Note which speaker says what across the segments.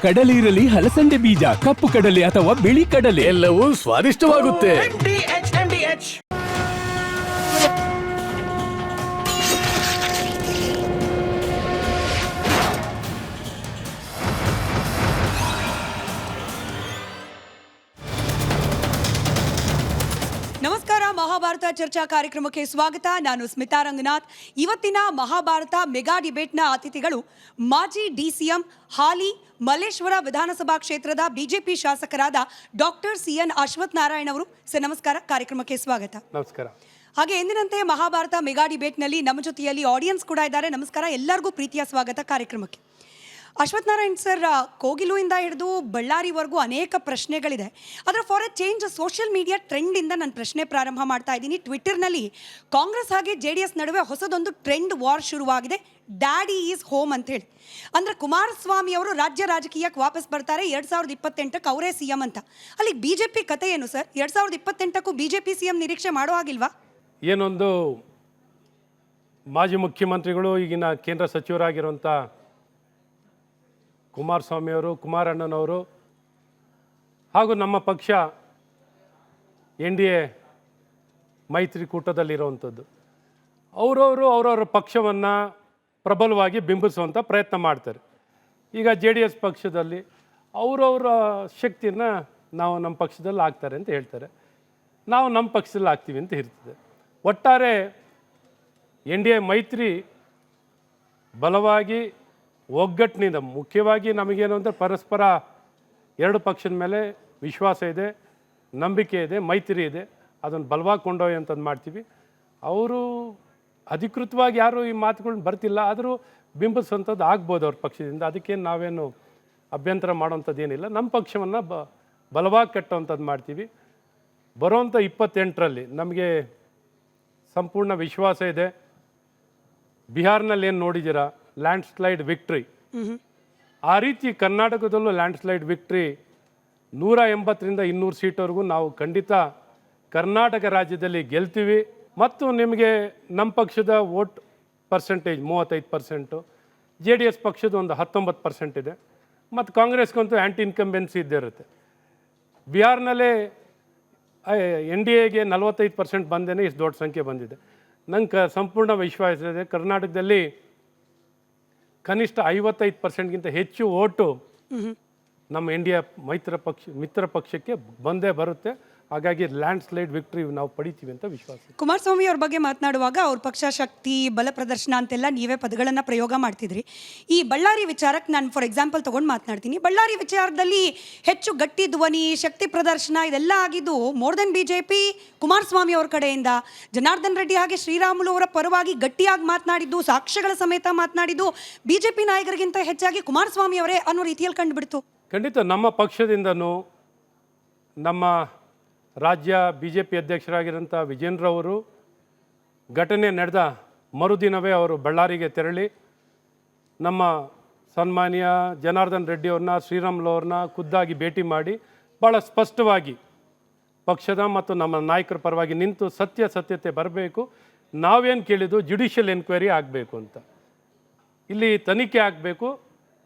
Speaker 1: ಕಡಲೆ ಇರಲಿ, ಹಲಸಂದೆ ಬೀಜ, ಕಪ್ಪು ಕಡಲೆ ಅಥವಾ ಬಿಳಿ ಕಡಲೆ,
Speaker 2: ಎಲ್ಲವೂ ಸ್ವಾದಿಷ್ಟವಾಗುತ್ತೆ.
Speaker 3: ನಮಸ್ಕಾರ. ಮಹಾಭಾರತ ಚರ್ಚಾ ಕಾರ್ಯಕ್ರಮಕ್ಕೆ ಸ್ವಾಗತ. ನಾನು ಸ್ಮಿತಾ ರಂಗನಾಥ್. ಇವತ್ತಿನ ಮಹಾಭಾರತ ಮೆಗಾ ಡಿಬೇಟ್ನ ಅತಿಥಿಗಳು ಮಾಜಿ ಡಿಸಿಎಂ, ಹಾಲಿ ಮಲ್ಲೇಶ್ವರ ವಿಧಾನಸಭಾ ಕ್ಷೇತ್ರದ ಬಿಜೆಪಿ ಶಾಸಕರಾದ ಡಾಕ್ಟರ್ ಸಿಎನ್ ಅಶ್ವಥ್ ನಾರಾಯಣ್ ಅವರು. ಸರ್ ನಮಸ್ಕಾರ, ಕಾರ್ಯಕ್ರಮಕ್ಕೆ ಸ್ವಾಗತ.
Speaker 2: ನಮಸ್ಕಾರ.
Speaker 3: ಹಾಗೆ ಎಂದಿನಂತೆ ಮಹಾಭಾರತ ಮೆಗಾ ಡಿಬೇಟ್ನಲ್ಲಿ ನಮ್ಮ ಜೊತೆಯಲ್ಲಿ ಆಡಿಯನ್ಸ್ ಕೂಡ ಇದ್ದಾರೆ. ನಮಸ್ಕಾರ, ಎಲ್ಲರಿಗೂ ಪ್ರೀತಿಯ ಸ್ವಾಗತ ಕಾರ್ಯಕ್ರಮಕ್ಕೆ. ಅಶ್ವಥ್ ನಾರಾಯಣ್ ಸರ್, ಕೋಗಿಲುವಿಂದ ಹಿಡಿದು ಬಳ್ಳಾರಿವರೆಗೂ ಅನೇಕ ಪ್ರಶ್ನೆಗಳಿದೆ. ಅದರ for a change social media ಟ್ರೆಂಡಿಂದ ನಾನು ಪ್ರಶ್ನೆ ಪ್ರಾರಂಭ ಮಾಡ್ತಾ ಇದ್ದೀನಿ. ಟ್ವಿಟ್ಟರ್ನಲ್ಲಿ ಕಾಂಗ್ರೆಸ್ ಹಾಗೆ JDS ನಡುವೆ ಹೊಸದೊಂದು ಟ್ರೆಂಡ್ ವಾರ್ ಶುರುವಾಗಿದೆ. ಡ್ಯಾಡಿ ಈಸ್ ಹೋಮ್ ಅಂತೇಳಿ. ಅಂದರೆ ಕುಮಾರಸ್ವಾಮಿ ಅವರು ರಾಜ್ಯ ರಾಜಕೀಯಕ್ಕೆ ವಾಪಸ್ ಬರ್ತಾರೆ 2028ಕ್ಕೆ ಅವರೇ CM ಅಂತ. ಅಲ್ಲಿ BJP ಕತೆ ಏನು ಸರ್? 2028ಕ್ಕೂ BJP CM ನಿರೀಕ್ಷೆ ಮಾಡೋ ಹಾಗಿಲ್ವಾ?
Speaker 2: ಏನೊಂದು ಮಾಜಿ ಮುಖ್ಯಮಂತ್ರಿಗಳು, ಈಗಿನ ಕೇಂದ್ರ ಸಚಿವರಾಗಿರುವಂಥ ಕುಮಾರಸ್ವಾಮಿಯವರು, ಕುಮಾರಣ್ಣನವರು ಹಾಗೂ ನಮ್ಮ ಪಕ್ಷ NDA ಮೈತ್ರಿಕೂಟದಲ್ಲಿರುವಂಥದ್ದು, ಅವರವರ ಪಕ್ಷವನ್ನು ಪ್ರಬಲವಾಗಿ ಬಿಂಬಿಸುವಂಥ ಪ್ರಯತ್ನ ಮಾಡ್ತಾರೆ. ಈಗ JDS ಪಕ್ಷದಲ್ಲಿ ಅವರವರ ಶಕ್ತಿಯನ್ನು ನಾವು ನಮ್ಮ ಪಕ್ಷದಲ್ಲಿ ಹಾಕ್ತಾರೆ ಅಂತ ಹೇಳ್ತಾರೆ, ನಾವು ನಮ್ಮ ಪಕ್ಷದಲ್ಲಿ ಹಾಕ್ತೀವಿ ಅಂತ ಇರ್ತದೆ. ಒಟ್ಟಾರೆ NDA ಮೈತ್ರಿ ಬಲವಾಗಿ ಒಗ್ಗಟ್ಟಿನಿಂದ, ಮುಖ್ಯವಾಗಿ ನಮಗೇನು ಅಂದರೆ ಪರಸ್ಪರ ಎರಡು ಪಕ್ಷದ ಮೇಲೆ ವಿಶ್ವಾಸ ಇದೆ, ನಂಬಿಕೆ ಇದೆ, ಮೈತ್ರಿ ಇದೆ. ಅದನ್ನು ಬಲವಾಗಿ ಕೊಂಡೊಯ್ಯುವಂಥದ್ದು ಮಾಡ್ತೀವಿ. ಅವರು ಅಧಿಕೃತವಾಗಿ ಯಾರು ಈ ಮಾತುಗಳನ್ನ ಬರ್ತಿಲ್ಲ, ಆದರೂ ಬಿಂಬಿಸುವಂಥದ್ದು ಆಗ್ಬೋದು ಅವ್ರ ಪಕ್ಷದಿಂದ. ಅದಕ್ಕೇನು ನಾವೇನು ಅಭ್ಯಂತರ ಮಾಡೋವಂಥದ್ದು ಏನಿಲ್ಲ. ನಮ್ಮ ಪಕ್ಷವನ್ನು ಬಲವಾಗಿ ಕಟ್ಟುವಂಥದ್ದು ಮಾಡ್ತೀವಿ. ಬರೋವಂಥ 28ರಲ್ಲಿ ನಮಗೆ ಸಂಪೂರ್ಣ ವಿಶ್ವಾಸ ಇದೆ. ಬಿಹಾರ್ನಲ್ಲಿ ಏನು ನೋಡಿದ್ದೀರಾ, ಲ್ಯಾಂಡ್ ಸ್ಲೈಡ್ ವಿಕ್ಟ್ರಿ, ಆ ರೀತಿ ಕರ್ನಾಟಕದಲ್ಲೂ ಲ್ಯಾಂಡ್ ಸ್ಲೈಡ್ ವಿಕ್ಟ್ರಿ 180ರಿಂದ 200 ಸೀಟ್ವರೆಗೂ ನಾವು ಖಂಡಿತ ಕರ್ನಾಟಕ ರಾಜ್ಯದಲ್ಲಿ ಗೆಲ್ತೀವಿ. ಮತ್ತು ನಿಮಗೆ ನಮ್ಮ ಪಕ್ಷದ ವೋಟ್ ಪರ್ಸೆಂಟೇಜ್ 35%, JDS ಪಕ್ಷದ ಒಂದು 19% ಇದೆ, ಮತ್ತು ಕಾಂಗ್ರೆಸ್ಗಂತೂ ಆ್ಯಂಟಿ ಇನ್ಕಂಬೆನ್ಸಿ ಇದ್ದೇ ಇರುತ್ತೆ. ಬಿಹಾರ್ನಲ್ಲೇ NDAಗೆ 45% ಬಂದೇ ಇಷ್ಟು ದೊಡ್ಡ ಸಂಖ್ಯೆ ಬಂದಿದೆ. ನಂಗೆ ಸಂಪೂರ್ಣ ವಿಶ್ವಾಸ ಇದೆ ಕರ್ನಾಟಕದಲ್ಲಿ ಕನಿಷ್ಠ 55%ಗಿಂತ ಹೆಚ್ಚು ಓಟು ನಮ್ಮ NDA ಮಿತ್ರ ಪಕ್ಷಕ್ಕೆ ಬಂದೇ ಬರುತ್ತೆ. ಹಾಗಾಗಿ ಲ್ಯಾಂಡ್ ಸ್ಲೈಡ್ ವಿಕ್ಟ್ರಿ ನಾವು ಪಡಿತೀವಿ ಅಂತ ವಿಶ್ವಾಸ.
Speaker 3: ಕುಮಾರಸ್ವಾಮಿ ಅವ್ರ ಬಗ್ಗೆ ಮಾತನಾಡುವಾಗ ಅವ್ರ ಪಕ್ಷ ಶಕ್ತಿ, ಬಲ ಪ್ರದರ್ಶನ ಅಂತೆಲ್ಲ ನೀವೇ ಪದಗಳನ್ನು ಪ್ರಯೋಗ ಮಾಡ್ತಿದ್ರಿ. ಈ ಬಳ್ಳಾರಿ ವಿಚಾರಕ್ಕೆ ನಾನು ಫಾರ್ ಎಕ್ಸಾಂಪಲ್ ತೊಗೊಂಡು ಮಾತನಾಡ್ತೀನಿ. ಬಳ್ಳಾರಿ ವಿಚಾರದಲ್ಲಿ ಹೆಚ್ಚು ಗಟ್ಟಿ ಧ್ವನಿ, ಶಕ್ತಿ ಪ್ರದರ್ಶನ ಇದೆಲ್ಲ ಆಗಿದ್ದು ಮೋರ್ ದೆನ್ BJP ಕುಮಾರಸ್ವಾಮಿ ಅವ್ರ ಕಡೆಯಿಂದ. ಜನಾರ್ದನ್ ರೆಡ್ಡಿ ಹಾಗೆ ಶ್ರೀರಾಮುಲು ಅವರ ಪರವಾಗಿ ಗಟ್ಟಿಯಾಗಿ ಮಾತನಾಡಿದ್ದು, ಸಾಕ್ಷ್ಯಗಳ ಸಮೇತ ಮಾತನಾಡಿದ್ದು BJP ನಾಯಕರಿಗಿಂತ ಹೆಚ್ಚಾಗಿ ಕುಮಾರಸ್ವಾಮಿ ಅವರೇ ಅನ್ನೋ ರೀತಿಯಲ್ಲಿ ಕಂಡುಬಿಡ್ತು.
Speaker 2: ಖಂಡಿತ ನಮ್ಮ ಪಕ್ಷದಿಂದನೂ ನಮ್ಮ ರಾಜ್ಯ BJP ಅಧ್ಯಕ್ಷರಾಗಿರೋಂಥ ವಿಜೇಂದ್ರವರು ಘಟನೆ ನಡೆದ ಮರುದಿನವೇ ಅವರು ಬಳ್ಳಾರಿಗೆ ತೆರಳಿ ನಮ್ಮ ಸನ್ಮಾನ್ಯ ಜನಾರ್ದನ್ ರೆಡ್ಡಿ ಅವ್ರನ್ನ, ಶ್ರೀರಾಮುಲು ಅವ್ರನ್ನ ಖುದ್ದಾಗಿ ಭೇಟಿ ಮಾಡಿ ಭಾಳ ಸ್ಪಷ್ಟವಾಗಿ ಪಕ್ಷದ ಮತ್ತು ನಮ್ಮ ನಾಯಕರ ಪರವಾಗಿ ನಿಂತು ಸತ್ಯತೆ ಬರಬೇಕು, ನಾವೇನು ಕೇಳಿದ್ದು ಜುಡಿಷಿಯಲ್ ಎನ್ಕ್ವೈರಿ ಆಗಬೇಕು ಅಂತ, ಇಲ್ಲಿ ತನಿಖೆ ಆಗಬೇಕು,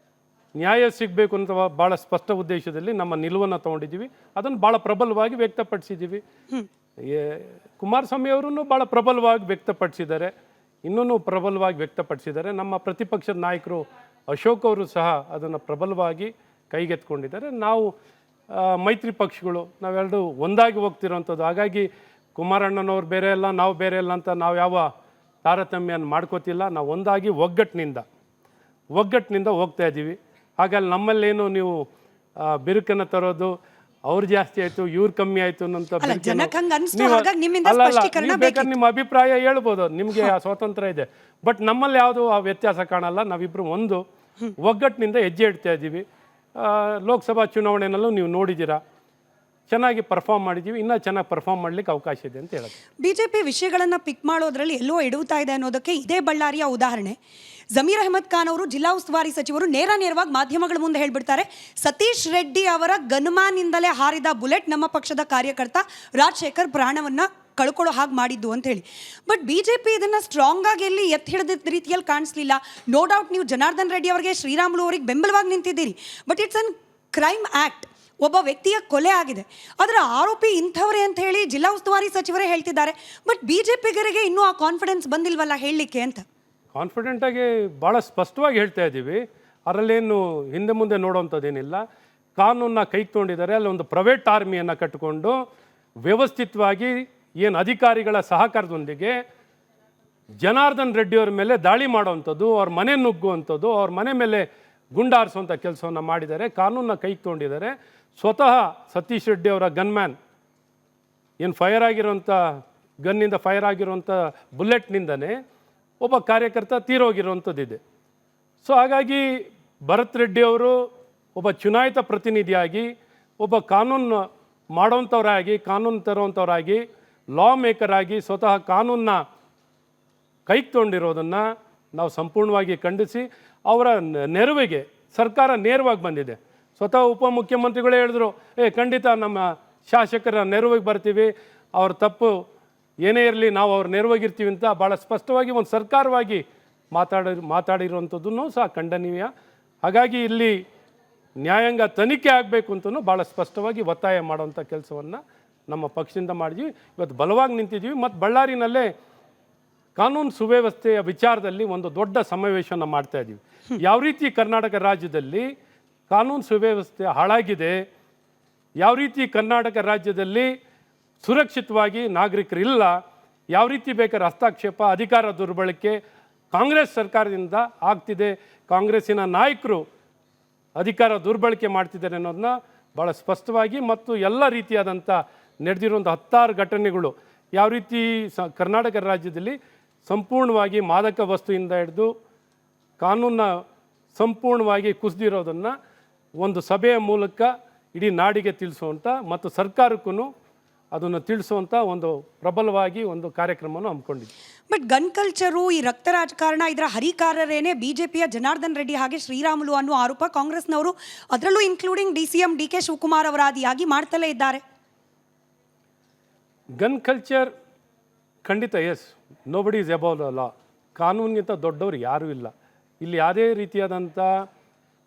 Speaker 2: ನ್ಯಾಯ ಸಿಗಬೇಕು ಅಂತ ಭಾಳ ಸ್ಪಷ್ಟ ಉದ್ದೇಶದಲ್ಲಿ ನಮ್ಮ ನಿಲುವನ್ನು ತೊಗೊಂಡಿದ್ದೀವಿ. ಅದನ್ನು ಭಾಳ ಪ್ರಬಲವಾಗಿ ವ್ಯಕ್ತಪಡಿಸಿದ್ದೀವಿ. ಕುಮಾರಸ್ವಾಮಿ ಅವರೂ ಭಾಳ ಪ್ರಬಲವಾಗಿ ವ್ಯಕ್ತಪಡಿಸಿದ್ದಾರೆ, ಇನ್ನೂ ಪ್ರಬಲವಾಗಿ ವ್ಯಕ್ತಪಡಿಸಿದ್ದಾರೆ. ನಮ್ಮ ಪ್ರತಿಪಕ್ಷದ ನಾಯಕರು ಅಶೋಕ್ ಅವರು ಸಹ ಅದನ್ನು ಪ್ರಬಲವಾಗಿ ಕೈಗೆತ್ಕೊಂಡಿದ್ದಾರೆ. ನಾವು ಮೈತ್ರಿ ಪಕ್ಷಗಳು ನಾವೆರಡು ಒಂದಾಗಿ ಹೋಗ್ತಿರೋವಂಥದ್ದು. ಹಾಗಾಗಿ ಕುಮಾರಣ್ಣನವ್ರು ಬೇರೆ ಅಲ್ಲ, ನಾವು ಬೇರೆ ಅಲ್ಲ ಅಂತ ನಾವು ಯಾವ ತಾರತಮ್ಯನ ಮಾಡ್ಕೋತಿಲ್ಲ. ನಾವು ಒಂದಾಗಿ ಒಗ್ಗಟ್ಟಿನಿಂದ ಹೋಗ್ತಾ ಇದ್ದೀವಿ. ಹಾಗಾಗಿ ನಮ್ಮಲ್ಲೇನು ನೀವು ಬಿರುಕನ್ನು ತರೋದು, ಅವ್ರು ಜಾಸ್ತಿ ಆಯಿತು ಇವ್ರು ಕಮ್ಮಿ ಆಯಿತು ಅನ್ನೋಂಥ ಬೇಕಾದ್ರೆ ನಿಮ್ಮ ಅಭಿಪ್ರಾಯ ಹೇಳ್ಬೋದು, ನಿಮಗೆ ಆ ಸ್ವಾತಂತ್ರ್ಯ ಇದೆ. ಬಟ್ ನಮ್ಮಲ್ಲಿ ಯಾವುದು ಆ ವ್ಯತ್ಯಾಸ ಕಾಣಲ್ಲ. ನಾವಿಬ್ಬರು ಒಂದು ಒಗ್ಗಟ್ಟಿನಿಂದ ಹೆಜ್ಜೆ ಇಡ್ತಾ ಇದ್ದೀವಿ. ಲೋಕಸಭಾ ಚುನಾವಣೆಯಲ್ಲೂ ನೀವು ನೋಡಿದ್ದೀರಾ, ಚೆನ್ನಾಗಿ ಪರ್ಫಾರ್ಮ್ ಮಾಡಿದ್ದೀವಿ, ಇನ್ನೂ ಚೆನ್ನಾಗಿ ಪರ್ಫಾರ್ಮ್ ಮಾಡಲಿಕ್ಕೆ ಅವಕಾಶ ಇದೆ ಅಂತ ಹೇಳೋದು.
Speaker 3: BJP ವಿಷಯಗಳನ್ನು ಪಿಕ್ ಮಾಡೋದ್ರಲ್ಲಿ ಎಲ್ಲೋ ಎಡುತ್ತಾ ಇದೆ ಅನ್ನೋದಕ್ಕೆ ಇದೇ ಬಳ್ಳಾರಿಯ ಉದಾಹರಣೆ. ಜಮೀರ್ ಅಹಮದ್ ಖಾನ್ ಅವರು ಜಿಲ್ಲಾ ಉಸ್ತುವಾರಿ ಸಚಿವರು ನೇರವಾಗಿ ಮಾಧ್ಯಮಗಳ ಮುಂದೆ ಹೇಳ್ಬಿಡ್ತಾರೆ, ಸತೀಶ್ ರೆಡ್ಡಿ ಅವರ ಗನ್ಮ್ಯಾನ್ನಿಂದಲೇ ಹಾರಿದ ಬುಲೆಟ್ ನಮ್ಮ ಪಕ್ಷದ ಕಾರ್ಯಕರ್ತ ರಾಜಶೇಖರ್ ಪ್ರಾಣವನ್ನ ಕಳ್ಕೊಳ್ಳೋ ಹಾಗೆ ಮಾಡಿದ್ದು ಅಂತ ಹೇಳಿ. ಬಟ್ BJP ಇದನ್ನು ಸ್ಟ್ರಾಂಗಾಗಿ ಎಲ್ಲಿ ಎತ್ತಿ ಹಿಡಿದ ರೀತಿಯಲ್ಲಿ ಕಾಣಿಸ್ಲಿಲ್ಲ. ನೋ ಡೌಟ್ ನೀವು ಜನಾರ್ದನ್ ರೆಡ್ಡಿ ಅವರಿಗೆ, ಶ್ರೀರಾಮುಲು ಅವರಿಗೆ ಬೆಂಬಲವಾಗಿ ನಿಂತಿದ್ದೀರಿ. But it's an crime act, ಒಬ್ಬ ವ್ಯಕ್ತಿಯ ಕೊಲೆ ಆಗಿದೆ, ಅದರ ಆರೋಪಿ ಇಂಥವರೇ ಅಂತ ಹೇಳಿ ಜಿಲ್ಲಾ ಉಸ್ತುವಾರಿ ಸಚಿವರೇ ಹೇಳ್ತಿದ್ದಾರೆ. ಬಟ್ BJPಗರಿಗೆ ಇನ್ನೂ ಆ ಕಾನ್ಫಿಡೆನ್ಸ್ ಬಂದಿಲ್ವಲ್ಲ ಹೇಳಲಿಕ್ಕೆ ಅಂತ.
Speaker 2: ಕಾನ್ಫಿಡೆಂಟಾಗಿ ಭಾಳ ಸ್ಪಷ್ಟವಾಗಿ ಹೇಳ್ತಾ ಇದ್ದೀವಿ. ಅದರಲ್ಲೇನು ಹಿಂದೆ ಮುಂದೆ ನೋಡೋವಂಥದ್ದೇನಿಲ್ಲ. ಕಾನೂನನ್ನ ಕೈಗೆ ತೊಗೊಂಡಿದ್ದಾರೆ. ಅಲ್ಲಿ ಒಂದು ಪ್ರೈವೇಟ್ ಆರ್ಮಿಯನ್ನು ಕಟ್ಟಿಕೊಂಡು ವ್ಯವಸ್ಥಿತವಾಗಿ ಏನು ಅಧಿಕಾರಿಗಳ ಸಹಕಾರದೊಂದಿಗೆ ಜನಾರ್ದನ್ ರೆಡ್ಡಿಯವ್ರ ಮೇಲೆ ದಾಳಿ ಮಾಡೋವಂಥದ್ದು, ಅವ್ರ ಮನೆ ನುಗ್ಗುವಂಥದ್ದು, ಅವ್ರ ಮನೆ ಮೇಲೆ ಗುಂಡಾರಿಸುವಂಥ ಕೆಲಸವನ್ನು ಮಾಡಿದ್ದಾರೆ. ಕಾನೂನನ್ನ ಕೈಗೆ ತೊಗೊಂಡಿದ್ದಾರೆ. ಸ್ವತಃ ಸತೀಶ್ ರೆಡ್ಡಿ ಅವರ ಗನ್ಮ್ಯಾನ್ ಏನು ಫೈರ್ ಆಗಿರೋಂಥ ಗನ್ನಿಂದ ಫೈರ್ ಆಗಿರುವಂಥ ಬುಲೆಟ್ನಿಂದನೇ ಒಬ್ಬ ಕಾರ್ಯಕರ್ತ ತೀರೋಗಿರುವಂಥದ್ದಿದೆ. ಸೊ ಹಾಗಾಗಿ ಭರತ್ ರೆಡ್ಡಿ ಅವರು ಒಬ್ಬ ಚುನಾಯಿತ ಪ್ರತಿನಿಧಿಯಾಗಿ, ಒಬ್ಬ ಕಾನೂನು ಮಾಡೋವಂಥವರಾಗಿ, ಕಾನೂನು ತರುವಂಥವರಾಗಿ, ಲಾ ಮೇಕರ್ ಆಗಿ ಸ್ವತಃ ಕಾನೂನನ್ನ ಕೈಗೆ ತೊಗೊಂಡಿರೋದನ್ನು ನಾವು ಸಂಪೂರ್ಣವಾಗಿ ಖಂಡಿಸಿ, ಅವರ ನೆರವಿಗೆ ಸರ್ಕಾರ ನೇರವಾಗಿ ಬಂದಿದೆ. ಸ್ವತಃ ಉಪಮುಖ್ಯಮಂತ್ರಿಗಳೇ ಹೇಳಿದ್ರು, ಖಂಡಿತ ನಮ್ಮ ಶಾಸಕರ ನೆರವಿಗೆ ಬರ್ತೀವಿ, ಅವ್ರ ತಪ್ಪು ಏನೇ ಇರಲಿ ನಾವು ಅವ್ರ ನೆರವಾಗಿರ್ತೀವಿ ಅಂತ ಭಾಳ ಸ್ಪಷ್ಟವಾಗಿ ಒಂದು ಸರ್ಕಾರವಾಗಿ ಮಾತಾಡಿರುವಂಥದ್ದನ್ನು ಸಹ ಖಂಡನೀಯ. ಹಾಗಾಗಿ ಇಲ್ಲಿ ನ್ಯಾಯಾಂಗ ತನಿಖೆ ಆಗಬೇಕು ಅಂತಲೂ ಭಾಳ ಸ್ಪಷ್ಟವಾಗಿ ಒತ್ತಾಯ ಮಾಡುವಂಥ ಕೆಲಸವನ್ನು ನಮ್ಮ ಪಕ್ಷದಿಂದ ಮಾಡಿದ್ವಿ. ಇವತ್ತು ಬಲವಾಗಿ ನಿಂತಿದ್ವಿ. ಮತ್ತು ಬಳ್ಳಾರಿನಲ್ಲೇ ಕಾನೂನು ಸುವ್ಯವಸ್ಥೆಯ ವಿಚಾರದಲ್ಲಿ ಒಂದು ದೊಡ್ಡ ಸಮಾವೇಶವನ್ನು ಮಾಡ್ತಾ ಇದ್ದೀವಿ. ಯಾವ ರೀತಿ ಕರ್ನಾಟಕ ರಾಜ್ಯದಲ್ಲಿ ಕಾನೂನು ಸುವ್ಯವಸ್ಥೆ ಹಾಳಾಗಿದೆ, ಯಾವ ರೀತಿ ಕರ್ನಾಟಕ ರಾಜ್ಯದಲ್ಲಿ ಸುರಕ್ಷಿತವಾಗಿ ನಾಗರಿಕರಿಲ್ಲ, ಯಾವ ರೀತಿ ಬೇಕಾದ್ರೆ ಹಸ್ತಕ್ಷೇಪ, ಅಧಿಕಾರ ದುರ್ಬಳಕೆ ಕಾಂಗ್ರೆಸ್ ಸರ್ಕಾರದಿಂದ ಆಗ್ತಿದೆ, ಕಾಂಗ್ರೆಸ್ಸಿನ ನಾಯಕರು ಅಧಿಕಾರ ದುರ್ಬಳಕೆ ಮಾಡ್ತಿದ್ದಾರೆ ಅನ್ನೋದನ್ನ ಭಾಳ ಸ್ಪಷ್ಟವಾಗಿ ಮತ್ತು ಎಲ್ಲ ರೀತಿಯಾದಂಥ ನಡೆದಿರುವಂಥ 10 ಘಟನೆಗಳು ಯಾವ ರೀತಿ ಕರ್ನಾಟಕ ರಾಜ್ಯದಲ್ಲಿ ಸಂಪೂರ್ಣವಾಗಿ ಮಾದಕ ವಸ್ತುವಿಂದ ಹಿಡಿದು ಕಾನೂನ ಸಂಪೂರ್ಣವಾಗಿ ಕುಸಿದಿರೋದನ್ನು ಒಂದು ಸಭೆಯ ಮೂಲಕ ಇಡೀ ನಾಡಿಗೆ ತಿಳಿಸುವಂಥ ಮತ್ತು ಸರ್ಕಾರಕ್ಕೂ ಅದನ್ನು ತಿಳಿಸುವಂಥ ಒಂದು ಪ್ರಬಲವಾಗಿ ಒಂದು ಕಾರ್ಯಕ್ರಮವನ್ನು ಹಮ್ಮಿಕೊಂಡಿದ್ವಿ.
Speaker 3: ಬಟ್ ಗನ್ ಕಲ್ಚರು, ಈ ರಕ್ತ ರಾಜಕಾರಣ, ಇದರ ಹರಿಕಾರರೇನೆ BJPಯ ಜನಾರ್ದನ್ ರೆಡ್ಡಿ ಹಾಗೆ ಶ್ರೀರಾಮುಲು ಅನ್ನೋ ಆರೋಪ ಕಾಂಗ್ರೆಸ್ನವರು, ಅದರಲ್ಲೂ ಇನ್ಕ್ಲೂಡಿಂಗ್ DCM DK ಶಿವಕುಮಾರ್ ಅವರ ಆದಿಯಾಗಿ ಮಾಡ್ತಲೇ ಇದ್ದಾರೆ.
Speaker 2: ಗನ್ ಕಲ್ಚರ್ ಖಂಡಿತ yes, nobody is above the law. ಕಾನೂನಿಗಿಂತ ದೊಡ್ಡವರು ಯಾರೂ ಇಲ್ಲ. ಇಲ್ಲಿ ಯಾವುದೇ ರೀತಿಯಾದಂಥ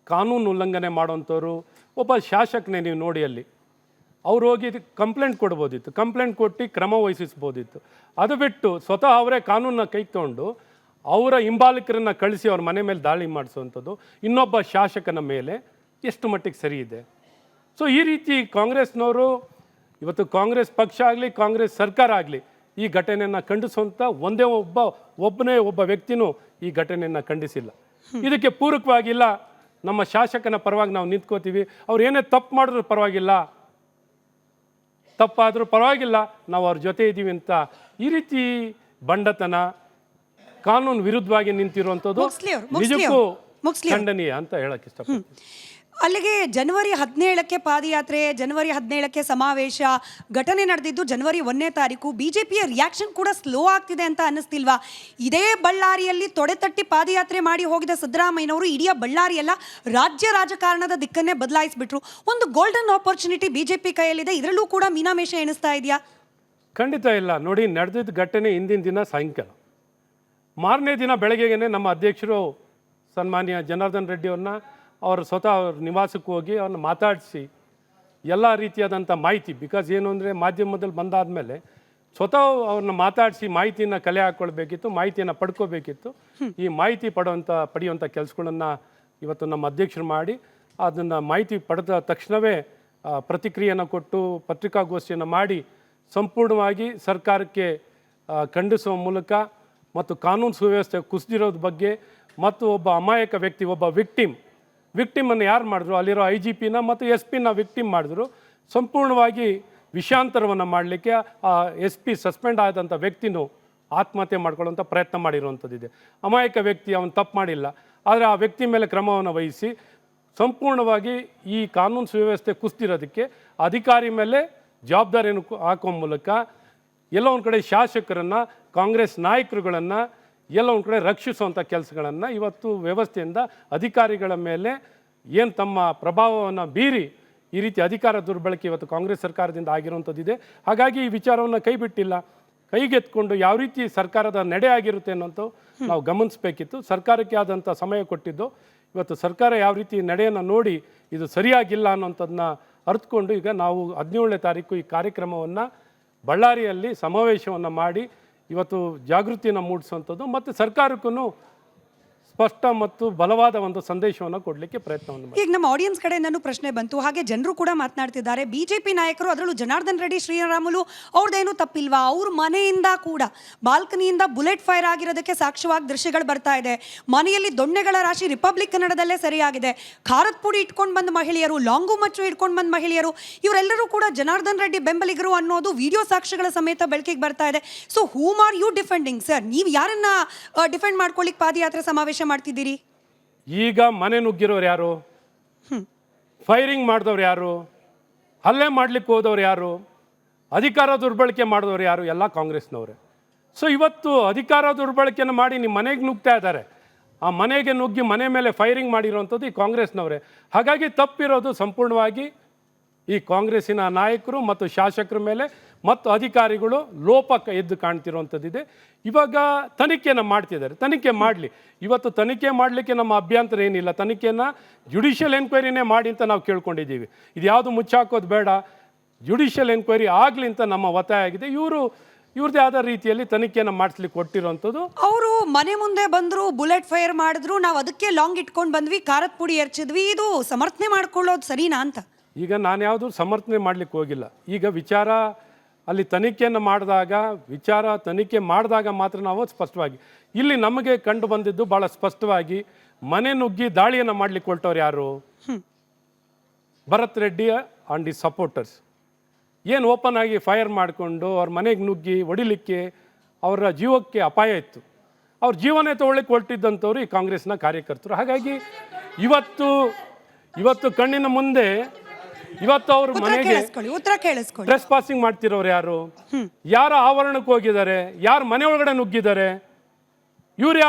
Speaker 2: ಕಾನೂನು ಉಲ್ಲಂಘನೆ ಮಾಡೋವಂಥವ್ರು ಒಬ್ಬ ಶಾಸಕನೇ ನೀವು ನೋಡಿ, ಅಲ್ಲಿ ಅವ್ರು ಹೋಗಿ ಕಂಪ್ಲೇಂಟ್ ಕೊಡ್ಬೋದಿತ್ತು, ಕಂಪ್ಲೇಂಟ್ ಕೊಟ್ಟು ಕ್ರಮ ವಹಿಸಿಸ್ಬೋದಿತ್ತು. ಅದು ಬಿಟ್ಟು ಸ್ವತಃ ಅವರೇ ಕಾನೂನನ್ನ ಕೈ ತೊಗೊಂಡು ಅವರ ಹಿಂಬಾಲಕರನ್ನು ಕಳಿಸಿ ಅವ್ರ ಮನೆ ಮೇಲೆ ದಾಳಿ ಮಾಡಿಸುವಂಥದ್ದು ಇನ್ನೊಬ್ಬ ಶಾಸಕನ ಮೇಲೆ ಎಷ್ಟು ಮಟ್ಟಿಗೆ ಸರಿ ಇದೆ? ಸೊ ಈ ರೀತಿ ಕಾಂಗ್ರೆಸ್ನವರು ಇವತ್ತು ಕಾಂಗ್ರೆಸ್ ಪಕ್ಷ ಆಗಲಿ, ಕಾಂಗ್ರೆಸ್ ಸರ್ಕಾರ ಆಗಲಿ ಈ ಘಟನೆಯನ್ನು ಖಂಡಿಸುವಂಥ ಒಬ್ಬನೇ ಒಬ್ಬ ವ್ಯಕ್ತಿನೂ ಈ ಘಟನೆಯನ್ನು ಖಂಡಿಸಿಲ್ಲ. ಇದಕ್ಕೆ ಪೂರಕವಾಗಿಲ್ಲ, ನಮ್ಮ ಶಾಸಕನ ಪರವಾಗಿ ನಾವು ನಿಂತ್ಕೋತೀವಿ, ಅವ್ರು ಏನೇ ತಪ್ಪು ಮಾಡಿದ್ರು ಪರವಾಗಿಲ್ಲ, ತಪ್ಪಾದರೂ ಪರವಾಗಿಲ್ಲ, ನಾವು ಅವ್ರ ಜೊತೆ ಇದ್ದೀವಿ ಅಂತ ಈ ರೀತಿ ಬಂಡತನ, ಕಾನೂನು ವಿರುದ್ಧವಾಗಿ ನಿಂತಿರುವಂಥದ್ದು ನಿಜಕ್ಕೂ ಖಂಡನೀಯ ಅಂತ ಹೇಳಕ್ಕೆ ಇಷ್ಟಪಡ್ತೀನಿ.
Speaker 3: ಅಲ್ಲಿಗೆ ಜನವರಿ 17ಕ್ಕೆ ಪಾದಯಾತ್ರೆ, ಜನವರಿ 17ಕ್ಕೆ ಸಮಾವೇಶ ಘಟನೆ ನಡೆದಿದ್ದು ಜನವರಿ 1ನೇ ತಾರೀಕು. BJPಯ ರಿಯಾಕ್ಷನ್ ಕೂಡ ಸ್ಲೋ ಆಗ್ತಿದೆ ಅಂತ ಅನ್ನಿಸ್ತಿಲ್ವಾ? ಇದೇ ಬಳ್ಳಾರಿಯಲ್ಲಿ ತೊಡೆತಟ್ಟಿ ಪಾದಯಾತ್ರೆ ಮಾಡಿ ಹೋಗಿದ ಸಿದ್ದರಾಮಯ್ಯನವರು ಇಡೀ ಬಳ್ಳಾರಿಯೆಲ್ಲ ರಾಜ್ಯ ರಾಜಕಾರಣದ ದಿಕ್ಕನ್ನೇ ಬದಲಾಯಿಸಿಬಿಟ್ರು. ಒಂದು ಗೋಲ್ಡನ್ ಆಪರ್ಚುನಿಟಿ BJP ಕೈಯಲ್ಲಿದೆ, ಇದರಲ್ಲೂ ಕೂಡ ಮೀನಾಮೇಷ ಎಣಿಸ್ತಾ ಇದೆಯಾ? ಖಂಡಿತ
Speaker 2: ಇಲ್ಲ. ನೋಡಿ, ನಡೆದಿದ್ದ ಘಟನೆ ಹಿಂದಿನ ದಿನ ಸಾಯಂಕಾಲ, ಮಾರನೇ ದಿನ ಬೆಳಗ್ಗೆಗೆ ನಮ್ಮ ಅಧ್ಯಕ್ಷರು ಸನ್ಮಾನ್ಯ ಜನಾರ್ದನ್ ರೆಡ್ಡಿ ಅವ್ರನ್ನ ಅವರು ಸ್ವತಃ ಅವ್ರ ನಿವಾಸಕ್ಕೆ ಹೋಗಿ ಅವ್ರನ್ನ ಮಾತಾಡಿಸಿ ಎಲ್ಲ ರೀತಿಯಾದಂಥ ಮಾಹಿತಿ, ಬಿಕಾಸ್ ಏನು ಅಂದರೆ ಮಾಧ್ಯಮದಲ್ಲಿ ಬಂದಾದಮೇಲೆ ಸ್ವತಃ ಅವ್ರನ್ನ ಮಾತಾಡಿಸಿ ಮಾಹಿತಿಯನ್ನು ಕಲೆ ಹಾಕ್ಕೊಳ್ಬೇಕಿತ್ತು, ಮಾಹಿತಿಯನ್ನು ಪಡ್ಕೋಬೇಕಿತ್ತು. ಈ ಮಾಹಿತಿ ಪಡೆಯುವಂಥ ಕೆಲಸಗಳನ್ನು ಇವತ್ತು ನಮ್ಮ ಅಧ್ಯಕ್ಷರು ಮಾಡಿ ಅದನ್ನು ಮಾಹಿತಿ ಪಡೆದ ತಕ್ಷಣವೇ ಪ್ರತಿಕ್ರಿಯೆಯನ್ನು ಕೊಟ್ಟು ಪತ್ರಿಕಾಗೋಷ್ಠಿಯನ್ನು ಮಾಡಿ ಸಂಪೂರ್ಣವಾಗಿ ಸರ್ಕಾರಕ್ಕೆ ಖಂಡಿಸುವ ಮೂಲಕ ಮತ್ತು ಕಾನೂನು ಸುವ್ಯವಸ್ಥೆ ಕುಸಿದಿರೋದ್ರ ಬಗ್ಗೆ ಮತ್ತು ಒಬ್ಬ ಅಮಾಯಕ ವ್ಯಕ್ತಿ, ಒಬ್ಬ ವಿಕ್ಟಿಮನ್ನು ಯಾರು ಮಾಡಿದ್ರು, ಅಲ್ಲಿರೋ IGPನ ಮತ್ತು SP ವಿಕ್ಟಿಮ್ ಮಾಡಿದ್ರು. ಸಂಪೂರ್ಣವಾಗಿ ವಿಷಾಂತರವನ್ನು ಮಾಡಲಿಕ್ಕೆ ಆ SP ಸಸ್ಪೆಂಡ್ ಆದಂಥ ವ್ಯಕ್ತಿನೂ ಆತ್ಮಹತ್ಯೆ ಮಾಡ್ಕೊಳ್ಳೋಂಥ ಪ್ರಯತ್ನ ಮಾಡಿರುವಂಥದ್ದಿದೆ. ಅಮಾಯಕ ವ್ಯಕ್ತಿ, ಅವನು ತಪ್ಪು ಮಾಡಿಲ್ಲ, ಆದರೆ ಆ ವ್ಯಕ್ತಿ ಮೇಲೆ ಕ್ರಮವನ್ನು ವಹಿಸಿ ಸಂಪೂರ್ಣವಾಗಿ ಈ ಕಾನೂನು ಸುವ್ಯವಸ್ಥೆ ಕುಸಿದಿರೋದಕ್ಕೆ ಅಧಿಕಾರಿ ಮೇಲೆ ಜವಾಬ್ದಾರಿಯನ್ನು ಹಾಕುವ ಮೂಲಕ ಎಲ್ಲ ಒಂದು ಕಡೆ ಶಾಸಕರನ್ನು, ಕಾಂಗ್ರೆಸ್ ನಾಯಕರುಗಳನ್ನು ಎಲ್ಲ ಒಂದು ಕಡೆ ರಕ್ಷಿಸುವಂಥ ಕೆಲಸಗಳನ್ನು ಇವತ್ತು ವ್ಯವಸ್ಥೆಯಿಂದ ಅಧಿಕಾರಿಗಳ ಮೇಲೆ ಏನು ತಮ್ಮ ಪ್ರಭಾವವನ್ನು ಬೀರಿ ಈ ರೀತಿ ಅಧಿಕಾರ ದುರ್ಬಳಕೆ ಇವತ್ತು ಕಾಂಗ್ರೆಸ್ ಸರ್ಕಾರದಿಂದ ಆಗಿರುವಂಥದ್ದಿದೆ. ಹಾಗಾಗಿ ಈ ವಿಚಾರವನ್ನು ಕೈ ಬಿಟ್ಟಿಲ್ಲ. ಕೈಗೆತ್ಕೊಂಡು ಯಾವ ರೀತಿ ಸರ್ಕಾರದ ನಡೆ ಆಗಿರುತ್ತೆ ಅನ್ನೋಂಥ ನಾವು ಗಮನಿಸಬೇಕಿತ್ತು. ಸರ್ಕಾರಕ್ಕೆ ಆದಂಥ ಸಮಯ ಕೊಟ್ಟಿದ್ದು. ಇವತ್ತು ಸರ್ಕಾರ ಯಾವ ರೀತಿ ನಡೆಯನ್ನು ನೋಡಿ ಇದು ಸರಿಯಾಗಿಲ್ಲ ಅನ್ನೋಂಥದ್ದನ್ನ ಅರ್ಥಕೊಂಡು ಈಗ ನಾವು 17ನೇ ತಾರೀಕು ಈ ಕಾರ್ಯಕ್ರಮವನ್ನು ಬಳ್ಳಾರಿಯಲ್ಲಿ ಸಮಾವೇಶವನ್ನು ಮಾಡಿ ಇವತ್ತು ಜಾಗೃತಿಯನ್ನು ಮೂಡಿಸುವಂಥದ್ದು ಮತ್ತು ಸರ್ಕಾರಕ್ಕೂ ಸ್ಪಷ್ಟ ಮತ್ತು ಬಲವಾದ ಒಂದು ಸಂದೇಶವನ್ನು ಕೊಡಲಿಕ್ಕೆ ಪ್ರಯತ್ನವನ್ನು ಮಾಡಿ.
Speaker 3: ಈಗ ನಮ್ಮ ಆಡಿಯನ್ಸ್ ಕಡೆಯಿಂದನೂ ಪ್ರಶ್ನೆ ಬಂತು, ಹಾಗೆ ಜನರು ಕೂಡ ಮಾತನಾಡ್ತಿದ್ದಾರೆ. ಬಿಜೆಪಿ ನಾಯಕರು, ಅದರಲ್ಲೂ ಜನಾರ್ದನ್ ರೆಡ್ಡಿ, ಶ್ರೀರಾಮುಲು ಅವ್ರದ್ದೇನು ತಪ್ಪಿಲ್ವಾ? ಅವ್ರ ಮನೆಯಿಂದ ಕೂಡ ಬಾಲ್ಕನಿಯಿಂದ ಬುಲೆಟ್ ಫೈರ್ ಆಗಿರೋದಕ್ಕೆ ಸಾಕ್ಷ್ಯವಾಗಿ ದೃಶ್ಯಗಳು ಬರ್ತಾ ಇದೆ. ಮನೆಯಲ್ಲಿ ದೊಣ್ಣೆಗಳ ರಾಶಿ ರಿಪಬ್ಲಿಕ್ ಕನ್ನಡದಲ್ಲೇ ಸರಿಯಾಗಿದೆ. ಖಾರದ ಪುಡಿ ಇಟ್ಕೊಂಡು ಬಂದ ಮಹಿಳೆಯರು, ಲಾಂಗು ಮಚ್ಚು ಇಟ್ಕೊಂಡು ಬಂದ ಮಹಿಳೆಯರು, ಇವರೆಲ್ಲರೂ ಕೂಡ ಜನಾರ್ದನ್ ರೆಡ್ಡಿ ಬೆಂಬಲಿಗರು ಅನ್ನೋದು ವಿಡಿಯೋ ಸಾಕ್ಷ್ಯಗಳ ಸಮೇತ ಬೆಳಕಿಗೆ ಬರ್ತಾ ಇದೆ. So whom are you defending sir? ನೀವು ಯಾರನ್ನ ಡಿಫೆಂಡ್ ಮಾಡ್ಕೊಳ್ಳಿಕ್ಕೆ ಪಾದಯಾತ್ರೆ ಸಮಾವೇಶ ಮಾಡ್ತಿದ್ದೀರಿ?
Speaker 2: ಈಗ ಮನೆ ನುಗ್ಗಿರೋರು ಯಾರು? ಫೈರಿಂಗ್ ಮಾಡಿದವ್ರು ಯಾರು? ಹಲ್ಲೆ ಮಾಡ್ಲಿಕ್ಕೆ ಹೋದವ್ರು ಯಾರು? ಅಧಿಕಾರ ದುರ್ಬಳಕೆ ಮಾಡಿದವ್ರು ಯಾರು? ಎಲ್ಲ ಕಾಂಗ್ರೆಸ್ನವ್ರೆ. ಸೊ ಇವತ್ತು ಅಧಿಕಾರ ದುರ್ಬಳಕೆಯನ್ನು ಮಾಡಿ ನಿಮ್ಮ ಮನೆಗೆ ನುಗ್ತಾ ಇದ್ದಾರೆ. ಆ ಮನೆಗೆ ನುಗ್ಗಿ ಮನೆ ಮೇಲೆ ಫೈರಿಂಗ್ ಮಾಡಿರೋವಂಥದ್ದು ಈ ಕಾಂಗ್ರೆಸ್ನವರೇ. ಹಾಗಾಗಿ ತಪ್ಪಿರೋದು ಸಂಪೂರ್ಣವಾಗಿ ಈ ಕಾಂಗ್ರೆಸ್ಸಿನ ನಾಯಕರು ಮತ್ತು ಶಾಸಕರ ಮೇಲೆ ಮತ್ತು ಅಧಿಕಾರಿಗಳು ಲೋಪ ಎದ್ದು ಕಾಣ್ತಿರುವಂಥದ್ದಿದೆ. ಇವಾಗ ತನಿಖೆಯನ್ನು ಮಾಡ್ತಿದ್ದಾರೆ. ತನಿಖೆ ಮಾಡಲಿ. ಇವತ್ತು ತನಿಖೆ ಮಾಡಲಿಕ್ಕೆ ನಮ್ಮ ಅಭ್ಯಂತರ ಏನಿಲ್ಲ. ತನಿಖೆಯನ್ನು ಜುಡಿಷಿಯಲ್ ಎನ್ಕ್ವೈರಿನೇ ಮಾಡಿ ಅಂತ ನಾವು ಕೇಳ್ಕೊಂಡಿದ್ದೀವಿ. ಇದು ಯಾವುದು ಮುಚ್ಚಾಕೋದು ಬೇಡ, ಜುಡಿಷಿಯಲ್ ಎನ್ಕ್ವೈರಿ ಆಗಲಿ ಅಂತ ನಮ್ಮ ಒತ್ತಾಯ ಆಗಿದೆ. ಇವ್ರದ್ದೇ ಆದ ರೀತಿಯಲ್ಲಿ ತನಿಖೆಯನ್ನು ಮಾಡಿಸ್ಲಿಕ್ಕೆ ಕೊಟ್ಟಿರೋಂಥದ್ದು.
Speaker 3: ಅವರು ಮನೆ ಮುಂದೆ ಬಂದರು, ಬುಲೆಟ್ ಫೈರ್ ಮಾಡಿದ್ರು, ನಾವು ಅದಕ್ಕೆ ಲಾಂಗ್ ಇಟ್ಕೊಂಡು ಬಂದ್ವಿ, ಖಾರದ ಪುಡಿ ಎರಚಿದ್ವಿ, ಇದು ಸಮರ್ಥನೆ ಮಾಡ್ಕೊಳ್ಳೋದು ಸರಿನಾ ಅಂತ?
Speaker 2: ಈಗ ನಾನು ಯಾವುದು ಸಮರ್ಥನೆ ಮಾಡಲಿಕ್ಕೆ ಹೋಗಿಲ್ಲ. ಈಗ ವಿಚಾರ ಅಲ್ಲಿ ತನಿಖೆಯನ್ನು ತನಿಖೆ ಮಾಡಿದಾಗ ಮಾತ್ರ ನಾವು ಸ್ಪಷ್ಟವಾಗಿ ಇಲ್ಲಿ ನಮಗೆ ಕಂಡು ಬಂದಿದ್ದು ಭಾಳ ಸ್ಪಷ್ಟವಾಗಿ ಮನೆ ನುಗ್ಗಿ ದಾಳಿಯನ್ನು ಮಾಡಲಿಕ್ಕೆ ಹೊರಟವ್ರು ಯಾರು? Bharath Reddy and the supporters. ಏನು ಓಪನ್ ಆಗಿ ಫೈರ್ ಮಾಡಿಕೊಂಡು ಅವ್ರ ಮನೆಗೆ ನುಗ್ಗಿ ಹೊಡಿಲಿಕ್ಕೆ ಅವರ ಜೀವಕ್ಕೆ ಅಪಾಯ ಇತ್ತು. ಅವ್ರ ಜೀವನೇ ತೊಗೊಳ್ಳಿಕ್ಕೆ ಹೊರಟಿದ್ದಂಥವ್ರು ಈ ಕಾಂಗ್ರೆಸ್ನ ಕಾರ್ಯಕರ್ತರು. ಹಾಗಾಗಿ ಇವತ್ತು ಕಣ್ಣಿನ ಮುಂದೆ ಇವತ್ತು ಅವ್ರ ಮನೆಗೆ ಡ್ರೆಸ್ ಪಾಸಿಂಗ್ ಮಾಡ್ತಿರೋರು ಯಾರು? ಯಾರ ಆವರಣಕ್ಕೆ ಹೋಗಿದ್ದಾರೆ? ಯಾರ ಮನೆ ಒಳಗಡೆ ನುಗ್ಗಿದ್ದಾರೆ? ಇವ್ರು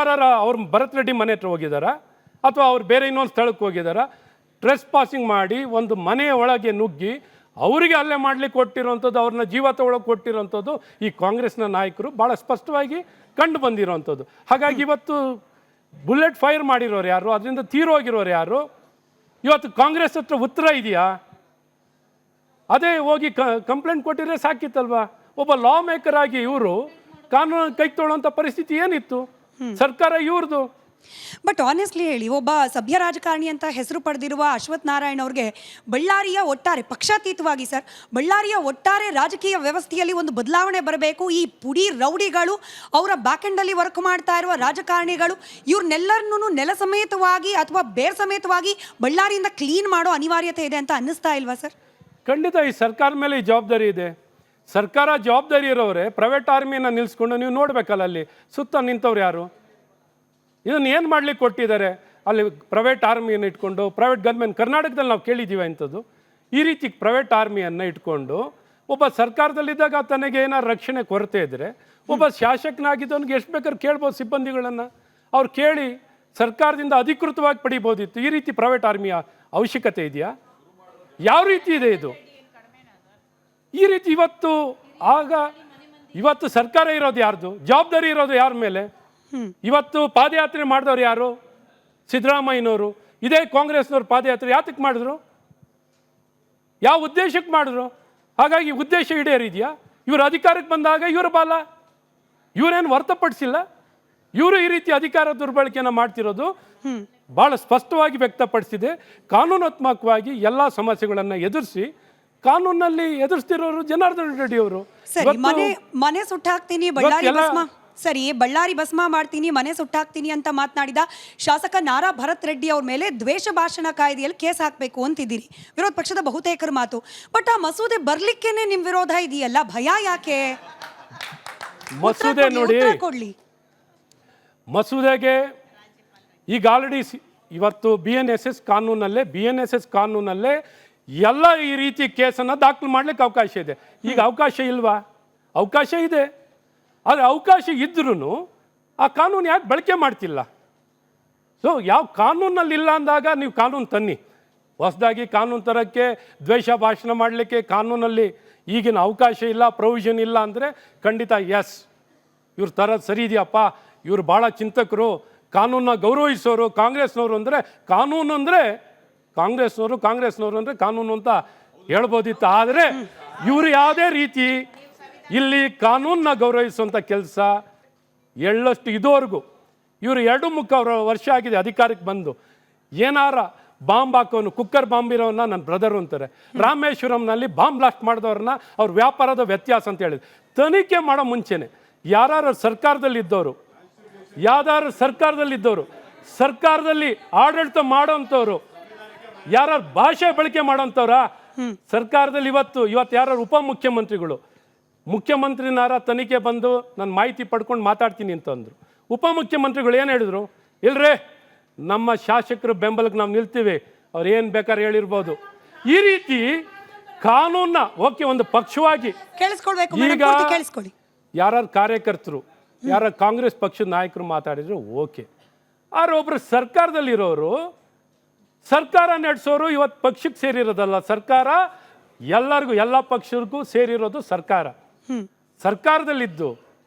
Speaker 2: ಅವ್ರ ಭರತ್ ರೆಡ್ಡಿ ಮನೆ ಹತ್ರ ಹೋಗಿದಾರ ಅಥವಾ ಅವ್ರು ಬೇರೆ ಇನ್ನೊಂದು ಸ್ಥಳಕ್ಕೆ ಹೋಗಿದಾರ? ಡ್ರೆಸ್ ಪಾಸಿಂಗ್ ಮಾಡಿ ಒಂದು ಮನೆಯ ಒಳಗೆ ನುಗ್ಗಿ ಅವರಿಗೆ ಅಲ್ಲೇ ಮಾಡ್ಲಿಕ್ಕೆ ಕೊಟ್ಟಿರೋವಂಥದ್ದು, ಅವ್ರನ್ನ ಜೀವ ತಗೊಳಕ್ಕೆ ಕೊಟ್ಟಿರೋವಂಥದ್ದು ಈ ಕಾಂಗ್ರೆಸ್ನ ನಾಯಕರು ಭಾಳ ಸ್ಪಷ್ಟವಾಗಿ ಕಂಡು ಬಂದಿರೋವಂಥದ್ದು. ಹಾಗಾಗಿ ಇವತ್ತು ಬುಲೆಟ್ ಫೈರ್ ಮಾಡಿರೋರು ಯಾರು? ಅದರಿಂದ ತೀರೋಗಿರೋರು ಯಾರು? ಇವತ್ತು ಕಾಂಗ್ರೆಸ್ ಹತ್ರ ಉತ್ತರ ಇದೆಯಾ? ಅದೇ ಹೋಗಿ ಕಂಪ್ಲೇಂಟ್ ಕೊಟ್ಟಿದ್ರೆ ಸಾಕಿತ್ತಲ್ವಾ? ಒಬ್ಬ ಲಾ ಮೇಕರ್ ಆಗಿ ಇವರು ಕಾನೂನು ಕೈ ತೊಗೊಳ್ಳೋಂಥ ಪರಿಸ್ಥಿತಿ ಏನಿತ್ತು? ಸರ್ಕಾರ ಇವ್ರದ್ದು.
Speaker 3: ಬಟ್ ಆನೆಸ್ಟ್ಲಿ ಹೇಳಿ, ಒಬ್ಬ ಸಭ್ಯ ರಾಜಕಾರಣಿ ಅಂತ ಹೆಸರು ಪಡೆದಿರುವ ಅಶ್ವಥ್ ನಾರಾಯಣ್ ಅವ್ರಿಗೆ ಬಳ್ಳಾರಿಯ ಒಟ್ಟಾರೆ ಪಕ್ಷಾತೀತವಾಗಿ ಸರ್, ಬಳ್ಳಾರಿಯ ಒಟ್ಟಾರೆ ರಾಜಕೀಯ ವ್ಯವಸ್ಥೆಯಲ್ಲಿ ಒಂದು ಬದಲಾವಣೆ ಬರಬೇಕು. ಈ ಪುಡಿ ರೌಡಿಗಳು, ಅವರ ಬ್ಯಾಕ್ ಎಂಡಲ್ಲಿ ವರ್ಕ್ ಮಾಡ್ತಾ ಇರುವ ರಾಜಕಾರಣಿಗಳು, ಇವ್ರನ್ನೆಲ್ಲರನ್ನೂ ನೆಲ ಸಮೇತವಾಗಿ ಅಥವಾ ಬೇರ್ ಸಮೇತವಾಗಿ ಬಳ್ಳಾರಿಯಿಂದ ಕ್ಲೀನ್ ಮಾಡೋ ಅನಿವಾರ್ಯತೆ ಇದೆ ಅಂತ ಅನ್ನಿಸ್ತಾ ಇಲ್ವಾ ಸರ್?
Speaker 2: ಖಂಡಿತ ಈ ಸರ್ಕಾರ ಮೇಲೆ ಈ ಜವಾಬ್ದಾರಿ ಇದೆ. ಸರ್ಕಾರ ಜವಾಬ್ದಾರಿ ಇರೋರೆ ಪ್ರೈವೇಟ್ ಆರ್ಮಿಯನ್ನು ನಿಲ್ಲಿಸ್ಕೊಂಡು ನೀವು ನೋಡಬೇಕಲ್ಲ, ಅಲ್ಲಿ ಸುತ್ತ ನಿಂತವ್ರು ಯಾರು? ಇದನ್ನು ಏನು ಮಾಡ್ಲಿಕ್ಕೆ ಕೊಟ್ಟಿದ್ದಾರೆ? ಅಲ್ಲಿ ಪ್ರೈವೇಟ್ ಆರ್ಮಿಯನ್ನು ಇಟ್ಕೊಂಡು ಪ್ರೈವೇಟ್ ಗನ್ಮೆನ್ ಕರ್ನಾಟಕದಲ್ಲಿ ನಾವು ಕೇಳಿದ್ದೀವಿ ಅಂಥದ್ದು. ಈ ರೀತಿ ಪ್ರೈವೇಟ್ ಆರ್ಮಿಯನ್ನು ಇಟ್ಕೊಂಡು ಒಬ್ಬ ಸರ್ಕಾರದಲ್ಲಿದ್ದಾಗ ತನಗೆ ಏನಾರು ರಕ್ಷಣೆ ಕೊರತೆ ಇದ್ದರೆ ಒಬ್ಬ ಶಾಸಕನಾಗಿದ್ದವನಿಗೆ ಎಷ್ಟು ಬೇಕಾದ್ರೆ ಕೇಳ್ಬೋದು ಸಿಬ್ಬಂದಿಗಳನ್ನು. ಅವ್ರು ಕೇಳಿ ಸರ್ಕಾರದಿಂದ ಅಧಿಕೃತವಾಗಿ ಪಡಿಬೋದಿತ್ತು. ಈ ರೀತಿ ಪ್ರೈವೇಟ್ ಆರ್ಮಿಯ ಅವಶ್ಯಕತೆ ಇದೆಯಾ? ಯಾವ ರೀತಿ ಇದೆ ಇದು? ಈ ರೀತಿ ಇವತ್ತು ಸರ್ಕಾರ ಇರೋದು ಯಾರ್ದು? ಜವಾಬ್ದಾರಿ ಇರೋದು ಯಾರ ಮೇಲೆ? ಇವತ್ತು ಪಾದಯಾತ್ರೆ ಮಾಡಿದವ್ರು ಯಾರು? ಸಿದ್ದರಾಮಯ್ಯನವರು. ಇದೇ ಕಾಂಗ್ರೆಸ್ನವ್ರು ಪಾದಯಾತ್ರೆ ಯಾತಕ್ಕೆ ಮಾಡಿದ್ರು? ಯಾವ ಉದ್ದೇಶಕ್ಕೆ ಮಾಡಿದ್ರು? ಹಾಗಾಗಿ ಉದ್ದೇಶ ಈಡೇರಿದೆಯಾ? ಇವರು ಅಧಿಕಾರಕ್ಕೆ ಬಂದಾಗ ಇವರ ಬಾಲ ಇವರೇನು ಹೊರತುಪಡಿಸಿಲ್ಲ. ಇವರು ಈ ರೀತಿ ಅಧಿಕಾರ ದುರ್ಬಳಕೆಯನ್ನು ಮಾಡ್ತಿರೋದು ಭಾಳ ಸ್ಪಷ್ಟವಾಗಿ ವ್ಯಕ್ತಪಡಿಸಿದೆ. ಕಾನೂನಾತ್ಮಕವಾಗಿ ಎಲ್ಲ ಸಮಸ್ಯೆಗಳನ್ನು ಎದುರಿಸಿ ಕಾನೂನಲ್ಲಿ ಎದುರಿಸ್ತಿರೋರು ಜನಾರ್ದನ್ ರೆಡ್ಡಿ ಅವರು.
Speaker 3: ಮನೆ ಸುಟ್ಟಾಕ್ತೀನಿ ಬಳ್ಳಾರಿ ಭಸ್ಮ ಮಾಡ್ತೀನಿ, ಮನೆ ಸುಟ್ಟಾಕ್ತೀನಿ ಅಂತ ಮಾತನಾಡಿದ ಶಾಸಕ ನಾರಾ ಭರತ್ ರೆಡ್ಡಿ ಅವ್ರ ಮೇಲೆ ದ್ವೇಷ ಭಾಷಣ ಕಾಯ್ದೆಯಲ್ಲಿ ಕೇಸ್ ಹಾಕಬೇಕು ಅಂತಿದ್ದೀರಿ, ವಿರೋಧ ಪಕ್ಷದ ಬಹುತೇಕರ ಮಾತು. ಬಟ್ ಆ ಮಸೂದೆ ಬರ್ಲಿಕ್ಕೇನೆ ನಿಮ್ ವಿರೋಧ ಇದೆಯಲ್ಲ, ಭಯ ಯಾಕೆ?
Speaker 2: ಮಸೂದೆ ನೋಡಿ, ಮಸೂದೆಗೆ ಈಗ ಆಲ್ರೆಡಿ ಇವತ್ತು BNSS ಕಾನೂನಲ್ಲೇ ಎಲ್ಲ ಈ ರೀತಿ ಕೇಸನ್ನು ದಾಖಲು ಮಾಡ್ಲಿಕ್ಕೆ ಅವಕಾಶ ಇದೆ. ಈಗ ಅವಕಾಶ ಇಲ್ವಾ? ಅವಕಾಶ ಇದೆ. ಆದರೆ ಅವಕಾಶ ಇದ್ರೂ ಆ ಕಾನೂನು ಯಾಕೆ ಬಳಕೆ ಮಾಡ್ತಿಲ್ಲ? ಸೊ ಯಾವ ಕಾನೂನಲ್ಲಿ ಇಲ್ಲ ಅಂದಾಗ ನೀವು ಕಾನೂನು ತನ್ನಿ. ಹೊಸದಾಗಿ ಕಾನೂನು ತರೋಕ್ಕೆ, ದ್ವೇಷ ಭಾಷಣ ಮಾಡಲಿಕ್ಕೆ ಕಾನೂನಲ್ಲಿ ಈಗಿನ ಅವಕಾಶ ಇಲ್ಲ, ಪ್ರೊವಿಷನ್ ಇಲ್ಲ ಅಂದರೆ ಖಂಡಿತ ಎಸ್, ಇವ್ರ ಥರ ಸರಿ ಇದೆಯಪ್ಪ, ಇವ್ರು ಭಾಳ ಚಿಂತಕರು, ಕಾನೂನನ್ನ ಗೌರವಿಸೋರು, ಕಾಂಗ್ರೆಸ್ನವರು ಅಂದರೆ ಕಾನೂನು ಅಂದರೆ ಕಾಂಗ್ರೆಸ್ನವರು ಅಂದರೆ ಕಾನೂನು ಅಂತ ಹೇಳ್ಬೋದಿತ್ತು. ಆದರೆ ಇವರು ಯಾವುದೇ ರೀತಿ ಇಲ್ಲಿ ಕಾನೂನನ್ನ ಗೌರವಿಸುವಂಥ ಕೆಲಸ ಎಳ್ಳಷ್ಟು ಇದುವರೆಗೂ ಇವರು 2.25 ವರ್ಷ ಆಗಿದೆ ಅಧಿಕಾರಕ್ಕೆ ಬಂದು. ಏನಾರ ಬಾಂಬ್ ಹಾಕೋನು, ಕುಕ್ಕರ್ ಬಾಂಬ್ ಇರೋನ್ನ ನನ್ನ ಬ್ರದರು ಅಂತಾರೆ. ರಾಮೇಶ್ವರಂನಲ್ಲಿ ಬಾಂಬ್ ಬ್ಲಾಸ್ಟ್ ಮಾಡಿದವ್ರನ್ನ ಅವ್ರ ವ್ಯಾಪಾರದ ವ್ಯತ್ಯಾಸ ಅಂತ ಹೇಳಿದ್ರು. ತನಿಖೆ ಮಾಡೋ ಮುಂಚೆನೆ ಯಾರು ಸರ್ಕಾರದಲ್ಲಿದ್ದವರು, ಸರ್ಕಾರದಲ್ಲಿ ಆಡಳಿತ ಮಾಡೋಂಥವ್ರು, ಯಾರು ಭಾಷೆ ಬಳಕೆ ಮಾಡೋಂಥವ್ರ ಸರ್ಕಾರದಲ್ಲಿ ಇವತ್ತು ಯಾರು ಉಪಮುಖ್ಯಮಂತ್ರಿಗಳು, ಮುಖ್ಯಮಂತ್ರಿನಾರ ತನಿಖೆ ಬಂದು ನಾನು ಮಾಹಿತಿ ಪಡ್ಕೊಂಡು ಮಾತಾಡ್ತೀನಿ ಅಂತಂದರು. ಉಪಮುಖ್ಯಮಂತ್ರಿಗಳು ಏನು ಹೇಳಿದ್ರು? ಇಲ್ರೇ ನಮ್ಮ ಶಾಸಕರ ಬೆಂಬಲಕ್ಕೆ ನಾವು ನಿಲ್ತೀವಿ, ಅವ್ರು ಏನು ಬೇಕಾದ್ರೆ ಹೇಳಿರ್ಬೋದು. ಈ ರೀತಿ ಕಾನೂನ ಓಕೆ ಒಂದು ಪಕ್ಷವಾಗಿ ಈಗ ಯಾರು ಕಾರ್ಯಕರ್ತರು, ಯಾರ ಕಾಂಗ್ರೆಸ್ ಪಕ್ಷದ ನಾಯಕರು ಮಾತಾಡಿದ್ರು ಓಕೆ. ಆದ್ರೆ ಒಬ್ರು ಸರ್ಕಾರದಲ್ಲಿರೋರು, ಸರ್ಕಾರ ನಡೆಸೋರು ಇವತ್ತು ಪಕ್ಷಕ್ಕೆ ಸೇರಿರೋದಲ್ಲ, ಸರ್ಕಾರ ಎಲ್ಲರಿಗೂ ಎಲ್ಲ ಪಕ್ಷಕ್ಕೂ ಸೇರಿರೋದು ಸರ್ಕಾರ. ಸರ್ಕಾರದಲ್ಲಿದ್ದು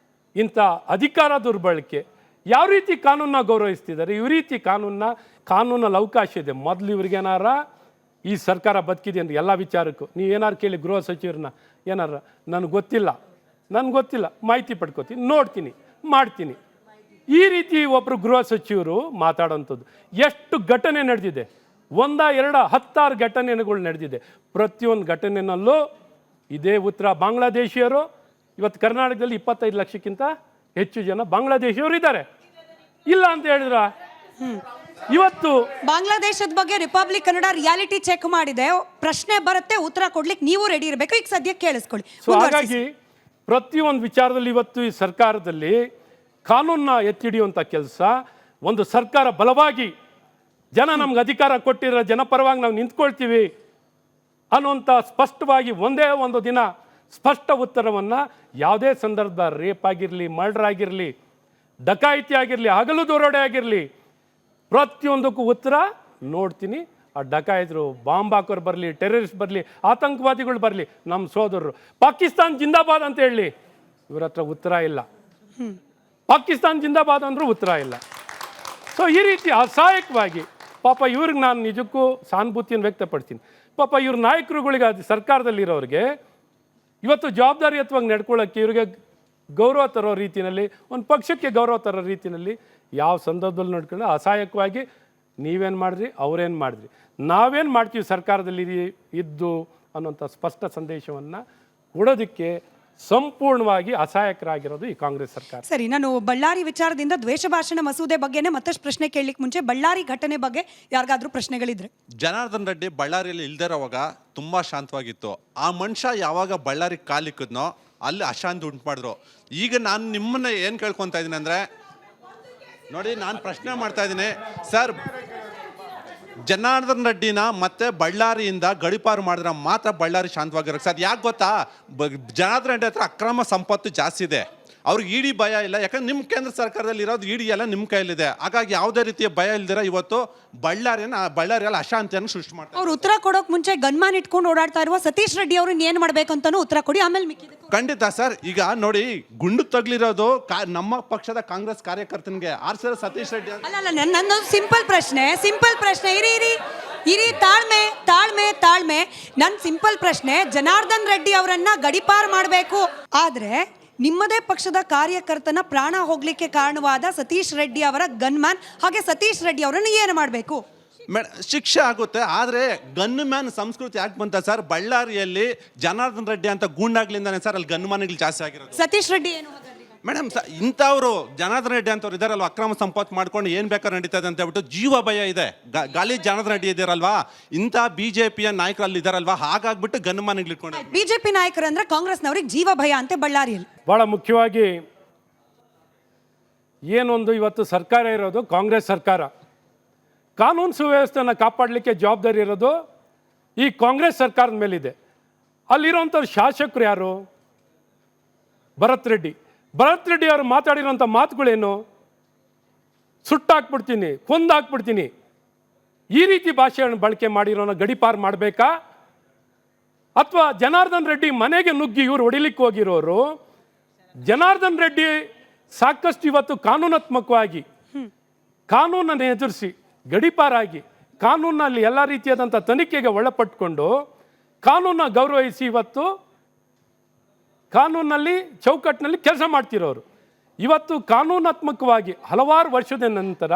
Speaker 2: ಇಂಥ ಅಧಿಕಾರ ದುರ್ಬಳಕೆ ಯಾವ ರೀತಿ ಕಾನೂನನ್ನ ಗೌರವಿಸ್ತಿದ್ದಾರೆ, ಈ ರೀತಿ ಕಾನೂನಲ್ಲಿ ಅವಕಾಶ ಇದೆ. ಮೊದಲು ಇವ್ರಿಗೇನಾರ ಈ ಸರ್ಕಾರ ಬದುಕಿದೆ ಅಂದ್ರೆ ಎಲ್ಲ ವಿಚಾರಕ್ಕೂ ನೀವೇನಾರು ಕೇಳಿ ಗೃಹ ಸಚಿವರನ್ನ, ಏನಾರ ನನಗೆ ಗೊತ್ತಿಲ್ಲ ಮಾಹಿತಿ ಪಡ್ಕೋತೀನಿ, ನೋಡ್ತೀನಿ, ಮಾಡ್ತೀನಿ. ಈ ರೀತಿ ಒಬ್ಬರು ಗೃಹ ಸಚಿವರು ಮಾತಾಡೋಂಥದ್ದು ಎಷ್ಟು ಘಟನೆ ನಡೆದಿದೆ, 1, 2, 10 ಘಟನೆಗಳು ನಡೆದಿದೆ. ಪ್ರತಿಯೊಂದು ಘಟನೆಯಲ್ಲೂ ಇದೇ ಉತ್ತರ. ಬಾಂಗ್ಲಾದೇಶಿಯರು ಇವತ್ತು ಕರ್ನಾಟಕದಲ್ಲಿ 25 ಲಕ್ಷಕ್ಕಿಂತ ಹೆಚ್ಚು ಜನ ಬಾಂಗ್ಲಾದೇಶಿಯವರು ಇದ್ದಾರೆ. ಇಲ್ಲ ಅಂತ ಹೇಳಿದ್ರ ಇವತ್ತು
Speaker 3: ಬಾಂಗ್ಲಾದೇಶದ ಬಗ್ಗೆ ರಿಪಬ್ಲಿಕ್ ಕನ್ನಡ ರಿಯಾಲಿಟಿ ಚೆಕ್ ಮಾಡಿದೆ. ಪ್ರಶ್ನೆ ಬರುತ್ತೆ, ಉತ್ತರ ಕೊಡ್ಲಿಕ್ಕೆ ನೀವು ರೆಡಿ ಇರಬೇಕು. ಈಗ ಸದ್ಯಕ್ಕೆ ಕೇಳಿಸ್ಕೊಳ್ಳಿ.
Speaker 2: ಸೊ ಹಾಗಾಗಿ ಪ್ರತಿಯೊಂದು ವಿಚಾರದಲ್ಲಿ ಇವತ್ತು ಈ ಸರ್ಕಾರದಲ್ಲಿ ಕಾನೂನನ್ನ ಎತ್ತಿಡಿಯುವಂಥ ಕೆಲಸ, ಒಂದು ಸರ್ಕಾರ ಬಲವಾಗಿ ಜನ ನಮ್ಗೆ ಅಧಿಕಾರ ಕೊಟ್ಟಿರೋ ಜನಪರವಾಗಿ ನಾವು ನಿಂತ್ಕೊಳ್ತೀವಿ ಅನ್ನುವಂಥ ಸ್ಪಷ್ಟವಾಗಿ ಒಂದೇ ಒಂದು ದಿನ ಸ್ಪಷ್ಟ ಉತ್ತರವನ್ನು ಯಾವುದೇ ಸಂದರ್ಭ ರೇಪ್ ಆಗಿರಲಿ, ಮರ್ಡರ್ ಆಗಿರಲಿ, ಡಕಾಯಿತಿ ಆಗಿರಲಿ, ಹಗಲು ದರೋಡೆ ಆಗಿರಲಿ, ಪ್ರತಿಯೊಂದಕ್ಕೂ ಉತ್ತರ ನೋಡ್ತೀನಿ. ಆ ಡಕಾಯಿತರು, ಬಾಂಬ್ ಹಾಕೋರು ಬರಲಿ, ಟೆರರಿಸ್ಟ್ ಬರಲಿ, ಆತಂಕವಾದಿಗಳು ಬರಲಿ, ನಮ್ಮ ಸೋದರರು, ಪಾಕಿಸ್ತಾನ್ ಜಿಂದಾಬಾದ್ ಅಂತ ಹೇಳಿ ಇವ್ರ ಹತ್ರ ಉತ್ತರ ಇಲ್ಲ. ಪಾಕಿಸ್ತಾನ್ ಜಿಂದಾಬಾದ್ ಅಂದ್ರೂ ಉತ್ತರ ಇಲ್ಲ. ಸೊ ಈ ರೀತಿ ಅಸಹಾಯಕವಾಗಿ ಪಾಪ ಇವ್ರಿಗೆ ನಾನು ನಿಜಕ್ಕೂ ಸಹಾನುಭೂತಿಯನ್ನು ವ್ಯಕ್ತಪಡ್ತೀನಿ. ಪಾಪ ಇವ್ರ ನಾಯಕರುಗಳಿಗೆ, ಅದು ಸರ್ಕಾರದಲ್ಲಿರೋರಿಗೆ ಇವತ್ತು ಜವಾಬ್ದಾರಿಯುತವಾಗಿ ನಡ್ಕೊಳ್ಳೋಕ್ಕೆ ಇವ್ರಿಗೆ ಗೌರವ ತರೋ ರೀತಿಯಲ್ಲಿ, ಒಂದು ಪಕ್ಷಕ್ಕೆ ಗೌರವ ತರೋ ರೀತಿಯಲ್ಲಿ ಯಾವ ಸಂದರ್ಭದಲ್ಲಿ ನಡ್ಕೊಂಡು ಅಸಹಾಯಕವಾಗಿ ನೀವೇನು ಮಾಡಿದ್ರಿ, ಅವ್ರೇನು ಮಾಡಿದ್ರಿ, ನಾವೇನು ಮಾಡ್ತೀವಿ ಸರ್ಕಾರದಲ್ಲಿ ಇದ್ದು ಅನ್ನೋಂಥ ಸ್ಪಷ್ಟ ಸಂದೇಶವನ್ನು ಕೊಡೋದಕ್ಕೆ ಸಂಪೂರ್ಣವಾಗಿ ಅಸಹಾಯಕರಾಗಿರೋದು ಈ ಕಾಂಗ್ರೆಸ್ ಸರ್ಕಾರ.
Speaker 3: ಸರಿ, ನಾನು ಬಳ್ಳಾರಿ ವಿಚಾರದಿಂದ ದ್ವೇಷ ಭಾಷಣ ಮಸೂದೆ ಬಗ್ಗೆನೇ ಮತ್ತಷ್ಟು ಪ್ರಶ್ನೆ ಕೇಳಲಿಕ್ಕೆ ಮುಂಚೆ ಬಳ್ಳಾರಿ ಘಟನೆ ಬಗ್ಗೆ ಯಾರಿಗಾದ್ರೂ ಪ್ರಶ್ನೆಗಳಿದ್ರೆ.
Speaker 4: ಜನಾರ್ದನ್ ರೆಡ್ಡಿ ಬಳ್ಳಾರಿಯಲ್ಲಿ ಇಲ್ದಿರೋವಾಗ ತುಂಬಾ ಶಾಂತವಾಗಿತ್ತು. ಆ ಮನುಷ್ಯ ಯಾವಾಗ ಬಳ್ಳಾರಿ ಕಾಲಿಕ್ಕದ್ನೋ ಅಲ್ಲಿ ಅಶಾಂತಿ ಉಂಟು ಮಾಡಿದ್ರು. ಈಗ ನಾನು ನಿಮ್ಮನ್ನ ಏನು ಕೇಳ್ಕೊತಾ ಇದ್ದೀನಿ ಅಂದರೆ, ನೋಡಿ ನಾನು ಪ್ರಶ್ನೆ ಮಾಡ್ತಾ ಇದ್ದೀನಿ ಸರ್, ಜನಾರ್ದನ್ ರೆಡ್ಡಿನ ಮತ್ತೆ ಬಳ್ಳಾರಿಯಿಂದ ಗಡಿಪಾರು ಮಾಡಿದ್ರೆ ಮಾತ್ರ ಬಳ್ಳಾರಿ ಶಾಂತವಾಗಿರೋ ಸರ್. ಯಾಕೆ ಗೊತ್ತಾ, ಜನಾರ್ದನ್ ರೆಡ್ಡಿ ಹತ್ರ ಅಕ್ರಮ ಸಂಪತ್ತು ಜಾಸ್ತಿ ಇದೆ, ಅವ್ರಿಗೆ ಇಡಿ ಭಯ ಇಲ್ಲ. ಯಾಕಂದ್ರೆ ನಿಮ್ಮ ಕೇಂದ್ರ ಸರ್ಕಾರದಲ್ಲಿ ಇರೋದು ಇಡಿ ಎಲ್ಲ ನಿಮ್ಮ ಕೈಯಲ್ಲಿದೆ. ಹಾಗಾಗಿ ಯಾವುದೇ ರೀತಿಯ ಭಯ ಇಲ್ದಿರ ಇವತ್ತು ಬಳ್ಳಾರಿಯಲ್ಲಿ ಅಶಾಂತಿಯನ್ನು ಸೃಷ್ಟಿ ಮಾಡ್ತಾರೆ.
Speaker 3: ಅವ್ರು ಉತ್ತರ ಕೊಡೋಕೆ ಮುಂಚೆ ಗನ್ಮ್ಯಾನ್ ಇಟ್ಕೊಂಡು ಓಡಾಡ್ತಾ ಇರುವ ಸತೀಶ್ ರೆಡ್ಡಿ ಅವ್ರನ್ನ ಏನು ಮಾಡ್ಬೇಕಂತಾನು ಉತ್ತರ ಕೊಡಿ, ಆಮೇಲೆ ಮಿಕ್ಕಿದ್ದು.
Speaker 4: ಖಂಡಿತ ಸರ್. ಈಗ ನೋಡಿ, ಗುಂಡು ತಗ್ಲಿರೋದು ನಮ್ಮ ಪಕ್ಷದ ಕಾಂಗ್ರೆಸ್ ಕಾರ್ಯಕರ್ತನಿಗೆ ಆರ್ಸರ ಸತೀಶ್ ರೆಡ್ಡಿ.
Speaker 3: ಅಲ್ಲ, ನನ್ನೊಂದು ಸಿಂಪಲ್ ಪ್ರಶ್ನೆ. ಇರಿ, ತಾಳ್ಮೆ. ನನ್ನ ಸಿಂಪಲ್ ಪ್ರಶ್ನೆ, ಜನಾರ್ದನ್ ರೆಡ್ಡಿ ಅವರನ್ನ ಗಡಿಪಾರು ಮಾಡಬೇಕು, ಆದ್ರೆ ನಿಮ್ಮದೇ ಪಕ್ಷದ ಕಾರ್ಯಕರ್ತನ ಪ್ರಾಣ ಹೋಗ್ಲಿಕ್ಕೆ ಕಾರಣವಾದ ಸತೀಶ್ ರೆಡ್ಡಿ ಅವರ ಗನ್ಮ್ಯಾನ್, ಹಾಗೆ ಸತೀಶ್ ರೆಡ್ಡಿ ಅವರನ್ನು ಏನು ಮಾಡಬೇಕು?
Speaker 4: ಶಿಕ್ಷೆ ಆಗುತ್ತೆ. ಆದರೆ ಗನ್ ಮ್ಯಾನ್ ಸಂಸ್ಕೃತಿ ಯಾಕೆ ಬಂತ ಸರ್? ಬಳ್ಳಾರಿಯಲ್ಲಿ ಜನಾರ್ದನ್ ರೆಡ್ಡಿ ಅಂತ ಗೂಂಡಾಗ್ಲಿಂದಾನೆ ಸರ್ ಅಲ್ಲಿ ಗನ್ ಮ್ಯಾನ್ಗಳು ಜಾಸ್ತಿ ಆಗಿರೋದು.
Speaker 3: ಸತೀಶ್ ರೆಡ್ಡಿ ಏನು
Speaker 4: ಮೇಡಮ್, ಇಂಥವ್ರು ಜನಾರ್ದನ್ ರೆಡ್ಡಿ ಅಂತವ್ರು ಇದಾರಲ್ವ, ಅಕ್ರಮ ಸಂಪತ್ತು ಮಾಡ್ಕೊಂಡು ಏನು ಬೇಕಾದ್ರೆ ನಡೀತದೆ ಅಂತ ಹೇಳ್ಬಿಟ್ಟು ಜೀವ ಭಯ ಇದೆ. ಗಾಲಿ ಜನಾರ್ದನ್ ರೆಡ್ಡಿ ಇದಾರಲ್ವಾ, ಇಂಥ ಬಿಜೆಪಿಯ ನಾಯಕರಲ್ಲಿ ಇದಾರಲ್ವಾ, ಹಾಗಾಗ್ಬಿಟ್ಟು ಗನ್ ಮ್ಯಾನ್ಗಳು ಇಟ್ಕೊಂಡು.
Speaker 3: ಬಿಜೆಪಿ ನಾಯಕರು ಅಂದ್ರೆ ಕಾಂಗ್ರೆಸ್ನವ್ರಿಗೆ ಜೀವ ಭಯ ಅಂತೆ ಬಳ್ಳಾರಿಯಲ್ಲಿ.
Speaker 2: ಬಹಳ ಮುಖ್ಯವಾಗಿ ಏನೊಂದು ಇವತ್ತು ಸರ್ಕಾರ ಇರೋದು ಕಾಂಗ್ರೆಸ್ ಸರ್ಕಾರ, ಕಾನೂನು ಸುವ್ಯವಸ್ಥೆಯನ್ನು ಕಾಪಾಡಲಿಕ್ಕೆ ಜವಾಬ್ದಾರಿ ಇರೋದು ಈ ಕಾಂಗ್ರೆಸ್ ಸರ್ಕಾರದ ಮೇಲಿದೆ. ಅಲ್ಲಿರೋಂಥವ್ರು ಶಾಸಕರು ಯಾರು? ಭರತ್ ರೆಡ್ಡಿ ಅವರು ಮಾತಾಡಿರೋಂಥ ಮಾತುಗಳೇನು? ಸುಟ್ಟಾಕ್ಬಿಡ್ತೀನಿ, ಕೊಂದಾಕ್ಬಿಡ್ತೀನಿ, ಈ ರೀತಿ ಭಾಷೆಯನ್ನು ಬಳಕೆ ಮಾಡಿರೋನ ಗಡಿಪಾರು ಮಾಡಬೇಕಾ ಅಥವಾ ಜನಾರ್ದನ್ ರೆಡ್ಡಿ ಮನೆಗೆ ನುಗ್ಗಿ ಇವ್ರು ಹೊಡಿಲಿಕ್ಕೆ ಹೋಗಿರೋರು, ಜನಾರ್ದನ್ ರೆಡ್ಡಿ ಸಾಕಷ್ಟು ಇವತ್ತು ಕಾನೂನಾತ್ಮಕವಾಗಿ ಕಾನೂನನ್ನು ಎದುರಿಸಿ ಗಡೀಪಾರಾಗಿ ಕಾನೂನಲ್ಲಿ ಎಲ್ಲ ರೀತಿಯಾದಂಥ ತನಿಖೆಗೆ ಒಳಪಟ್ಟುಕೊಂಡು ಕಾನೂನನ್ನ ಗೌರವಿಸಿ ಇವತ್ತು ಕಾನೂನಲ್ಲಿ ಚೌಕಟ್ಟಿನಲ್ಲಿ ಕೆಲಸ ಮಾಡ್ತಿರೋರು. ಇವತ್ತು ಕಾನೂನಾತ್ಮಕವಾಗಿ ಹಲವಾರು ವರ್ಷದ ನಂತರ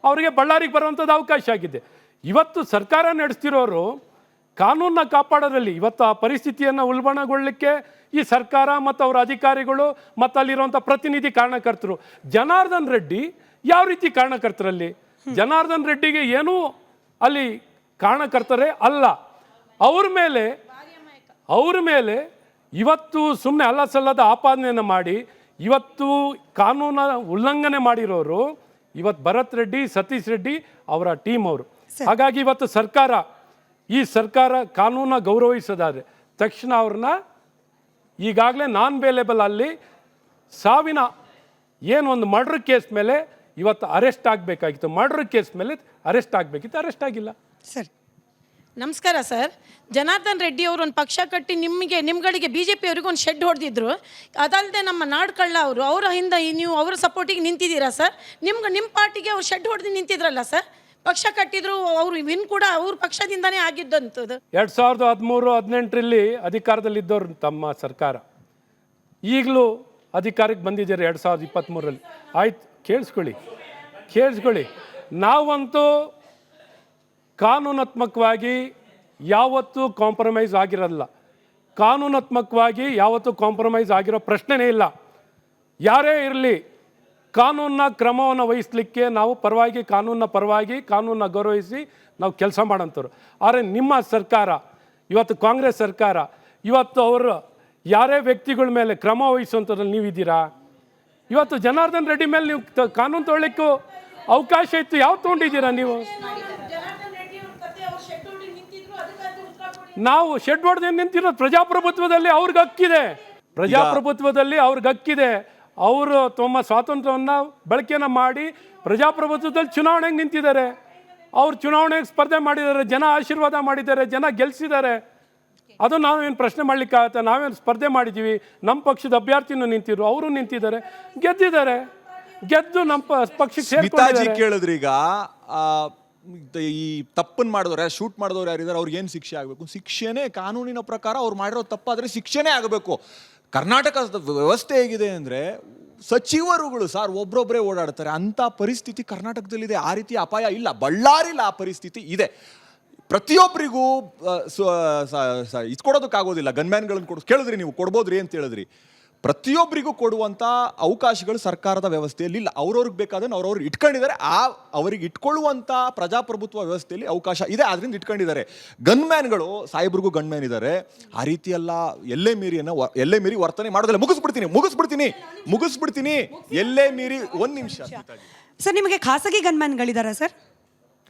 Speaker 2: ಅವರಿಗೆ ಬಳ್ಳಾರಿಗೆ ಬರುವಂಥದ್ದು ಅವಕಾಶ ಆಗಿದೆ. ಇವತ್ತು ಸರ್ಕಾರ ನಡೆಸ್ತಿರೋರು ಕಾನೂನನ್ನ ಕಾಪಾಡೋದ್ರಲ್ಲಿ ಇವತ್ತು ಆ ಪರಿಸ್ಥಿತಿಯನ್ನು ಉಲ್ಬಣಗೊಳ್ಳಲಿಕ್ಕೆ ಈ ಸರ್ಕಾರ ಮತ್ತು ಅವರ ಅಧಿಕಾರಿಗಳು ಮತ್ತು ಅಲ್ಲಿರುವಂಥ ಪ್ರತಿನಿಧಿ ಕಾರಣಕರ್ತರು. ಜನಾರ್ದನ್ ರೆಡ್ಡಿ ಯಾವ ರೀತಿ ಕಾರಣಕರ್ತರಲ್ಲಿ? ಜನಾರ್ದನ್ ರೆಡ್ಡಿಗೆ ಏನೂ ಅಲ್ಲಿ ಕಾರಣಕರ್ತರೇ ಅಲ್ಲ. ಅವ್ರ ಮೇಲೆ ಇವತ್ತು ಸುಮ್ಮನೆ ಅಲ್ಲ ಸಲ್ಲದ ಆಪಾದನೆಯನ್ನು ಮಾಡಿ ಇವತ್ತು ಕಾನೂನ ಉಲ್ಲಂಘನೆ ಮಾಡಿರೋರು ಇವತ್ತು ಭರತ್ ರೆಡ್ಡಿ, ಸತೀಶ್ ರೆಡ್ಡಿ ಅವರ ಟೀಮ್ ಅವರು. ಹಾಗಾಗಿ ಇವತ್ತು ಈ ಸರ್ಕಾರ ಕಾನೂನ ಗೌರವಿಸೋದಾದ್ರೆ ತಕ್ಷಣ ಅವ್ರನ್ನ ಈಗಾಗಲೇ ನಾನ್ ಬೇಲೇಬಲ್ ಅಲ್ಲಿ ಸಾವಿನ ಏನು ಒಂದು ಮರ್ಡರ್ ಕೇಸ್ ಮೇಲೆ ಇವತ್ತು ಅರೆಸ್ಟ್ ಆಗಬೇಕಾಗಿತ್ತು, ಮರ್ಡರ್ ಕೇಸ್ ಮೇಲೆ ಅರೆಸ್ಟ್ ಆಗಬೇಕಿತ್ತು, ಅರೆಸ್ಟ್ ಆಗಿಲ್ಲ.
Speaker 3: ಸರಿ,
Speaker 5: ನಮಸ್ಕಾರ ಸರ್. ಜನಾರ್ದನ್ ರೆಡ್ಡಿ ಅವರು ಒಂದು ಪಕ್ಷ ಕಟ್ಟಿ ನಿಮ್ಗಳಿಗೆ ಬಿ ಜೆ ಪಿಯವ್ರಿಗೆ ಒಂದು ಶೆಡ್ ಹೊಡೆದಿದ್ರು. ಅದಲ್ಲದೆ ನಮ್ಮ ನಾಡ್ಕಳ್ಳ ಅವರ ಹಿಂದೆ ನೀವು ಅವರ ಸಪೋರ್ಟಿಗೆ ನಿಂತಿದ್ದೀರಾ ಸರ್? ನಿಮ್ಮ ಪಾರ್ಟಿಗೆ ಅವ್ರು ಶೆಡ್ ಹೊಡೆದು ನಿಂತಿದ್ರಲ್ಲ ಸರ್, ಪಕ್ಷ ಕಟ್ಟಿದ್ರು. ಅವರು ವಿನ್ ಕೂಡ ಅವ್ರ ಪಕ್ಷದಿಂದನೇ ಆಗಿದ್ದಂಥದ್ದು.
Speaker 2: 2013-18ರಲ್ಲಿ ಅಧಿಕಾರದಲ್ಲಿದ್ದವರು ತಮ್ಮ ಸರ್ಕಾರ ಈಗಲೂ ಅಧಿಕಾರಕ್ಕೆ ಬಂದಿದ್ದಾರೆ 2023ರಲ್ಲಿ. ಆಯ್ತು, ಕೇಳಿಸ್ಕೊಳ್ಳಿ. ನಾವಂತೂ ಕಾನೂನಾತ್ಮಕವಾಗಿ ಯಾವತ್ತೂ ಕಾಂಪ್ರಮೈಸ್ ಆಗಿರಲ್ಲ. ಕಾನೂನಾತ್ಮಕವಾಗಿ ಯಾವತ್ತೂ ಕಾಂಪ್ರಮೈಸ್ ಆಗಿರೋ ಪ್ರಶ್ನೆನೇ ಇಲ್ಲ. ಯಾರೇ ಇರಲಿ ಕಾನೂನಿನ ಕ್ರಮವನ್ನು ವಹಿಸಲಿಕ್ಕೆ ನಾವು ಕಾನೂನನ್ನ ಗೌರವಿಸಿ ನಾವು ಕೆಲಸ ಮಾಡೋಂಥವ್ರು. ಆದರೆ ನಿಮ್ಮ ಸರ್ಕಾರ ಇವತ್ತು ಕಾಂಗ್ರೆಸ್ ಸರ್ಕಾರ ಇವತ್ತು ಅವರು ಯಾರೇ ವ್ಯಕ್ತಿಗಳ ಮೇಲೆ ಕ್ರಮ ವಹಿಸುವಂಥದ್ರಲ್ಲಿ ನೀವಿದ್ದೀರಾ? ಇವತ್ತು ಜನಾರ್ದನ್ ರೆಡ್ಡಿ ಮೇಲೆ ನೀವು ಕಾನೂನು ತೊಗೊಳ್ಳಿಕ್ಕೂ ಅವಕಾಶ ಇತ್ತು, ಯಾವ ತೊಗೊಂಡಿದ್ದೀರಾ ನೀವು? ನಾವು ಶೆಡ್ ಹೊಡೆದು ನಿಂತಿರೋದು ಪ್ರಜಾಪ್ರಭುತ್ವದಲ್ಲಿ ಅವ್ರಿಗೆ ಹಕ್ಕಿದೆ. ಅವರು ತಮ್ಮ ಸ್ವಾತಂತ್ರ್ಯವನ್ನು ಬಳಕೆನ ಮಾಡಿ ಪ್ರಜಾಪ್ರಭುತ್ವದಲ್ಲಿ ಚುನಾವಣೆಗೆ ನಿಂತಿದ್ದಾರೆ. ಅವ್ರು ಚುನಾವಣೆಗೆ ಸ್ಪರ್ಧೆ ಮಾಡಿದ್ದಾರೆ, ಜನ ಆಶೀರ್ವಾದ ಮಾಡಿದ್ದಾರೆ, ಜನ ಗೆಲ್ಲಿಸಿದ್ದಾರೆ. ಅದು ನಾವೇನು ಪ್ರಶ್ನೆ ಮಾಡ್ಲಿಕ್ಕಾಗತ್ತೆ? ನಾವೇನು ಸ್ಪರ್ಧೆ ಮಾಡಿದ್ದೀವಿ, ನಮ್ಮ ಪಕ್ಷದ ಅಭ್ಯರ್ಥಿನೂ ನಿಂತಿದ್ರು, ಅವರು ನಿಂತಿದ್ದಾರೆ, ಗೆದ್ದು ನಮ್ಮ ಪಕ್ಷಕ್ಕೆ ಸೇರ್ಕೊಂಡಿದ್ದಾರೆ.
Speaker 6: ಕೇಳಿದ್ರಿ ಈಗ ಈ ತಪ್ಪನ್ನು ಮಾಡಿದವ್ರು, ಶೂಟ್ ಮಾಡಿದವ್ರು ಯಾರಿದ್ದಾರೆ ಅವ್ರಿಗೆ ಏನು ಶಿಕ್ಷೆ ಆಗಬೇಕು? ಶಿಕ್ಷೆನೇ ಕಾನೂನಿನ ಪ್ರಕಾರ ಅವ್ರು ಮಾಡಿರೋ ತಪ್ಪಾದರೆ ಶಿಕ್ಷೆನೇ ಆಗಬೇಕು. ಕರ್ನಾಟಕದ ವ್ಯವಸ್ಥೆ ಹೇಗಿದೆ ಅಂದರೆ ಸಚಿವರುಗಳು ಸರ್ ಒಬ್ಬರೊಬ್ಬರೇ ಓಡಾಡ್ತಾರೆ, ಅಂಥ ಪರಿಸ್ಥಿತಿ ಕರ್ನಾಟಕದಲ್ಲಿದೆ. ಆ ರೀತಿ ಅಪಾಯ ಇಲ್ಲ, ಬಳ್ಳಾರಿಲಿ ಆ ಪರಿಸ್ಥಿತಿ ಇದೆ. ಪ್ರತಿಯೊಬ್ಬರಿಗೂ ಇಸ್ಕೊಡೋದಕ್ಕಾಗೋದಿಲ್ಲ. ಗನ್ಮ್ಯಾನ್ಗಳನ್ನು ಕೇಳಿದ್ರಿ ನೀವು, ಕೊಡ್ಬೋದ್ರಿ ಅಂತ ಹೇಳಿದ್ರಿ. ಪ್ರತಿಯೊಬ್ಬರಿಗೂ ಕೊಡುವಂಥ ಅವಕಾಶಗಳು ಸರ್ಕಾರದ ವ್ಯವಸ್ಥೆಯಲ್ಲಿ ಇಲ್ಲ. ಅವ್ರವ್ರಿಗೆ ಬೇಕಾದನ್ನು ಅವ್ರವ್ರು ಇಟ್ಕೊಂಡಿದ್ದಾರೆ. ಅವರಿಗೆ ಇಟ್ಕೊಳ್ಳುವಂಥ ಪ್ರಜಾಪ್ರಭುತ್ವ ವ್ಯವಸ್ಥೆಯಲ್ಲಿ ಅವಕಾಶ ಇದೆ, ಅದರಿಂದ ಇಟ್ಕೊಂಡಿದ್ದಾರೆ. ಗನ್ಮ್ಯಾನ್ಗಳು ಸಾಹೇಬ್ರಿಗೂ ಗನ್ಮ್ಯಾನ್ ಇದ್ದಾರೆ. ಆ ರೀತಿ ಎಲ್ಲ ಎಲ್ಲೇ ಮೀರಿ ವರ್ತನೆ ಮಾಡೋದಿಲ್ಲ. ಮುಗಿಸ್ಬಿಡ್ತೀನಿ. ಎಲ್ಲೇ ಮೀರಿ ಒಂದು ನಿಮಿಷ
Speaker 3: ಸರ್, ನಿಮಗೆ ಖಾಸಗಿ ಗನ್ಮ್ಯಾನ್ಗಳಿದಾರಾ ಸರ್?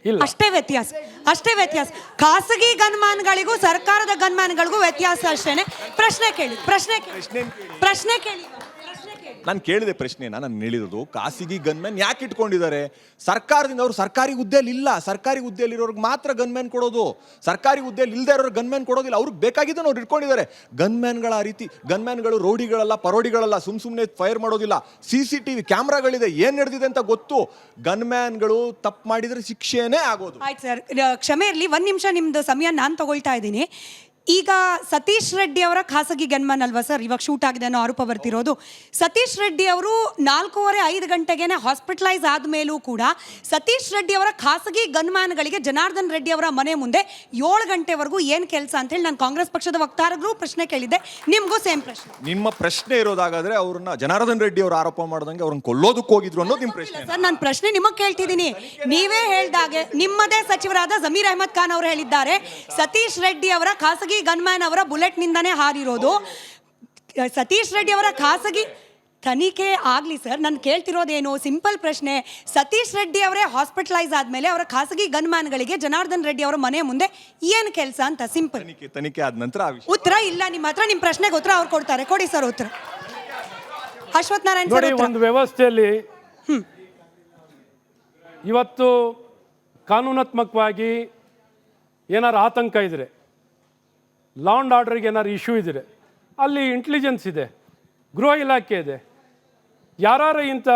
Speaker 2: ಇಲ್ಲ.
Speaker 3: ಅಷ್ಟೇ ವ್ಯತ್ಯಾಸ. ಖಾಸಗಿ ಗನ್ಮ್ಯಾನ್ಗಳಿಗೂ ಸರ್ಕಾರದ ಗನ್ಮ್ಯಾನ್ಗಳಿಗೂ ವ್ಯತ್ಯಾಸ ಅಷ್ಟೇನೆ. ಪ್ರಶ್ನೆ ಕೇಳಿ.
Speaker 6: ನಾನು ಕೇಳಿದೆ ಪ್ರಶ್ನೆನ. ನಾನು ಹೇಳಿರೋದು ಖಾಸಗಿ ಗನ್ಮ್ಯಾನ್ ಯಾಕೆ ಇಟ್ಕೊಂಡಿದ್ದಾರೆ? ಸರ್ಕಾರದಿಂದ ಅವರು ಸರ್ಕಾರಿ ಹುದ್ದೆಯಲ್ಲಿ ಇಲ್ಲ. ಸರ್ಕಾರಿ ಹುದ್ದೆಯಲ್ಲಿ ಇರೋರಿಗೆ ಮಾತ್ರ ಗನ್ಮ್ಯಾನ್ ಕೊಡೋದು. ಸರ್ಕಾರಿ ಹುದ್ದೆಯಲ್ಲಿ ಇಲ್ಲದೆ ಇರೋರು ಗನ್ಮ್ಯಾನ್ ಕೊಡೋದಿಲ್ಲ. ಅವ್ರಿಗೆ ಬೇಕಾಗಿದ್ದು ಅವ್ರು ಇಟ್ಕೊಂಡಿದ್ದಾರೆ. ಗನ್ಮ್ಯಾನ್ಗಳ ಆ ರೀತಿ ಗನ್ಮ್ಯಾನ್ಗಳು ರೌಡಿಗಳಲ್ಲ, ಪರೋಡಿಗಳಲ್ಲ, ಸುಮ್ಮನೆ ಫೈರ್ ಮಾಡೋದಿಲ್ಲ. CCTV ಕ್ಯಾಮ್ರಾಗಳಿದೆ, ಏನು ನಡೆದಿದೆ ಅಂತ ಗೊತ್ತು. ಗನ್ಮ್ಯಾನ್ಗಳು ತಪ್ಪು ಮಾಡಿದರೆ ಶಿಕ್ಷೆನೇ ಆಗೋದು.
Speaker 3: ಆಯ್ತು ಸರ್, ಕ್ಷಮೆ ಇರಲಿ, 1 ನಿಮಿಷ ನಿಮ್ದು ಸಮಯ ನಾನು ತಗೊಳ್ತಾ ಇದ್ದೀನಿ. ಈಗ ಸತೀಶ್ ರೆಡ್ಡಿ ಅವರ ಖಾಸಗಿ ಗನ್ಮನ್ ಅಲ್ವಾ ಸರ್ ಇವಾಗ ಶೂಟ್ ಆಗಿದೆ ಅನ್ನೋ ಆರೋಪ ಬರ್ತಿರೋದು? ಸತೀಶ್ ರೆಡ್ಡಿ ಅವರು 4:30-5 ಗಂಟೆಗೇನೆ ಹಾಸ್ಪಿಟಲೈಸ್ ಆದಮೇಲೂ ಕೂಡ ಸತೀಶ್ ರೆಡ್ಡಿ ಅವರ ಖಾಸಗಿ ಗನ್ಮ್ಯಾನ್ಗಳಿಗೆ ಜನಾರ್ದನ್ ರೆಡ್ಡಿ ಅವರ ಮನೆ ಮುಂದೆ 7 ಗಂಟೆವರೆಗೂ ಏನು ಕೆಲಸ ಅಂತ ಹೇಳಿ ನಾನು ಕಾಂಗ್ರೆಸ್ ಪಕ್ಷದ ವಕ್ತಾರರು ಪ್ರಶ್ನೆ ಕೇಳಿದ್ದೆ. ನಿಮಗೂ ಸೇಮ್ ಪ್ರಶ್ನೆ.
Speaker 6: ನಿಮ್ಮ ಪ್ರಶ್ನೆ ಇರೋದಾಗಾದ್ರೆ ಅವ್ರನ್ನ ಜನಾರ್ದನ್ ರೆಡ್ಡಿ ಅವರು ಆರೋಪ ಮಾಡ್ದಂಗೆ ಅವ್ರನ್ನ ಕೊಲ್ಲೋದಕ್ಕೆ ಹೋಗಿದ್ರು ಅನ್ನೋದು ನಿಮ್ಮ ಪ್ರಶ್ನೆ
Speaker 3: ಸರ್. ನನ್ನ ಪ್ರಶ್ನೆ ನಿಮಗೆ ಕೇಳ್ತಿದ್ದೀನಿ. ನೀವೇ ಹೇಳ್ದಾಗೆ ನಿಮ್ಮದೇ ಸಚಿವರಾದ ಜಮೀರ್ ಅಹಮದ್ ಖಾನ್ ಅವರು ಹೇಳಿದ್ದಾರೆ ಸತೀಶ್ ರೆಡ್ಡಿ ಅವರ ಖಾಸಗಿ ಗನ್ಮ್ಯಾನ್ ಅವರ ಬುಲೆಟ್ ನಿಂದಾನೇ ಹಾರಿರೋದು. ಸತೀಶ್ ರೆಡ್ಡಿ ಅವರ ಖಾಸಗಿ ತನಿಖೆ ಆಗಲಿ ಸರ್. ನಾನು ಕೇಳ್ತಿರೋದೇನು ಸಿಂಪಲ್ ಪ್ರಶ್ನೆ. ಸತೀಶ್ ರೆಡ್ಡಿ ಅವರೇ ಹಾಸ್ಪಿಟಲೈಸ್ ಆದಮೇಲೆ ಅವರ ಖಾಸಗಿ ಗನ್ಮ್ಯಾನ್ಗಳಿಗೆ ಜನಾರ್ದನ್ ರೆಡ್ಡಿ ಅವರ ಮನೆ ಮುಂದೆ ಏನು ಕೆಲಸ ಅಂತ ಸಿಂಪಲ್.
Speaker 6: ತನಿಖೆ ಆದ ನಂತರ
Speaker 3: ಉತ್ತರ ಇಲ್ಲ ನಿಮ್ಮ ಹತ್ರ. ನಿಮ್ಮ ಪ್ರಶ್ನೆಗೆ ಉತ್ತರ ಅವ್ರು ಕೊಡ್ತಾರೆ. ಕೊಡಿ ಸರ್ ಉತ್ತರ. ಅಶ್ವಥ್ ನಾರಾಯಣ್
Speaker 2: ನೋಡಿ, ಒಂದು ವ್ಯವಸ್ಥೆಯಲ್ಲಿ ಇವತ್ತು ಕಾನೂನಾತ್ಮಕವಾಗಿ ಏನಾರು ಆತಂಕ ಇದ್ರೆ ಲಾ ಆ್ಯಂಡ್ ಆರ್ಡರ್ಗೆ ಏನಾದ್ರು ಇಶ್ಯೂ ಇದ್ದರೆ ಅಲ್ಲಿ ಇಂಟೆಲಿಜೆನ್ಸ್ ಇದೆ, ಗೃಹ ಇಲಾಖೆ ಇದೆ. ಯಾರು ಇಂಥ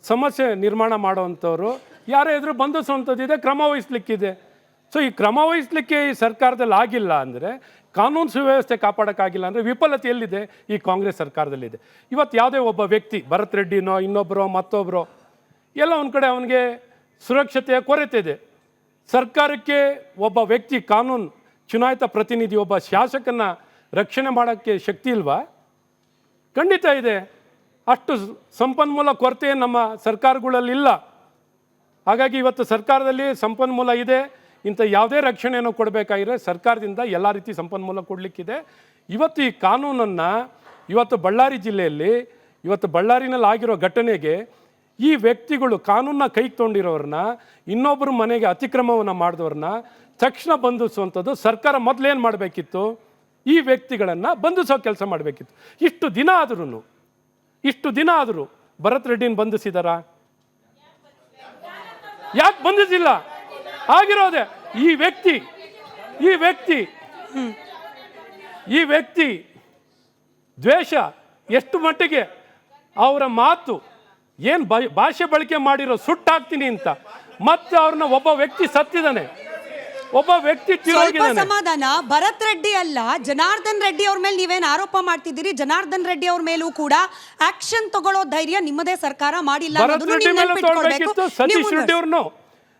Speaker 2: ಸಮಸ್ಯೆ ನಿರ್ಮಾಣ ಮಾಡೋವಂಥವ್ರು ಯಾರೇ ಇದ್ರೂ ಬಂಧಿಸುವಂಥದ್ದಿದೆ, ಕ್ರಮ ವಹಿಸ್ಲಿಕ್ಕಿದೆ. ಸೊ ಈ ಕ್ರಮ ವಹಿಸ್ಲಿಕ್ಕೆ ಈ ಸರ್ಕಾರದಲ್ಲಿ ಆಗಿಲ್ಲ ಅಂದರೆ, ಕಾನೂನು ಸುವ್ಯವಸ್ಥೆ ಕಾಪಾಡೋಕ್ಕಾಗಿಲ್ಲ ಅಂದರೆ ವಿಫಲತೆ ಎಲ್ಲಿದೆ? ಈ ಕಾಂಗ್ರೆಸ್ ಸರ್ಕಾರದಲ್ಲಿದೆ. ಇವತ್ತು ಯಾವುದೇ ಒಬ್ಬ ವ್ಯಕ್ತಿ, ಭರತ್ ರೆಡ್ಡಿನೋ ಇನ್ನೊಬ್ಬರೋ ಮತ್ತೊಬ್ಬರೋ, ಎಲ್ಲ ಒಂದು ಕಡೆ ಅವನಿಗೆ ಸುರಕ್ಷತೆಯ ಕೊರತೆ ಇದೆ. ಸರ್ಕಾರಕ್ಕೆ ಒಬ್ಬ ವ್ಯಕ್ತಿ, ಕಾನೂನು ಚುನಾಯಿತ ಪ್ರತಿನಿಧಿ, ಒಬ್ಬ ಶಾಸಕನ ರಕ್ಷಣೆ ಮಾಡೋಕ್ಕೆ ಶಕ್ತಿ ಇಲ್ವಾ? ಖಂಡಿತ ಇದೆ. ಅಷ್ಟು ಸಂಪನ್ಮೂಲ ಕೊರತೆ ನಮ್ಮ ಸರ್ಕಾರಗಳಲ್ಲಿಲ್ಲ. ಹಾಗಾಗಿ ಇವತ್ತು ಸರ್ಕಾರದಲ್ಲಿ ಸಂಪನ್ಮೂಲ ಇದೆ. ಇಂಥ ಯಾವುದೇ ರಕ್ಷಣೆಯನ್ನು ಕೊಡಬೇಕಾಗಿದ್ರೆ ಸರ್ಕಾರದಿಂದ ಎಲ್ಲ ರೀತಿ ಸಂಪನ್ಮೂಲ ಕೊಡಲಿಕ್ಕಿದೆ. ಇವತ್ತು ಈ ಕಾನೂನನ್ನು ಇವತ್ತು ಬಳ್ಳಾರಿ ಜಿಲ್ಲೆಯಲ್ಲಿ, ಇವತ್ತು ಬಳ್ಳಾರಿನಲ್ಲಿ ಆಗಿರೋ ಘಟನೆಗೆ ಈ ವ್ಯಕ್ತಿಗಳು ಕಾನೂನನ್ನ ಕೈಗೆ ತೊಗೊಂಡಿರೋರನ್ನ, ಇನ್ನೊಬ್ಬರ ಮನೆಗೆ ಅತಿಕ್ರಮವನ್ನು ಮಾಡಿದವ್ರನ್ನ ತಕ್ಷಣ ಬಂಧಿಸುವಂಥದ್ದು ಸರ್ಕಾರ ಮೊದಲೇನು ಮಾಡಬೇಕಿತ್ತು? ಈ ವ್ಯಕ್ತಿಗಳನ್ನು ಬಂಧಿಸೋ ಕೆಲಸ ಮಾಡಬೇಕಿತ್ತು. ಇಷ್ಟು ದಿನ ಆದರೂ ಭರತ್ ರೆಡ್ಡಿನ ಬಂಧಿಸಿದಾರಾ? ಯಾಕೆ ಬಂಧಿಸಿಲ್ಲ? ಆಗಿರೋದೆ ಈ ವ್ಯಕ್ತಿ ದ್ವೇಷ ಎಷ್ಟು ಮಟ್ಟಿಗೆ, ಅವರ ಮಾತು ಏನು ಭಾಷೆ ಬಳಕೆ ಮಾಡಿರೋ ಸುಟ್ಟಾಕ್ತೀನಿ ಅಂತ, ಮತ್ತೆ ಅವ್ರನ್ನ ಒಬ್ಬ ವ್ಯಕ್ತಿ ಸತ್ತಿದ್ದಾನೆ, ಒಬ್ಬ ವ್ಯಕ್ತಿ
Speaker 3: ಸ್ವಲ್ಪ ಸಮಾಧಾನ. ಭರತ್ ರೆಡ್ಡಿ ಅಲ್ಲ, ಜನಾರ್ದನ್ ರೆಡ್ಡಿ ಅವ್ರ ಮೇಲೆ ನೀವೇನು ಆರೋಪ ಮಾಡ್ತಿದ್ದೀರಿ? ಜನಾರ್ದನ್ ರೆಡ್ಡಿ ಅವ್ರ ಮೇಲೂ ಕೂಡ ಆಕ್ಷನ್ ತಗೊಳ್ಳೋ ಧೈರ್ಯ ನಿಮ್ಮದೇ ಸರ್ಕಾರ ಮಾಡಿಲ್ಲ.
Speaker 2: ಸತೀಶ್ ರೆಡ್ಡಿ ಅವ್ರನ್ನು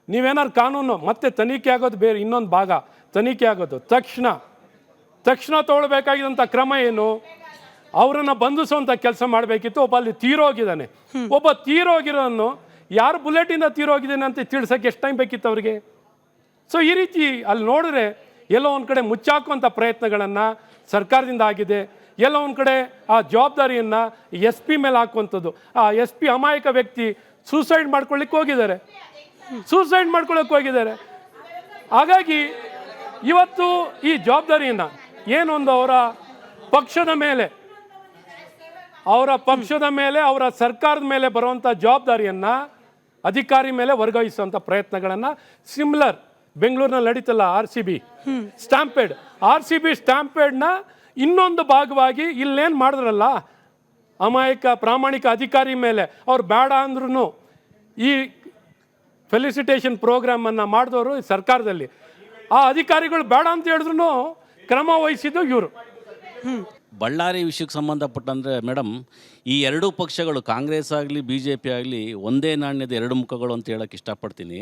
Speaker 2: ನೀವೇನಾದ್ರು ಕಾನೂನು ಮತ್ತೆ ತನಿಖೆ ಆಗೋದು ಬೇರೆ, ಇನ್ನೊಂದು ಭಾಗ ತನಿಖೆ ಆಗೋದು ತಕ್ಷಣ ತಗೊಳ್ಬೇಕಾಗಿದ್ದಂಥ ಕ್ರಮ ಏನು? ಅವರನ್ನ ಬಂಧಿಸುವಂಥ ಕೆಲಸ ಮಾಡಬೇಕಿತ್ತು. ಒಬ್ಬ ಅಲ್ಲಿ ತೀರೋಗಿದ್ದಾನೆ, ಒಬ್ಬ ತೀರೋಗಿರೋನು ಯಾರು ಬುಲೆಟಿಂದ ತೀರೋಗಿದ್ದಾನೆ ಅಂತ ತಿಳಿಸೋಕೆ ಎಷ್ಟು ಟೈಮ್ ಬೇಕಿತ್ತು ಅವ್ರಿಗೆ? ಸೊ ಈ ರೀತಿ ಅಲ್ಲಿ ನೋಡಿದ್ರೆ ಎಲ್ಲೋ ಒಂದು ಕಡೆ ಮುಚ್ಚಾಕುವಂಥ ಪ್ರಯತ್ನಗಳನ್ನು ಸರ್ಕಾರದಿಂದ ಆಗಿದೆ. ಎಲ್ಲೋ ಒಂದು ಕಡೆ ಆ ಜವಾಬ್ದಾರಿಯನ್ನು SP ಮೇಲೆ ಹಾಕುವಂಥದ್ದು. ಆ SP ಅಮಾಯಕ ವ್ಯಕ್ತಿ ಸೂಸೈಡ್ ಮಾಡ್ಕೊಳ್ಳಿಕ್ಕೆ ಹೋಗಿದ್ದಾರೆ. ಹಾಗಾಗಿ ಇವತ್ತು ಈ ಜವಾಬ್ದಾರಿಯನ್ನು ಏನೊಂದು ಅವರ ಪಕ್ಷದ ಮೇಲೆ ಅವರ ಸರ್ಕಾರದ ಮೇಲೆ ಬರುವಂಥ ಜವಾಬ್ದಾರಿಯನ್ನು ಅಧಿಕಾರಿ ಮೇಲೆ ವರ್ಗಾಯಿಸುವಂಥ ಪ್ರಯತ್ನಗಳನ್ನು ಸಿಮಿಲರ್ ಬೆಂಗಳೂರಿನಲ್ಲಿ ನಡೀತಲ್ಲ RCB ಸ್ಟ್ಯಾಂಪೇಡ್ನ ಇನ್ನೊಂದು ಭಾಗವಾಗಿ ಇಲ್ಲೇನು ಮಾಡಿದ್ರಲ್ಲ, ಅಮಾಯಕ ಪ್ರಾಮಾಣಿಕ ಅಧಿಕಾರಿ ಮೇಲೆ ಅವ್ರು ಬೇಡ ಅಂದ್ರೂ ಈ ಫೆಲಿಸಿಟೇಷನ್ ಪ್ರೋಗ್ರಾಮನ್ನು ಮಾಡಿದವರು ಸರ್ಕಾರದಲ್ಲಿ, ಆ ಅಧಿಕಾರಿಗಳು ಬೇಡ ಅಂತ ಹೇಳಿದ್ರು ಕ್ರಮ ವಹಿಸಿದ್ದು ಇವರು.
Speaker 7: ಬಳ್ಳಾರಿ ವಿಷಯಕ್ಕೆ ಸಂಬಂಧಪಟ್ಟಂದರೆ ಮೇಡಮ್, ಈ ಎರಡೂ ಪಕ್ಷಗಳು ಕಾಂಗ್ರೆಸ್ ಆಗಲಿ BJP ಆಗಲಿ ಒಂದೇ ನಾಣ್ಯದ ಎರಡು ಮುಖಗಳು ಅಂತ ಹೇಳೋಕ್ಕೆ ಇಷ್ಟಪಡ್ತೀನಿ.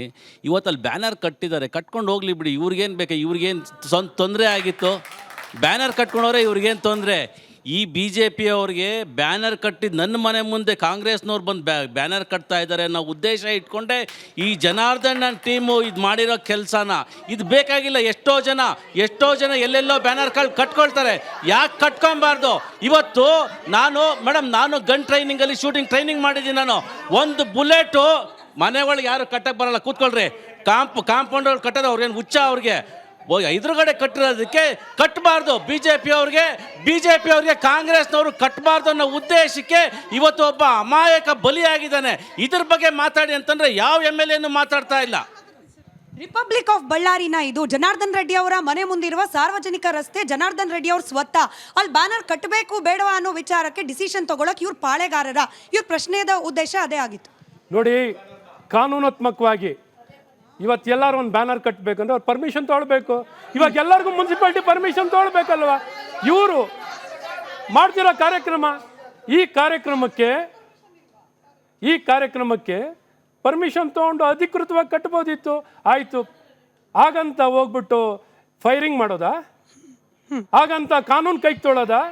Speaker 7: ಇವತ್ತಲ್ಲಿ ಬ್ಯಾನರ್ ಕಟ್ಟಿದ್ದಾರೆ, ಕಟ್ಕೊಂಡು ಹೋಗ್ಲಿ ಬಿಡಿ, ಇವ್ರಿಗೇನು ಬೇಕು? ಇವ್ರಿಗೇನು ತೊಂದರೆ ಆಗಿತ್ತು? ಬ್ಯಾನರ್ ಕಟ್ಕೊಂಡವ್ರೆ, ಇವ್ರಿಗೇನು ತೊಂದರೆ? ಈ BJP ಅವ್ರಿಗೆ ಬ್ಯಾನರ್ ಕಟ್ಟಿದ್ದು ನನ್ನ ಮನೆ ಮುಂದೆ ಕಾಂಗ್ರೆಸ್ನವ್ರು ಬಂದು ಬ್ಯಾನರ್ ಕಟ್ತಾ ಇದ್ದಾರೆ ಅನ್ನೋ ಉದ್ದೇಶ ಇಟ್ಕೊಂಡೆ ಈ ಜನಾರ್ದನ್ ಟೀಮು ಇದು ಮಾಡಿರೋ ಕೆಲಸನ. ಇದು ಬೇಕಾಗಿಲ್ಲ. ಎಷ್ಟೋ ಜನ ಎಲ್ಲೆಲ್ಲೋ ಬ್ಯಾನರ್ಗಳು ಕಟ್ಕೊಳ್ತಾರೆ. ಯಾಕೆ ಕಟ್ಕೊಬಾರ್ದು? ಇವತ್ತು ನಾನು ಗನ್ ಟ್ರೈನಿಂಗಲ್ಲಿ ಶೂಟಿಂಗ್ ಟ್ರೈನಿಂಗ್ ಮಾಡಿದ್ದೀನಿ. ನಾನು ಒಂದು ಬುಲೆಟು ಮನೆ ಒಳಗೆ ಯಾರು ಕಟ್ಟಕ್ಕೆ ಬರಲ್ಲ, ಕೂತ್ಕೊಳ್ರಿ. ಕಾಂಪೌಂಡ್ ಒಳಗೆ ಕಟ್ಟೋದು ಅವ್ರಿಗೇನು ಹುಚ್ಚ? ಅವ್ರಿಗೆ ಎದುರುಗಡೆ ಕಟ್ಟಿರೋದಕ್ಕೆ ಕಟ್ಟಬಾರ್ದು. BJP ಅವ್ರಿಗೆ ಕಾಂಗ್ರೆಸ್ನವರು ಕಟ್ಟಬಾರ್ದು ಅನ್ನೋ ಉದ್ದೇಶಕ್ಕೆ ಇವತ್ತು ಒಬ್ಬ ಅಮಾಯಕ ಬಲಿಯಾಗಿದ್ದಾನೆ. ಇದ್ರ ಬಗ್ಗೆ ಮಾತಾಡಿ ಅಂತಂದ್ರೆ ಯಾವ MLA ಮಾತಾಡ್ತಾ ಇಲ್ಲ.
Speaker 3: ರಿಪಬ್ಲಿಕ್ ಆಫ್ ಬಳ್ಳಾರಿನ ಇದು ಜನಾರ್ದನ್ ರೆಡ್ಡಿ ಅವರ ಮನೆ ಮುಂದಿರುವ ಸಾರ್ವಜನಿಕ ರಸ್ತೆ. ಜನಾರ್ದನ್ ರೆಡ್ಡಿ ಅವ್ರ ಸ್ವತಃ ಅಲ್ಲಿ ಬ್ಯಾನರ್ ಕಟ್ಟಬೇಕು ಬೇಡವಾ ಅನ್ನೋ ವಿಚಾರಕ್ಕೆ ಡಿಸಿಷನ್ ತಗೊಳಕ್ ಇವ್ರ ಪಾಳೆಗಾರರ, ಇವ್ರ ಪ್ರಶ್ನೆಯ ಉದ್ದೇಶ ಅದೇ ಆಗಿತ್ತು.
Speaker 2: ನೋಡಿ, ಕಾನೂನಾತ್ಮಕವಾಗಿ ಇವತ್ತು ಎಲ್ಲರೂ ಒಂದು ಬ್ಯಾನರ್ ಕಟ್ಟಬೇಕಂದ್ರೆ ಅವ್ರು ಪರ್ಮಿಷನ್ ತೊಗೊಳ್ಬೇಕು. ಇವಾಗ ಎಲ್ಲರಿಗೂ ಮುನ್ಸಿಪಾಲ್ಟಿ ಪರ್ಮಿಷನ್ ತೊಗೊಳ್ಬೇಕಲ್ವ? ಇವರು ಮಾಡ್ತಿರೋ ಈ ಕಾರ್ಯಕ್ರಮಕ್ಕೆ ಪರ್ಮಿಷನ್ ತೊಗೊಂಡು ಅಧಿಕೃತವಾಗಿ ಕಟ್ಬೋದಿತ್ತು. ಆಯಿತು, ಹಾಗಂತ ಹೋಗ್ಬಿಟ್ಟು ಫೈರಿಂಗ್ ಮಾಡೋದಾ? ಹಾಗಂತ ಕಾನೂನು ಕೈಗೆ ತೊಗೊಳ್ಳೋದಾ?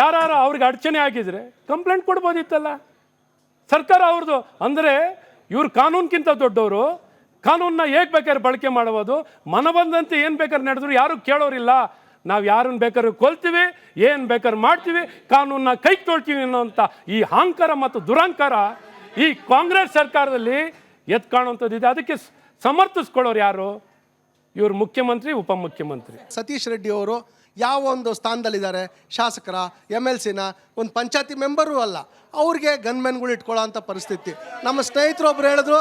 Speaker 2: ಯಾರು ಅವ್ರಿಗೆ ಅಡಚಣೆ ಆಗಿದ್ರೆ ಕಂಪ್ಲೇಂಟ್ ಕೊಡ್ಬೋದಿತ್ತಲ್ಲ ಸರ್ಕಾರ ಅವ್ರದ್ದು. ಅಂದರೆ ಇವ್ರು ಕಾನೂನ್ಗಿಂತ ದೊಡ್ಡವರು, ಕಾನೂನನ್ನ ಹೇಗೆ ಬೇಕಾದ್ರೆ ಬಳಕೆ ಮಾಡ್ಬೋದು, ಮನ ಬಂದಂತೆ ಏನು ಬೇಕಾದ್ರೆ ನಡೆದ್ರು ಯಾರು ಕೇಳೋರಿಲ್ಲ. ನಾವು ಯಾರನ್ನ ಬೇಕಾದ್ರೂ ಕೊಲ್ತೀವಿ, ಏನು ಬೇಕಾದ್ರೆ ಮಾಡ್ತೀವಿ, ಕಾನೂನನ್ನ ಕೈಗೆ ತೊಳ್ತೀವಿ ಅನ್ನೋಂಥ ಈ ಅಹಂಕಾರ ಮತ್ತು ದುರಹಂಕಾರ ಈ ಕಾಂಗ್ರೆಸ್ ಸರ್ಕಾರದಲ್ಲಿ ಎದ್ದು ಕಾಣುವಂಥದ್ದಿದೆ. ಅದಕ್ಕೆ ಸಮರ್ಥಿಸ್ಕೊಳ್ಳೋರು ಯಾರು? ಇವರು ಮುಖ್ಯಮಂತ್ರಿ, ಉಪಮುಖ್ಯಮಂತ್ರಿ.
Speaker 8: ಸತೀಶ್ ರೆಡ್ಡಿ ಅವರು ಯಾವ ಒಂದು ಸ್ಥಾನದಲ್ಲಿದ್ದಾರೆ? ಶಾಸಕರ, MLCನ, ಒಂದು ಪಂಚಾಯತಿ ಮೆಂಬರು ಅಲ್ಲ. ಅವ್ರಿಗೆ ಗನ್ಮೆನ್ಗಳು ಇಟ್ಕೊಳ್ಳೋ ಅಂಥ ಪರಿಸ್ಥಿತಿ. ನಮ್ಮ ಸ್ನೇಹಿತರು ಒಬ್ರು ಹೇಳಿದ್ರು,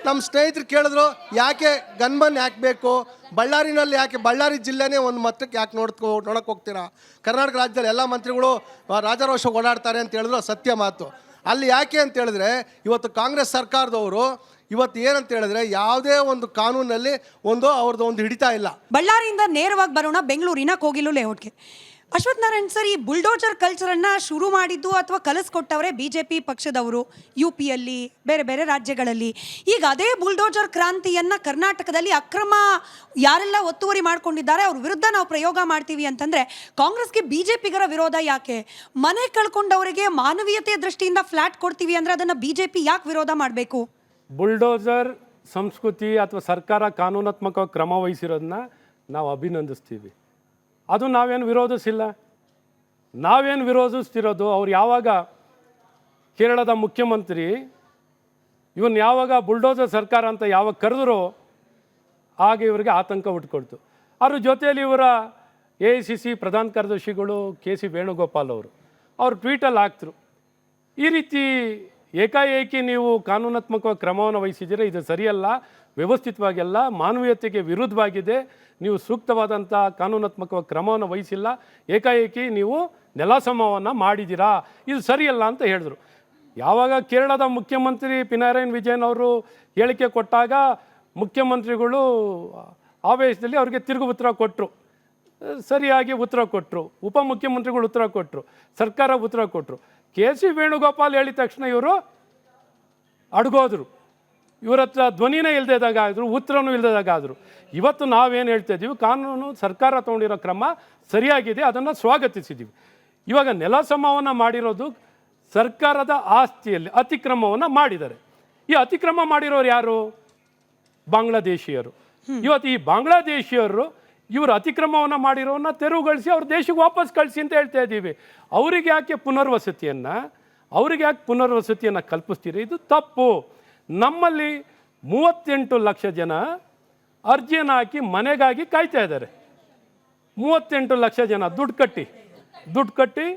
Speaker 8: ನಮ್ಮ ಸ್ನೇಹಿತರು ಕೇಳಿದ್ರು, ಯಾಕೆ ಗನ್ಮನ್ ಯಾಕೆ ಬೇಕು? ಬಳ್ಳಾರಿನಲ್ಲಿ ಯಾಕೆ ಬಳ್ಳಾರಿ ಜಿಲ್ಲೆನೇ ಒಂದು ಮಟ್ಟಕ್ಕೆ ಯಾಕೆ ನೋಡಕ್ಕೆ ಹೋಗ್ತೀರಾ? ಕರ್ನಾಟಕ ರಾಜ್ಯದಲ್ಲಿ ಎಲ್ಲ ಮಂತ್ರಿಗಳು ರಾಜಾರೋಷ ಓಡಾಡ್ತಾರೆ ಅಂತ ಹೇಳಿದ್ರು ಸತ್ಯ ಮಾತು. ಅಲ್ಲಿ ಯಾಕೆ ಅಂತ ಹೇಳಿದ್ರೆ ಇವತ್ತು ಕಾಂಗ್ರೆಸ್ ಸರ್ಕಾರದವರು ಇವತ್ತು ಏನಂತ ಹೇಳಿದ್ರೆ ಯಾವುದೇ ಒಂದು ಕಾನೂನಲ್ಲಿ ಅವ್ರದ್ದು ಒಂದು ಹಿಡಿತಾ ಇಲ್ಲ.
Speaker 3: ಬಳ್ಳಾರಿಯಿಂದ ನೇರವಾಗಿ ಬರೋಣ ಬೆಂಗಳೂರಿನ ಕೋಗಿಲು ಲೇಔಟ್ಗೆ. ಅಶ್ವಥ್ ನಾರಾಯಣ್ ಸರ್, ಈ ಬುಲ್ಡೋಜರ್ ಕಲ್ಚರನ್ನು ಶುರು ಮಾಡಿದ್ದು ಅಥವಾ ಕಲಿಸ್ಕೊಟ್ಟವರೇ BJP ಪಕ್ಷದವರು UPಯಲ್ಲಿ, ಬೇರೆ ಬೇರೆ ರಾಜ್ಯಗಳಲ್ಲಿ. ಈಗ ಅದೇ ಬುಲ್ಡೋಜರ್ ಕ್ರಾಂತಿಯನ್ನು ಕರ್ನಾಟಕದಲ್ಲಿ ಅಕ್ರಮ ಯಾರೆಲ್ಲ ಒತ್ತುವರಿ ಮಾಡ್ಕೊಂಡಿದ್ದಾರೆ ಅವ್ರ ವಿರುದ್ಧ ನಾವು ಪ್ರಯೋಗ ಮಾಡ್ತೀವಿ ಅಂತಂದರೆ ಕಾಂಗ್ರೆಸ್ಗೆ BJPಗರ ವಿರೋಧ ಯಾಕೆ? ಮನೆ ಕಳ್ಕೊಂಡವರಿಗೆ ಮಾನವೀಯತೆಯ ದೃಷ್ಟಿಯಿಂದ ಫ್ಲ್ಯಾಟ್ ಕೊಡ್ತೀವಿ ಅಂದರೆ ಅದನ್ನು BJP ಯಾಕೆ ವಿರೋಧ ಮಾಡಬೇಕು?
Speaker 2: ಬುಲ್ಡೋಸರ್ ಸಂಸ್ಕೃತಿ ಅಥವಾ ಸರ್ಕಾರ ಕಾನೂನಾತ್ಮಕ ಕ್ರಮ ವಹಿಸಿರೋದನ್ನ ನಾವು ಅಭಿನಂದಿಸ್ತೀವಿ. ಅದು ನಾವೇನು ವಿರೋಧಿಸಿಲ್ಲ. ನಾವೇನು ವಿರೋಧಿಸ್ತಿರೋದು, ಅವ್ರು ಯಾವಾಗ ಕೇರಳದ ಮುಖ್ಯಮಂತ್ರಿ ಇವನ್ ಯಾವಾಗ ಬುಲ್ಡೋಸರ್ ಸರ್ಕಾರ ಅಂತ ಯಾವಾಗ ಕರೆದ್ರು ಆಗ ಇವರಿಗೆ ಆತಂಕ ಹುಟ್ಕೊಳ್ತು. ಅದ್ರ ಜೊತೆಯಲ್ಲಿ ಇವರ AICC ಪ್ರಧಾನ ಕಾರ್ಯದರ್ಶಿಗಳು KC ವೇಣುಗೋಪಾಲ್ ಅವರು ಟ್ವೀಟಲ್ಲಿ ಹಾಕ್ತರು, ಈ ರೀತಿ ಏಕಾಏಕಿ ನೀವು ಕಾನೂನಾತ್ಮಕ ಕ್ರಮವನ್ನು ವಹಿಸಿದ್ದೀರ, ಇದು ಸರಿಯಲ್ಲ, ವ್ಯವಸ್ಥಿತವಾಗೆಲ್ಲ ಮಾನವೀಯತೆಗೆ ವಿರುದ್ಧವಾಗಿದೆ, ನೀವು ಸೂಕ್ತವಾದಂಥ ಕಾನೂನಾತ್ಮಕ ಕ್ರಮವನ್ನು ವಹಿಸಿಲ್ಲ, ಏಕಾಏಕಿ ನೀವು ನೆಲಸಮವನ್ನು ಮಾಡಿದ್ದೀರಾ, ಇದು ಸರಿಯಲ್ಲ ಅಂತ ಹೇಳಿದ್ರು. ಯಾವಾಗ ಕೇರಳದ ಮುಖ್ಯಮಂತ್ರಿ ಪಿನರಾಯಿ ವಿಜಯನ್ ಅವರು ಹೇಳಿಕೆ ಕೊಟ್ಟಾಗ ಮುಖ್ಯಮಂತ್ರಿಗಳು ಆವೇಶದಲ್ಲಿ ಅವ್ರಿಗೆ ತಿರುಗು ಉತ್ತರ ಕೊಟ್ಟರು, ಸರಿಯಾಗಿ ಉತ್ತರ ಕೊಟ್ಟರು, ಉಪಮುಖ್ಯಮಂತ್ರಿಗಳು ಉತ್ತರ ಕೊಟ್ಟರು, ಸರ್ಕಾರ ಉತ್ತರ ಕೊಟ್ಟರು. KC ವೇಣುಗೋಪಾಲ್ ಹೇಳಿದ ತಕ್ಷಣ ಇವರು ಅಡ್ಗೋದ್ರು, ಇವ್ರ ಹತ್ರ ಧ್ವನಿನೇ ಇಲ್ಲದಾಗ ಆದರು, ಉತ್ತರನೂ ಇಲ್ಲದಾಗ ಆದರು. ಇವತ್ತು ನಾವೇನು ಹೇಳ್ತಾ ಇದ್ದೀವಿ, ಕಾನೂನು ಸರ್ಕಾರ ತೊಗೊಂಡಿರೋ ಕ್ರಮ ಸರಿಯಾಗಿದೆ, ಅದನ್ನು ಸ್ವಾಗತಿಸಿದ್ದೀವಿ. ಇವಾಗ ನೆಲಸಮವನ್ನು ಮಾಡಿರೋದು ಸರ್ಕಾರದ ಆಸ್ತಿಯಲ್ಲಿ ಅತಿಕ್ರಮವನ್ನು ಮಾಡಿದ್ದಾರೆ. ಈ ಅತಿಕ್ರಮ ಮಾಡಿರೋರು ಯಾರು? ಬಾಂಗ್ಲಾದೇಶಿಯರು. ಇವತ್ತು ಈ ಬಾಂಗ್ಲಾದೇಶಿಯರು ಇವರು ಅತಿಕ್ರಮವನ್ನು ಮಾಡಿರೋನ್ನ ತೆರವುಗೊಳಿಸಿ ಅವ್ರ ದೇಶಕ್ಕೆ ವಾಪಸ್ ಕಳಿಸಿ ಅಂತ ಹೇಳ್ತಾ ಇದ್ದೀವಿ. ಅವ್ರಿಗೆ ಯಾಕೆ ಪುನರ್ವಸತಿಯನ್ನು ಕಲ್ಪಿಸ್ತೀರಿ? ಇದು ತಪ್ಪು. ನಮ್ಮಲ್ಲಿ 38 ಲಕ್ಷ ಜನ ಅರ್ಜಿಯನ್ನು ಹಾಕಿ ಮನೆಗಾಗಿ ಕಾಯ್ತಾ ಇದ್ದಾರೆ. 38 ಲಕ್ಷ ಜನ ದುಡ್ಡು ಕಟ್ಟಿ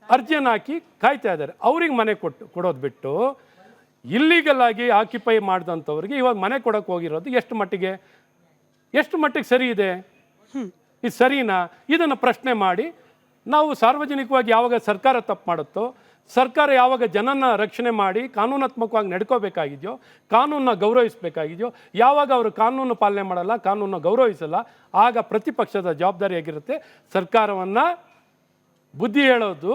Speaker 2: ಅರ್ಜಿಯನ್ನು ಹಾಕಿ ಕಾಯ್ತಾ ಇದ್ದಾರೆ. ಅವ್ರಿಗೆ ಮನೆ ಕೊಡೋದು ಬಿಟ್ಟು ಇಲ್ಲಿಗಲ್ ಆಗಿ ಆಕ್ಯುಪೈ ಮಾಡಿದಂಥವ್ರಿಗೆ ಇವಾಗ ಮನೆ ಕೊಡೋಕೆ ಹೋಗಿರೋದು ಎಷ್ಟು ಮಟ್ಟಿಗೆ ಸರಿ ಇದೆ? ಇದು ಸರಿನಾ? ಇದನ್ನು ಪ್ರಶ್ನೆ ಮಾಡಿ ನಾವು ಸಾರ್ವಜನಿಕವಾಗಿ ಯಾವಾಗ ಸರ್ಕಾರ ತಪ್ಪು ಮಾಡುತ್ತೋ, ಸರ್ಕಾರ ಯಾವಾಗ ಜನನ ರಕ್ಷಣೆ ಮಾಡಿ ಕಾನೂನಾತ್ಮಕವಾಗಿ ನಡ್ಕೋಬೇಕಾಗಿದೆಯೋ, ಕಾನೂನನ್ನ ಗೌರವಿಸಬೇಕಾಗಿದೆಯೋ, ಯಾವಾಗ ಅವರು ಕಾನೂನು ಪಾಲನೆ ಮಾಡಲ್ಲ, ಕಾನೂನನ್ನು ಗೌರವಿಸಲ್ಲ, ಆಗ ಪ್ರತಿಪಕ್ಷದ ಜವಾಬ್ದಾರಿಯಾಗಿರುತ್ತೆ ಸರ್ಕಾರವನ್ನು ಬುದ್ಧಿ ಹೇಳೋದು,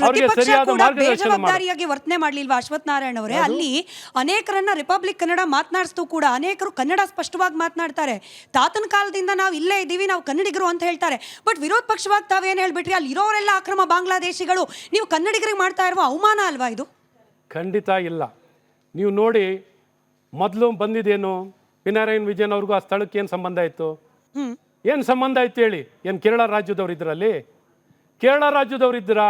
Speaker 2: ಅವರಿಗೆ ಸರಿಯಾದ ಮಾರ್ಗದರ್ಶನ
Speaker 3: ಜವಾಬ್ದಾರಿಯಾಗಿ ವರ್ತನೆ ಮಾಡಲಿಲ್ವಾ ಅಶ್ವಥ್ ನಾರಾಯಣ್ ಅವರೇ? ಅಲ್ಲಿ ಅನೇಕರನ್ನ ರಿಪಬ್ಲಿಕ್ ಕನ್ನಡ ಮಾತನಾಡಿಸ್ತೂ ಕೂಡ ಅನೇಕರು ಕನ್ನಡ ಸ್ಪಷ್ಟವಾಗಿ ಮಾತನಾಡ್ತಾರೆ. ತಾತನ ಕಾಲದಿಂದ ನಾವು ಇಲ್ಲೇ ಇದ್ದೀವಿ, ನಾವು ಕನ್ನಡಿಗರು ಅಂತ ಹೇಳ್ತಾರೆ. ಬಟ್ ವಿರೋಧ ಪಕ್ಷವಾಗಿ ತಾವೇನು ಹೇಳ್ಬಿಟ್ರಿ, ಅಲ್ಲಿ ಇರೋರೆಲ್ಲ ಅಕ್ರಮ ಬಾಂಗ್ಲಾದೇಶಿಗಳು, ನೀವು ಕನ್ನಡಿಗರಿಗೆ ಮಾಡ್ತಾ ಇರುವ ಅವಮಾನ ಅಲ್ವಾ ಇದು?
Speaker 2: ಖಂಡಿತ ಇಲ್ಲ. ನೀವು ನೋಡಿ, ಮೊದಲು ಬಂದಿದ್ದೇನು, ಪಿನರಾಯಿ ವಿಜಯನ್ ಅವ್ರಿಗೂ ಆ ಸ್ಥಳಕ್ಕೆ ಏನು ಸಂಬಂಧ ಇತ್ತು? ಏನು ಸಂಬಂಧ ಇತ್ತು ಹೇಳಿ? ಏನು ಕೇರಳ ರಾಜ್ಯದವ್ರು ಇದರಲ್ಲಿ? ಕೇರಳ ರಾಜ್ಯದವ್ರು ಇದ್ದರಾ?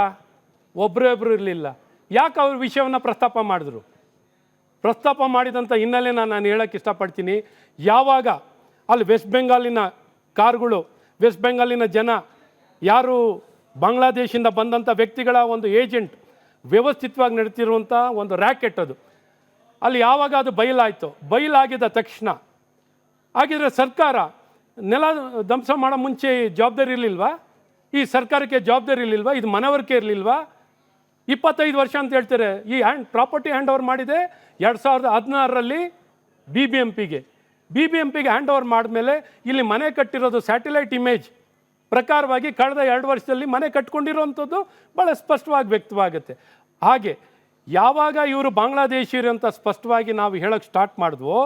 Speaker 2: ಒಬ್ಬರೊಬ್ಬರು ಇರಲಿಲ್ಲ. ಯಾಕೆ ಅವ್ರ ವಿಷಯವನ್ನು ಪ್ರಸ್ತಾಪ ಮಾಡಿದಂಥ ಹಿನ್ನೆಲೆ ನಾನು ಹೇಳೋಕ್ಕೆ ಇಷ್ಟಪಡ್ತೀನಿ. ಯಾವಾಗ ಅಲ್ಲಿ ವೆಸ್ಟ್ ಬೆಂಗಾಲಿನ ಕಾರುಗಳು, ವೆಸ್ಟ್ ಬೆಂಗಾಲಿನ ಜನ, ಯಾರು ಬಾಂಗ್ಲಾದೇಶಿಂದ ಬಂದಂಥ ವ್ಯಕ್ತಿಗಳ ಒಂದು ಏಜೆಂಟ್ ವ್ಯವಸ್ಥಿತವಾಗಿ ನಡೀತಿರುವಂಥ ಒಂದು ರ್ಯಾಕೆಟ್ ಅದು, ಅಲ್ಲಿ ಯಾವಾಗ ಅದು ಬಯಲಾಗಿದ್ದ ತಕ್ಷಣ ಹಾಗಿದ್ರೆ ಸರ್ಕಾರ ನೆಲ ಧ್ವಂಸ ಮಾಡೋ ಮುಂಚೆ ಜವಾಬ್ದಾರಿ ಇರಲಿಲ್ವಾ? ಈ ಸರ್ಕಾರಕ್ಕೆ ಜವಾಬ್ದಾರಿ ಇರಲಿಲ್ವಾ? ಇದು ಮನವರಿಕೆ ಇರಲಿಲ್ವಾ? 25 ವರ್ಷ ಅಂತ ಹೇಳ್ತಾರೆ. ಈ ಪ್ರಾಪರ್ಟಿ ಹ್ಯಾಂಡ್ ಓವರ್ ಮಾಡಿದೆ 2016ರಲ್ಲಿ BBMPಗೆ ಹ್ಯಾಂಡ್ ಓವರ್ ಮಾಡಿದ್ಮೇಲೆ ಇಲ್ಲಿ ಮನೆ ಕಟ್ಟಿರೋದು ಸ್ಯಾಟಲೈಟ್ ಇಮೇಜ್ ಪ್ರಕಾರವಾಗಿ ಕಳೆದ 2 ವರ್ಷದಲ್ಲಿ ಮನೆ ಕಟ್ಕೊಂಡಿರೋವಂಥದ್ದು ಭಾಳ ಸ್ಪಷ್ಟವಾಗಿ ವ್ಯಕ್ತವಾಗುತ್ತೆ. ಹಾಗೆ ಯಾವಾಗ ಇವರು ಬಾಂಗ್ಲಾದೇಶಿಯರು ಅಂತ ಸ್ಪಷ್ಟವಾಗಿ ನಾವು ಹೇಳೋಕ್ಕೆ ಸ್ಟಾರ್ಟ್ ಮಾಡಿದ್ವೋ,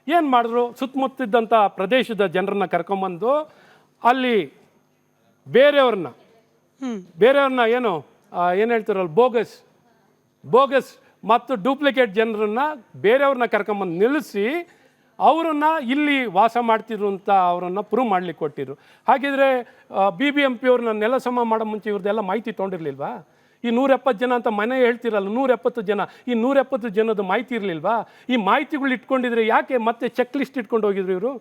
Speaker 2: ಏನು ಮಾಡಿದ್ರು, ಸುತ್ತಮುತ್ತಿದ್ದಂಥ ಪ್ರದೇಶದ ಜನರನ್ನ ಕರ್ಕೊಂಬಂದು ಅಲ್ಲಿ ಬೇರೆಯವ್ರನ್ನ ಏನು ಹೇಳ್ತಾರಲ್ಲ, ಬೋಗಸ್ ಮತ್ತು ಡೂಪ್ಲಿಕೇಟ್ ಜನರನ್ನ ಬೇರೆಯವ್ರನ್ನ ಕರ್ಕೊಂಬಂದು ನಿಲ್ಲಿಸಿ ಅವರನ್ನು ಇಲ್ಲಿ ವಾಸ ಮಾಡ್ತಿದ್ರು ಅವರನ್ನು ಪ್ರೂವ್ ಮಾಡ್ಲಿಕ್ಕೆ ಕೊಟ್ಟಿದ್ರು. ಹಾಗಿದ್ರೆ BBMP ಅವ್ರನ್ನ ನೆಲಸಮ ಮಾಡೋ ಮುಂಚೆ ಇವ್ರದ್ದೆಲ್ಲ ಮಾಹಿತಿ ತೊಗೊಂಡಿರ್ಲಿಲ್ವಾ? ಈ 170 ಜನ ಅಂತ ಮನೆ ಹೇಳ್ತಿರಲ್ಲ, 170 ಜನ, ಈ 170 ಜನದ ಮಾಹಿತಿ ಇರಲಿಲ್ವಾ? ಈ ಮಾಹಿತಿಗಳು ಇಟ್ಕೊಂಡಿದ್ರೆ ಯಾಕೆ ಮತ್ತೆ ಚೆಕ್ ಲಿಸ್ಟ್ ಇಟ್ಕೊಂಡು ಹೋಗಿದ್ರು ಇವರು?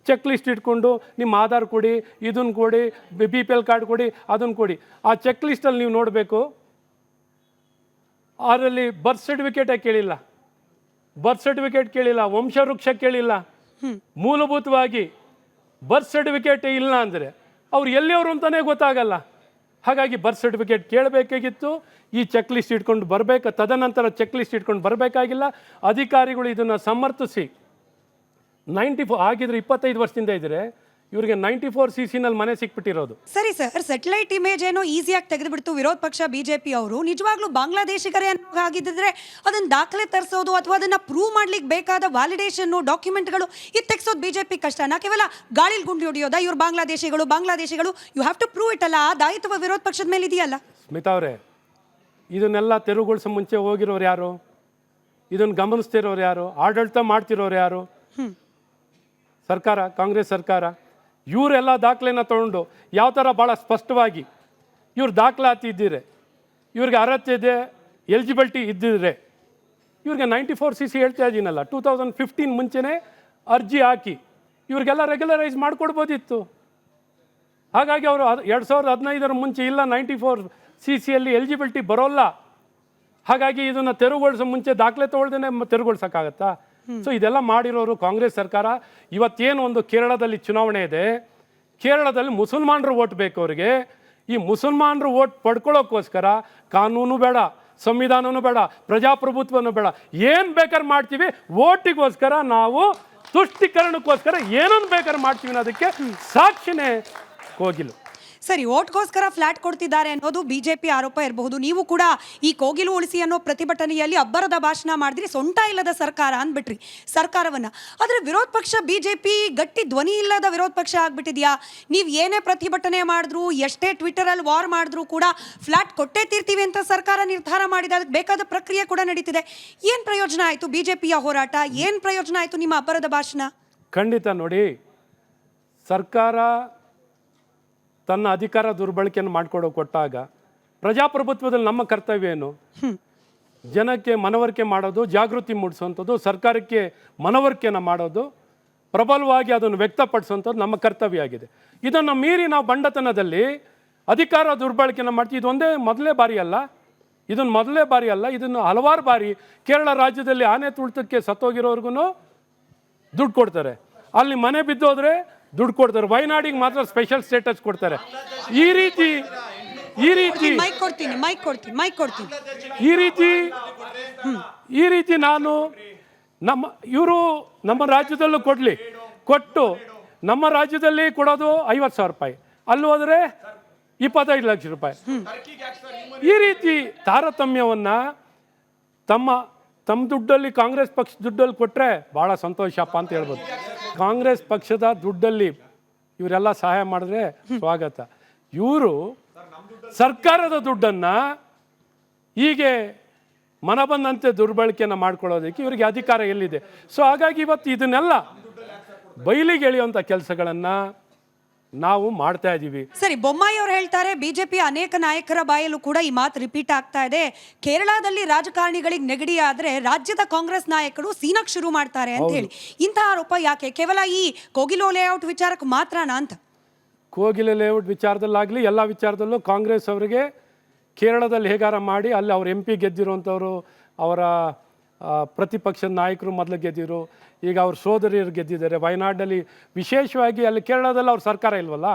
Speaker 2: ಚೆಕ್ ಲಿಸ್ಟ್ ಇಟ್ಕೊಂಡು ನಿಮ್ಮ ಆಧಾರ್ ಕೊಡಿ, ಇದನ್ನು ಕೊಡಿ, BPL ಕಾರ್ಡ್ ಕೊಡಿ, ಅದನ್ನು ಕೊಡಿ. ಆ ಚೆಕ್ ಲಿಸ್ಟಲ್ಲಿ ನೀವು ನೋಡಬೇಕು, ಅದರಲ್ಲಿ ಬರ್ತ್ ಸರ್ಟಿಫಿಕೇಟ್ ಕೇಳಿಲ್ಲ, ವಂಶವೃಕ್ಷ ಕೇಳಿಲ್ಲ. ಮೂಲಭೂತವಾಗಿ ಬರ್ತ್ ಸರ್ಟಿಫಿಕೇಟ್ ಇಲ್ಲ ಅಂದರೆ ಅವ್ರು ಎಲ್ಲಿಯವರು ಅಂತಲೇ ಗೊತ್ತಾಗಲ್ಲ. ಹಾಗಾಗಿ ಬರ್ತ್ ಸರ್ಟಿಫಿಕೇಟ್ ಕೇಳಬೇಕಾಗಿತ್ತು. ಈ ಚೆಕ್ ಲಿಸ್ಟ್ ಇಟ್ಕೊಂಡು ಬರಬೇಕು, ತದನಂತರ ಚೆಕ್ ಲಿಸ್ಟ್ ಇಟ್ಕೊಂಡು ಬರಬೇಕಾಗಿಲ್ಲ. ಅಧಿಕಾರಿಗಳು ಇದನ್ನು ಸಮರ್ಥಿಸಿ 94 ಆಗಿದ್ರೆ 25 ವರ್ಷದಿಂದ ಇದ್ದರೆ ಇವರಿಗೆ 94 CC-ನಲ್ಲಿ ಮನೆ ಸಿಕ್ಬಿಟ್ಟಿರೋದು.
Speaker 3: ಸರಿ ಸರ್, ಸೆಟಲೈಟ್ ಇಮೇಜ್ ಏನೋ ಈಸಿಯಾಗಿ ತೆಗೆದುಬಿಡ್ತು ವಿರೋಧ ಪಕ್ಷ ಬಿಜೆಪಿ ಅವರು. ನಿಜವಾಗ್ಲೂ ಬಾಂಗ್ಲಾದೇಶಿಗರೇ ಆಗಿದ್ದರೆ ಅದನ್ನು ದಾಖಲೆ ತರಿಸೋದು ಅಥವಾ ಅದನ್ನು ಪ್ರೂವ್ ಮಾಡ್ಲಿಕ್ಕೆ ಬೇಕಾದ ವ್ಯಾಲಿಡೇಷನ್ನು ಡಾಕ್ಯುಮೆಂಟ್ಗಳು ಇದು ತೆಗೆಸೋದು ಬಿಜೆಪಿ ಕಷ್ಟನಾ? ಕೇವಲ ಗಾಳಿಲಿ ಗುಂಡಿ ಹೊಡಿಯೋದಾ? ಇವ್ರು ಬಾಂಗ್ಲಾದೇಶಿಗಳು you have to prove it ಅಲ್ಲ. ಆ ದಾಯಿತ್ವ ವಿರೋಧ ಪಕ್ಷದ ಮೇಲೆ ಇದೆಯಲ್ಲ.
Speaker 2: ಸ್ಮಿತಾ ಅವರೇ, ಇದನ್ನೆಲ್ಲ ತೆರವುಗೊಳಿಸೋ ಮುಂಚೆ ಹೋಗಿರೋರು ಯಾರು? ಇದನ್ನು ಗಮನಿಸ್ತಿರೋರು ಯಾರು? ಆಡಳಿತ ಮಾಡ್ತಿರೋರು ಯಾರು? ಸರ್ಕಾರ, ಕಾಂಗ್ರೆಸ್ ಸರ್ಕಾರ. ಇವರೆಲ್ಲ ದಾಖಲೆನ ತೊಗೊಂಡು ಯಾವ ಥರ ಭಾಳ ಸ್ಪಷ್ಟವಾಗಿ ಇವ್ರು ದಾಖಲಾತಿ ಇದ್ದಿರೆ, ಇವ್ರಿಗೆ ಅರ್ಹತೆ ಇದೆ, ಎಲಿಜಿಬಿಲಿಟಿ ಇದ್ದಿದ್ರೆ ಇವ್ರಿಗೆ 94 CC ಹೇಳ್ತಾ ಇದ್ದೀನಲ್ಲ, 2015 ಮುಂಚೆನೇ ಅರ್ಜಿ ಹಾಕಿ ಇವ್ರಿಗೆಲ್ಲ ರೆಗ್ಯುಲರೈಸ್ ಮಾಡಿಕೊಡ್ಬೋದಿತ್ತು. ಹಾಗಾಗಿ ಅವರು 2015 ಮುಂಚೆ ಇಲ್ಲ 94 CC-ಯಲ್ಲಿ ಎಲಿಜಿಬಿಲಿಟಿ ಬರೋಲ್ಲ. ಹಾಗಾಗಿ ಇದನ್ನು ತೆರವುಗೊಳಿಸೋ ಮುಂಚೆ ದಾಖಲೆ ತೊಗೊಳ್ದೇನೆ ತೆರವುಗೊಳಿಸೋಕ್ಕಾಗತ್ತಾ? ಸೊ ಇದೆಲ್ಲ ಮಾಡಿರೋರು ಕಾಂಗ್ರೆಸ್ ಸರ್ಕಾರ. ಇವತ್ತೇನು ಒಂದು ಕೇರಳದಲ್ಲಿ ಚುನಾವಣೆ ಇದೆ, ಕೇರಳದಲ್ಲಿ ಮುಸಲ್ಮಾನರು ಓಟ್ ಬೇಕು ಅವರಿಗೆ. ಈ ಮುಸಲ್ಮಾನರು ಓಟ್ ಪಡ್ಕೊಳ್ಳೋಕ್ಕೋಸ್ಕರ ಕಾನೂನು ಬೇಡ, ಸಂವಿಧಾನವೂ ಬೇಡ, ಪ್ರಜಾಪ್ರಭುತ್ವನೂ ಬೇಡ, ಏನು ಬೇಕಾದ್ರೆ ಮಾಡ್ತೀವಿ. ಓಟಿಗೋಸ್ಕರ ನಾವು ತುಷ್ಟೀಕರಣಕ್ಕೋಸ್ಕರ ಏನೊಂದು ಬೇಕಾದ್ರೆ ಮಾಡ್ತೀವಿ ಅನ್ನೋದಕ್ಕೆ ಸಾಕ್ಷಿನೇ ಕೋಗಿಲು.
Speaker 3: ಸರಿ, ಓಟ್ಗೋಸ್ಕರ ಫ್ಲಾಟ್ ಕೊಡ್ತಿದ್ದಾರೆ ಅನ್ನೋದು ಬಿಜೆಪಿ ಆರೋಪ ಇರಬಹುದು. ನೀವು ಕೂಡ ಈ ಕೋಗಿಲು ಉಳಿಸಿ ಅನ್ನೋ ಪ್ರತಿಭಟನೆಯಲ್ಲಿ ಅಬ್ಬರದ ಭಾಷಣ ಮಾಡಿದ್ರಿ, ಸೊಂಟ ಇಲ್ಲದ ಸರ್ಕಾರ ಅಂದ್ಬಿಟ್ರಿ ಸರ್ಕಾರವನ್ನ. ಆದರೆ ವಿರೋಧ ಪಕ್ಷ ಬಿಜೆಪಿ ಗಟ್ಟಿ ಧ್ವನಿ ಇಲ್ಲದ ವಿರೋಧ ಪಕ್ಷ ಆಗ್ಬಿಟ್ಟಿದ್ಯಾ? ನೀವು ಏನೇ ಪ್ರತಿಭಟನೆ ಮಾಡಿದ್ರು, ಎಷ್ಟೇ ಟ್ವಿಟರಲ್ಲಿ ವಾರ್ ಮಾಡಿದ್ರು ಕೂಡ ಫ್ಲಾಟ್ ಕೊಟ್ಟೇ ತೀರ್ತೀವಿ ಅಂತ ಸರ್ಕಾರ ನಿರ್ಧಾರ ಮಾಡಿದೆ. ಅದಕ್ಕೆ ಬೇಕಾದ ಪ್ರಕ್ರಿಯೆ ಕೂಡ ನಡೀತಿದೆ. ಏನು ಪ್ರಯೋಜನ ಆಯಿತು ಬಿಜೆಪಿಯ ಹೋರಾಟ? ಏನು ಪ್ರಯೋಜನ ಆಯಿತು ನಿಮ್ಮ ಅಬ್ಬರದ ಭಾಷಣ?
Speaker 2: ಖಂಡಿತ ನೋಡಿ, ಸರ್ಕಾರ ತನ್ನ ಅಧಿಕಾರ ದುರ್ಬಳಕೆಯನ್ನು ಕೊಟ್ಟಾಗ ಪ್ರಜಾಪ್ರಭುತ್ವದಲ್ಲಿ ನಮ್ಮ ಕರ್ತವ್ಯ ಏನು? ಜನಕ್ಕೆ ಮನವರಿಕೆ ಮಾಡೋದು, ಜಾಗೃತಿ ಮೂಡಿಸುವಂಥದ್ದು, ಸರ್ಕಾರಕ್ಕೆ ಮನವರಿಕೆಯನ್ನು ಮಾಡೋದು, ಪ್ರಬಲವಾಗಿ ಅದನ್ನು ವ್ಯಕ್ತಪಡಿಸುವಂಥದ್ದು ನಮ್ಮ ಕರ್ತವ್ಯ ಆಗಿದೆ. ಇದನ್ನು ಮೀರಿ ನಾವು ಬಂಡತನದಲ್ಲಿ ಅಧಿಕಾರ ದುರ್ಬಳಕೆಯನ್ನು ಮಾಡ್ತೀವಿ. ಇದೊಂದೇ ಮೊದಲೇ ಬಾರಿ ಅಲ್ಲ, ಇದನ್ನು ಹಲವಾರು ಬಾರಿ ಕೇರಳ ರಾಜ್ಯದಲ್ಲಿ ಆನೆ ತುಳಿತಕ್ಕೆ ಸತ್ತೋಗಿರೋರ್ಗು ದುಡ್ಡು ಕೊಡ್ತಾರೆ. ಅಲ್ಲಿ ಮನೆ ಬಿದ್ದೋದ್ರೆ ದುಡ್ಡು ಕೊಡ್ತಾರೆ. ವಯನಾಡಿಗೆ ಮಾತ್ರ ಸ್ಪೆಷಲ್ ಸ್ಟೇಟಸ್ ಕೊಡ್ತಾರೆ. ಈ ರೀತಿ ನಾನು ನಮ್ಮ ರಾಜ್ಯದಲ್ಲೂ ಕೊಟ್ಟು ನಮ್ಮ ರಾಜ್ಯದಲ್ಲಿ ಕೊಡೋದು 50,000 ರೂಪಾಯಿ, ಅಲ್ಲಿ ಹೋದರೆ 25 ಲಕ್ಷ ರೂಪಾಯಿ. ಈ ರೀತಿ ತಾರತಮ್ಯವನ್ನ ತಮ್ಮ ದುಡ್ಡಲ್ಲಿ, ಕಾಂಗ್ರೆಸ್ ಪಕ್ಷ ದುಡ್ಡಲ್ಲಿ ಕೊಟ್ಟರೆ ಭಾಳ ಸಂತೋಷಪ್ಪ ಅಂತ ಹೇಳ್ಬೋದು. ಕಾಂಗ್ರೆಸ್ ಪಕ್ಷದ ದುಡ್ಡಲ್ಲಿ ಇವರೆಲ್ಲ ಸಹಾಯ ಮಾಡಿದ್ರೆ ಸ್ವಾಗತ. ಇವರು ಸರ್ಕಾರದ ದುಡ್ಡನ್ನು ಹೀಗೆ ಮನಬಂದಂತೆ ದುರ್ಬಳಕೆಯನ್ನು ಮಾಡ್ಕೊಳ್ಳೋದಕ್ಕೆ ಇವರಿಗೆ ಅಧಿಕಾರ ಎಲ್ಲಿದೆ? ಸೊ ಹಾಗಾಗಿ ಇವತ್ತು ಇದನ್ನೆಲ್ಲ ಬಯಲಿಗೆ ಎಳೆಯುವಂಥ ಕೆಲಸಗಳನ್ನು ನಾವು ಮಾಡ್ತಾ ಇದ್ದೀವಿ.
Speaker 3: ಸರಿ, ಬೊಮ್ಮಾಯಿ ಅವರು ಹೇಳ್ತಾರೆ ಬಿಜೆಪಿ ಅನೇಕ ನಾಯಕರ ಬಾಯಲ್ಲೂ ಕೂಡ ಈ ಮಾತು ರಿಪೀಟ್ ಆಗ್ತಾ ಇದೆ. ಕೇರಳದಲ್ಲಿ ರಾಜಕಾರಣಿಗಳಿಗೆ ನೆಗಡಿ ಆದ್ರೆ ರಾಜ್ಯದ ಕಾಂಗ್ರೆಸ್ ನಾಯಕರು ಸೀನಕ್ ಶುರು ಮಾಡ್ತಾರೆ ಅಂತ ಹೇಳಿ. ಇಂತಹ ಆರೋಪ ಯಾಕೆ? ಕೇವಲ ಈ ಕೋಗಿಲು ಲೇಔಟ್ ವಿಚಾರಕ್ಕೆ ಮಾತ್ರನಾ ಅಂತ?
Speaker 2: ಕೋಗಿಲು ಲೇಔಟ್ ವಿಚಾರದಲ್ಲಾಗಲಿ ಎಲ್ಲ ವಿಚಾರದಲ್ಲೂ ಕಾಂಗ್ರೆಸ್ ಅವರಿಗೆ ಕೇರಳದಲ್ಲಿ ಹೇಗಾರ ಮಾಡಿ ಅಲ್ಲಿ ಅವ್ರ MP ಗೆದ್ದಿರುವಂಥವ್ರು, ಅವರ ಪ್ರತಿಪಕ್ಷದ ನಾಯಕರು ಮೊದಲು ಗೆದ್ದಿರು, ಈಗ ಅವ್ರ ಸೋದರಿಯರು ಗೆದ್ದಿದ್ದಾರೆ. ವಯನಾಡಲ್ಲಿ ವಿಶೇಷವಾಗಿ, ಅಲ್ಲಿ ಕೇರಳದಲ್ಲಿ ಅವ್ರ ಸರ್ಕಾರ ಇಲ್ವಲ್ಲ,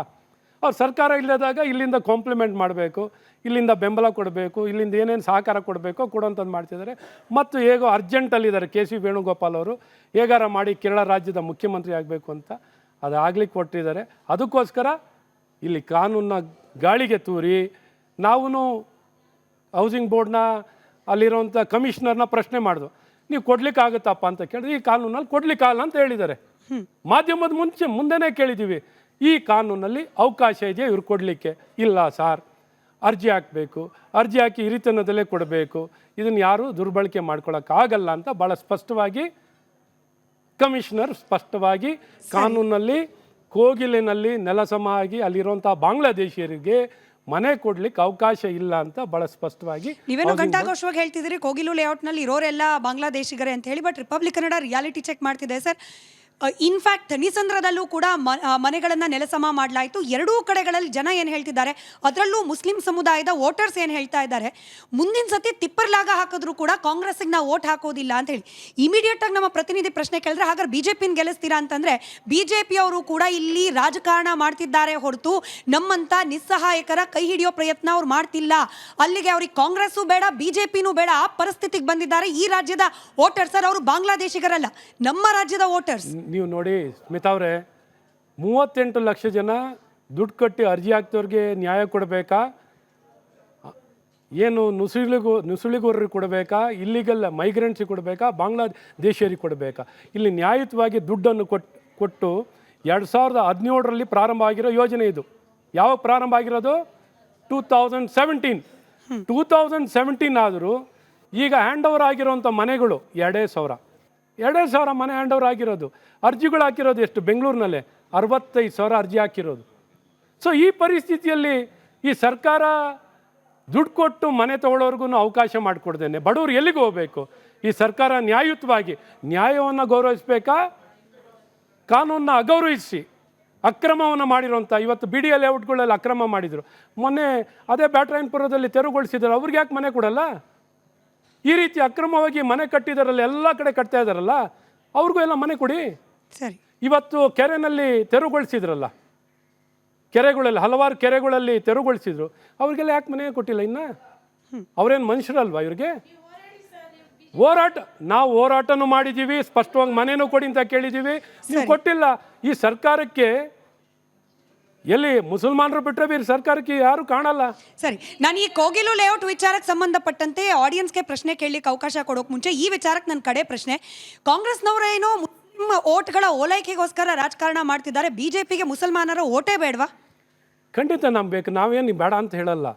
Speaker 2: ಅವ್ರ ಸರ್ಕಾರ ಇಲ್ಲದಾಗ ಇಲ್ಲಿಂದ ಕಾಂಪ್ಲಿಮೆಂಟ್ ಮಾಡಬೇಕು, ಇಲ್ಲಿಂದ ಬೆಂಬಲ ಕೊಡಬೇಕು, ಇಲ್ಲಿಂದ ಏನೇನು ಸಹಕಾರ ಕೊಡಬೇಕು ಕೊಡುವಂಥದ್ದು ಮಾಡ್ತಿದ್ದಾರೆ. ಮತ್ತು ಹೇಗೋ ಅರ್ಜೆಂಟಲ್ಲಿದ್ದಾರೆ KC ವೇಣುಗೋಪಾಲ್ ಅವರು, ಹೇಗಾರ ಮಾಡಿ ಕೇರಳ ರಾಜ್ಯದ ಮುಖ್ಯಮಂತ್ರಿ ಆಗಬೇಕು ಅಂತ ಅದು ಆಗ್ಲಿಕ್ಕೆ ಕೊಟ್ಟಿದ್ದಾರೆ. ಅದಕ್ಕೋಸ್ಕರ ಇಲ್ಲಿ ಕಾನೂನನ್ನ ಗಾಳಿಗೆ ತೂರಿ ನಾವು ಹೌಸಿಂಗ್ ಬೋರ್ಡ್ನ ಅಲ್ಲಿರೋಂಥ ಕಮಿಷನರ್ನ ಪ್ರಶ್ನೆ ಮಾಡಿದ್ವು, ನೀವು ಕೊಡ್ಲಿಕ್ಕಾಗುತ್ತಪ್ಪ ಅಂತ ಕೇಳಿದ್ರೆ ಈ ಕಾನೂನಲ್ಲಿ ಕೊಡ್ಲಿಕ್ಕಾಗಲ್ಲ ಅಂತ ಹೇಳಿದ್ದಾರೆ. ಮಾಧ್ಯಮದ ಮುಂದೆನೇ ಕೇಳಿದ್ದೀವಿ, ಈ ಕಾನೂನಲ್ಲಿ ಅವಕಾಶ ಇದೆಯಾ ಇವ್ರು ಕೊಡಲಿಕ್ಕೆ? ಇಲ್ಲ ಸಾರ್, ಅರ್ಜಿ ಹಾಕಬೇಕು, ಅರ್ಜಿ ಹಾಕಿ ಹಿರಿತನದಲ್ಲೇ ಕೊಡಬೇಕು, ಇದನ್ನು ಯಾರು ದುರ್ಬಳಕೆ ಮಾಡ್ಕೊಳ್ಳೋಕ್ಕಾಗಲ್ಲ ಅಂತ ಭಾಳ ಸ್ಪಷ್ಟವಾಗಿ ಕಮಿಷನರ್ ಸ್ಪಷ್ಟವಾಗಿ ಕಾನೂನಲ್ಲಿ ಕೋಗಿಲಿನಲ್ಲಿ ನೆಲಸಮ ಆಗಿ ಅಲ್ಲಿರುವಂಥ ಬಾಂಗ್ಲಾದೇಶಿಯರಿಗೆ ಮನೆ ಕೊಡ್ಲಿಕ್ಕೆ ಅವಕಾಶ ಇಲ್ಲ ಅಂತ ಬಹಳ ಸ್ಪಷ್ಟವಾಗಿ
Speaker 3: ನೀವೇನೋ ಘಂಟಾಘೋಷವಾಗಿ ಹೇಳ್ತಿದ್ದೀರಿ ಕೋಗಿಲು ಲೇಔಟ್ನಲ್ಲಿ ಇರೋರೆಲ್ಲ ಬಾಂಗ್ಲಾದೇಶಿಗರೇ ಅಂತ ಹೇಳಿ. But republic Kannada reality check ಮಾಡ್ತಿದೆ ಸರ್. ಇನ್ಫ್ಯಾಕ್ಟ್ ಥಣಿಸಂದ್ರದಲ್ಲೂ ಕೂಡ ಮನೆಗಳನ್ನು ನೆಲಸಮ ಮಾಡಲಾಯಿತು. ಎರಡೂ ಕಡೆಗಳಲ್ಲಿ ಜನ ಏನು ಹೇಳ್ತಿದ್ದಾರೆ, ಅದರಲ್ಲೂ ಮುಸ್ಲಿಂ ಸಮುದಾಯದ ವೋಟರ್ಸ್ ಏನು ಹೇಳ್ತಾ ಇದ್ದಾರೆ, ಮುಂದಿನ ಸತಿ ತಿಪ್ಪರ್ಲಾಗ ಹಾಕಿದ್ರು ಕೂಡ ಕಾಂಗ್ರೆಸ್ಸಿಗೆ ನಾವು ವೋಟ್ ಹಾಕೋದಿಲ್ಲ ಅಂತ ಹೇಳಿ. ಇಮಿಡಿಯೇಟ್ ಆಗಿ ನಮ್ಮ ಪ್ರತಿನಿಧಿ ಪ್ರಶ್ನೆ ಕೇಳಿದ್ರೆ, ಹಾಗಾದ್ರೆ ಬಿಜೆಪಿನ ಗೆಲ್ಲಿಸ್ತೀರಾ ಅಂತಂದ್ರೆ, ಬಿಜೆಪಿಯವರು ಕೂಡ ಇಲ್ಲಿ ರಾಜಕಾರಣ ಮಾಡ್ತಿದ್ದಾರೆ ಹೊರತು ನಮ್ಮಂತ ನಿಸ್ಸಹಾಯಕರ ಕೈ ಹಿಡಿಯೋ ಪ್ರಯತ್ನ ಅವ್ರು ಮಾಡ್ತಿಲ್ಲ. ಅಲ್ಲಿಗೆ ಅವ್ರಿಗೆ ಕಾಂಗ್ರೆಸ್ಸು ಬೇಡ, ಬಿಜೆಪಿನೂ ಬೇಡ, ಆ ಪರಿಸ್ಥಿತಿಗೆ ಬಂದಿದ್ದಾರೆ ಈ ರಾಜ್ಯದ ವೋಟರ್ಸ್. ಸರ್, ಅವರು ಬಾಂಗ್ಲಾದೇಶಿಗರಲ್ಲ, ನಮ್ಮ ರಾಜ್ಯದ ವೋಟರ್ಸ್.
Speaker 2: ನೀವು ನೋಡಿ ಸ್ಮಿತಾ ಅವರೇ, 38 ಲಕ್ಷ ಜನ ದುಡ್ಡು ಕಟ್ಟಿ ಅರ್ಜಿ ಹಾಕ್ತವ್ರಿಗೆ ನ್ಯಾಯ ಕೊಡಬೇಕಾ, ಏನು ನುಸುಳಿಗೋರರಿಗೆ ಕೊಡಬೇಕಾ, ಇಲ್ಲಿಗಲ್ ಮೈಗ್ರೆಂಟ್ಸಿಗೆ ಕೊಡಬೇಕಾ, ಬಾಂಗ್ಲಾದೇಶಿಯರಿಗೆ ಕೊಡಬೇಕಾ? ಇಲ್ಲಿ ನ್ಯಾಯಯುತವಾಗಿ ದುಡ್ಡನ್ನು ಕೊಟ್ಟು 2017ರಲ್ಲಿ ಪ್ರಾರಂಭ ಆಗಿರೋ ಯೋಜನೆ ಇದು. ಯಾವಾಗ ಪ್ರಾರಂಭ ಆಗಿರೋದು? 2017 ಆದರೂ ಈಗ ಹ್ಯಾಂಡ್ ಓವರ್ ಆಗಿರೋಂಥ ಮನೆಗಳು 2,000 ಮನೆ ಹ್ಯಾಂಡ್ ಓವರ್ ಆಗಿರೋದು. ಅರ್ಜಿಗಳು ಹಾಕಿರೋದು ಎಷ್ಟು? ಬೆಂಗಳೂರಿನಲ್ಲೇ 65,000 ಅರ್ಜಿ ಹಾಕಿರೋದು. ಸೊ ಈ ಪರಿಸ್ಥಿತಿಯಲ್ಲಿ ಈ ಸರ್ಕಾರ ದುಡ್ಡು ಕೊಟ್ಟು ಮನೆ ತಗೊಳ್ಳೋರ್ಗು ಅವಕಾಶ ಮಾಡಿಕೊಡ್ದೇನೆ ಬಡವರು ಎಲ್ಲಿಗೆ ಹೋಗಬೇಕು? ಈ ಸರ್ಕಾರ ನ್ಯಾಯಯುತವಾಗಿ ನ್ಯಾಯವನ್ನು ಗೌರವಿಸಬೇಕಾ, ಕಾನೂನನ್ನ ಅಗೌರವಿಸಿ ಅಕ್ರಮವನ್ನು ಮಾಡಿರೋಂಥ, ಇವತ್ತು ಬಿ ಡಿ ಎ ಲೇಔಟ್ಗಳಲ್ಲಿ ಅಕ್ರಮ ಮಾಡಿದರು. ಮೊನ್ನೆ ಅದೇ ಬ್ಯಾಟರಾಯನಪುರದಲ್ಲಿ ತೆರವುಗೊಳಿಸಿದ್ರು, ಅವ್ರಿಗೆ ಯಾಕೆ ಮನೆ ಕೊಡಲ್ಲ? ಈ ರೀತಿ ಅಕ್ರಮವಾಗಿ ಮನೆ ಕಟ್ಟಿದಾರಲ್ಲ, ಎಲ್ಲ ಕಡೆ ಕಟ್ತಾ ಇದ್ದಾರಲ್ಲ, ಅವ್ರಿಗೂ ಎಲ್ಲ ಮನೆ ಕೊಡಿ.
Speaker 3: ಸರಿ,
Speaker 2: ಇವತ್ತು ಕೆರೆನಲ್ಲಿ ತೆರವುಗೊಳಿಸಿದ್ರಲ್ಲ, ಕೆರೆಗಳಲ್ಲಿ ಹಲವಾರು ಕೆರೆಗಳಲ್ಲಿ ತೆರವುಗೊಳಿಸಿದ್ರು, ಅವ್ರಿಗೆಲ್ಲ ಯಾಕೆ ಮನೆ ಕೊಟ್ಟಿಲ್ಲ? ಇನ್ನು ಅವ್ರೇನು ಮನುಷ್ಯರಲ್ವಾ ಇವ್ರಿಗೆ? ನಾವು ಹೋರಾಟನೂ ಮಾಡಿದ್ದೀವಿ, ಸ್ಪಷ್ಟವಾಗಿ ಮನೇನೂ ಕೊಡಿ ಅಂತ ಕೇಳಿದ್ದೀವಿ, ನೀವು ಕೊಟ್ಟಿಲ್ಲ. ಈ ಸರ್ಕಾರಕ್ಕೆ ಎಲ್ಲಿ ಮುಸಲ್ಮಾನರು ಬಿಟ್ಟರೆ ಬೇರೆ ಸರ್ಕಾರಕ್ಕೆ ಯಾರು ಕಾಣಲ್ಲ.
Speaker 3: ಸರಿ, ನಾನು ಈ ಕೋಗಿಲು ಲೇಔಟ್ ವಿಚಾರಕ್ಕೆ ಸಂಬಂಧಪಟ್ಟಂತೆ ಆಡಿಯನ್ಸ್ಗೆ ಪ್ರಶ್ನೆ ಕೇಳಲಿಕ್ಕೆ ಅವಕಾಶ ಕೊಡೋಕೆ ಮುಂಚೆ ಈ ವಿಚಾರಕ್ಕೆ ನನ್ನ ಕಡೆ ಪ್ರಶ್ನೆ. ಕಾಂಗ್ರೆಸ್ನವರೇನೋ ಮುಸ್ಲಿಂ ಓಟ್ಗಳ ಓಲೈಕೆಗೋಸ್ಕರ ರಾಜಕಾರಣ ಮಾಡ್ತಿದ್ದಾರೆ, ಬಿಜೆಪಿಗೆ ಮುಸಲ್ಮಾನರ ಓಟೇ ಬೇಡವಾ?
Speaker 2: ಖಂಡಿತ ನಂಬಬೇಕು, ನಾವೇನು ಬೇಡ ಅಂತ ಹೇಳಲ್ಲ.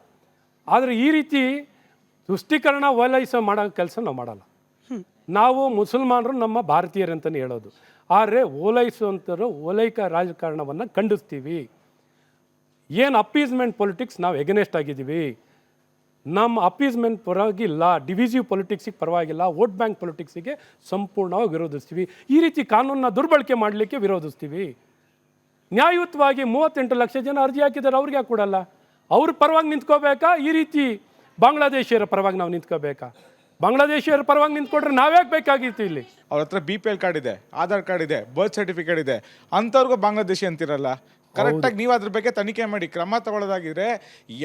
Speaker 2: ಆದರೆ ಈ ರೀತಿ ತುಷ್ಟೀಕರಣ ಓಲೈಸೋ ಮಾಡೋ ಕೆಲಸ ನಾವು ಮಾಡಲ್ಲ. ನಾವು ಮುಸಲ್ಮಾನರು ನಮ್ಮ ಭಾರತೀಯರಂತಲೇ ಹೇಳೋದು. ಆದರೆ ಓಲೈಸುವಂಥರು ಓಲೈಕ ರಾಜಕಾರಣವನ್ನು ಖಂಡಿಸ್ತೀವಿ. ಏನು ಅಪೀಸ್ಮೆಂಟ್ ಪೊಲಿಟಿಕ್ಸ್ ನಾವು ಎಗನೆಸ್ಟ್ ಆಗಿದ್ದೀವಿ. ನಮ್ಮ ಅಪೀಸ್ಮೆಂಟ್ ಪರವಾಗಿಲ್ಲ, ಡಿವಿಸಿವ್ ಪೊಲಿಟಿಕ್ಸಿಗೆ ಪರವಾಗಿಲ್ಲ, ವೋಟ್ ಬ್ಯಾಂಕ್ ಪೊಲಿಟಿಕ್ಸಿಗೆ ಸಂಪೂರ್ಣವಾಗಿ ವಿರೋಧಿಸ್ತೀವಿ. ಈ ರೀತಿ ಕಾನೂನನ್ನ ದುರ್ಬಳಕೆ ಮಾಡಲಿಕ್ಕೆ ವಿರೋಧಿಸ್ತೀವಿ. ನ್ಯಾಯಯುತವಾಗಿ 38 ಲಕ್ಷ ಜನ ಅರ್ಜಿ ಹಾಕಿದ್ದಾರೆ, ಅವ್ರಿಗೆ ಯಾಕೆ ಕೊಡಲ್ಲ? ಅವ್ರ ಪರವಾಗಿ ನಿಂತ್ಕೋಬೇಕಾ? ಈ ರೀತಿ ಬಾಂಗ್ಲಾದೇಶಿಯರ ಪರವಾಗಿ ನಾವು ನಿಂತ್ಕೋಬೇಕಾ? ಬಾಂಗ್ಲಾದೇಶಿಯರ ಪರವಾಗಿ ನಿಂತ್ಕೊಂಡ್ರೆ ನಾವ್ಯಾಕೆ ಬೇಕಾಗಿತ್ತು? ಇಲ್ಲಿ
Speaker 9: ಅವ್ರ ಹತ್ರ BPL ಕಾರ್ಡ್ ಇದೆ, ಆಧಾರ್ ಕಾರ್ಡ್ ಇದೆ, ಬರ್ತ್ ಸರ್ಟಿಫಿಕೇಟ್ ಇದೆ, ಅಂಥವ್ರಿಗೂ ಬಾಂಗ್ಲಾದೇಶಿ ಅಂತಿರಲ್ಲ. ಕರೆಕ್ಟಾಗಿ ನೀವು ಅದ್ರ ಬಗ್ಗೆ ತನಿಖೆ ಮಾಡಿ ಕ್ರಮ ತಗೊಳ್ಳೋದಾಗಿದ್ರೆ,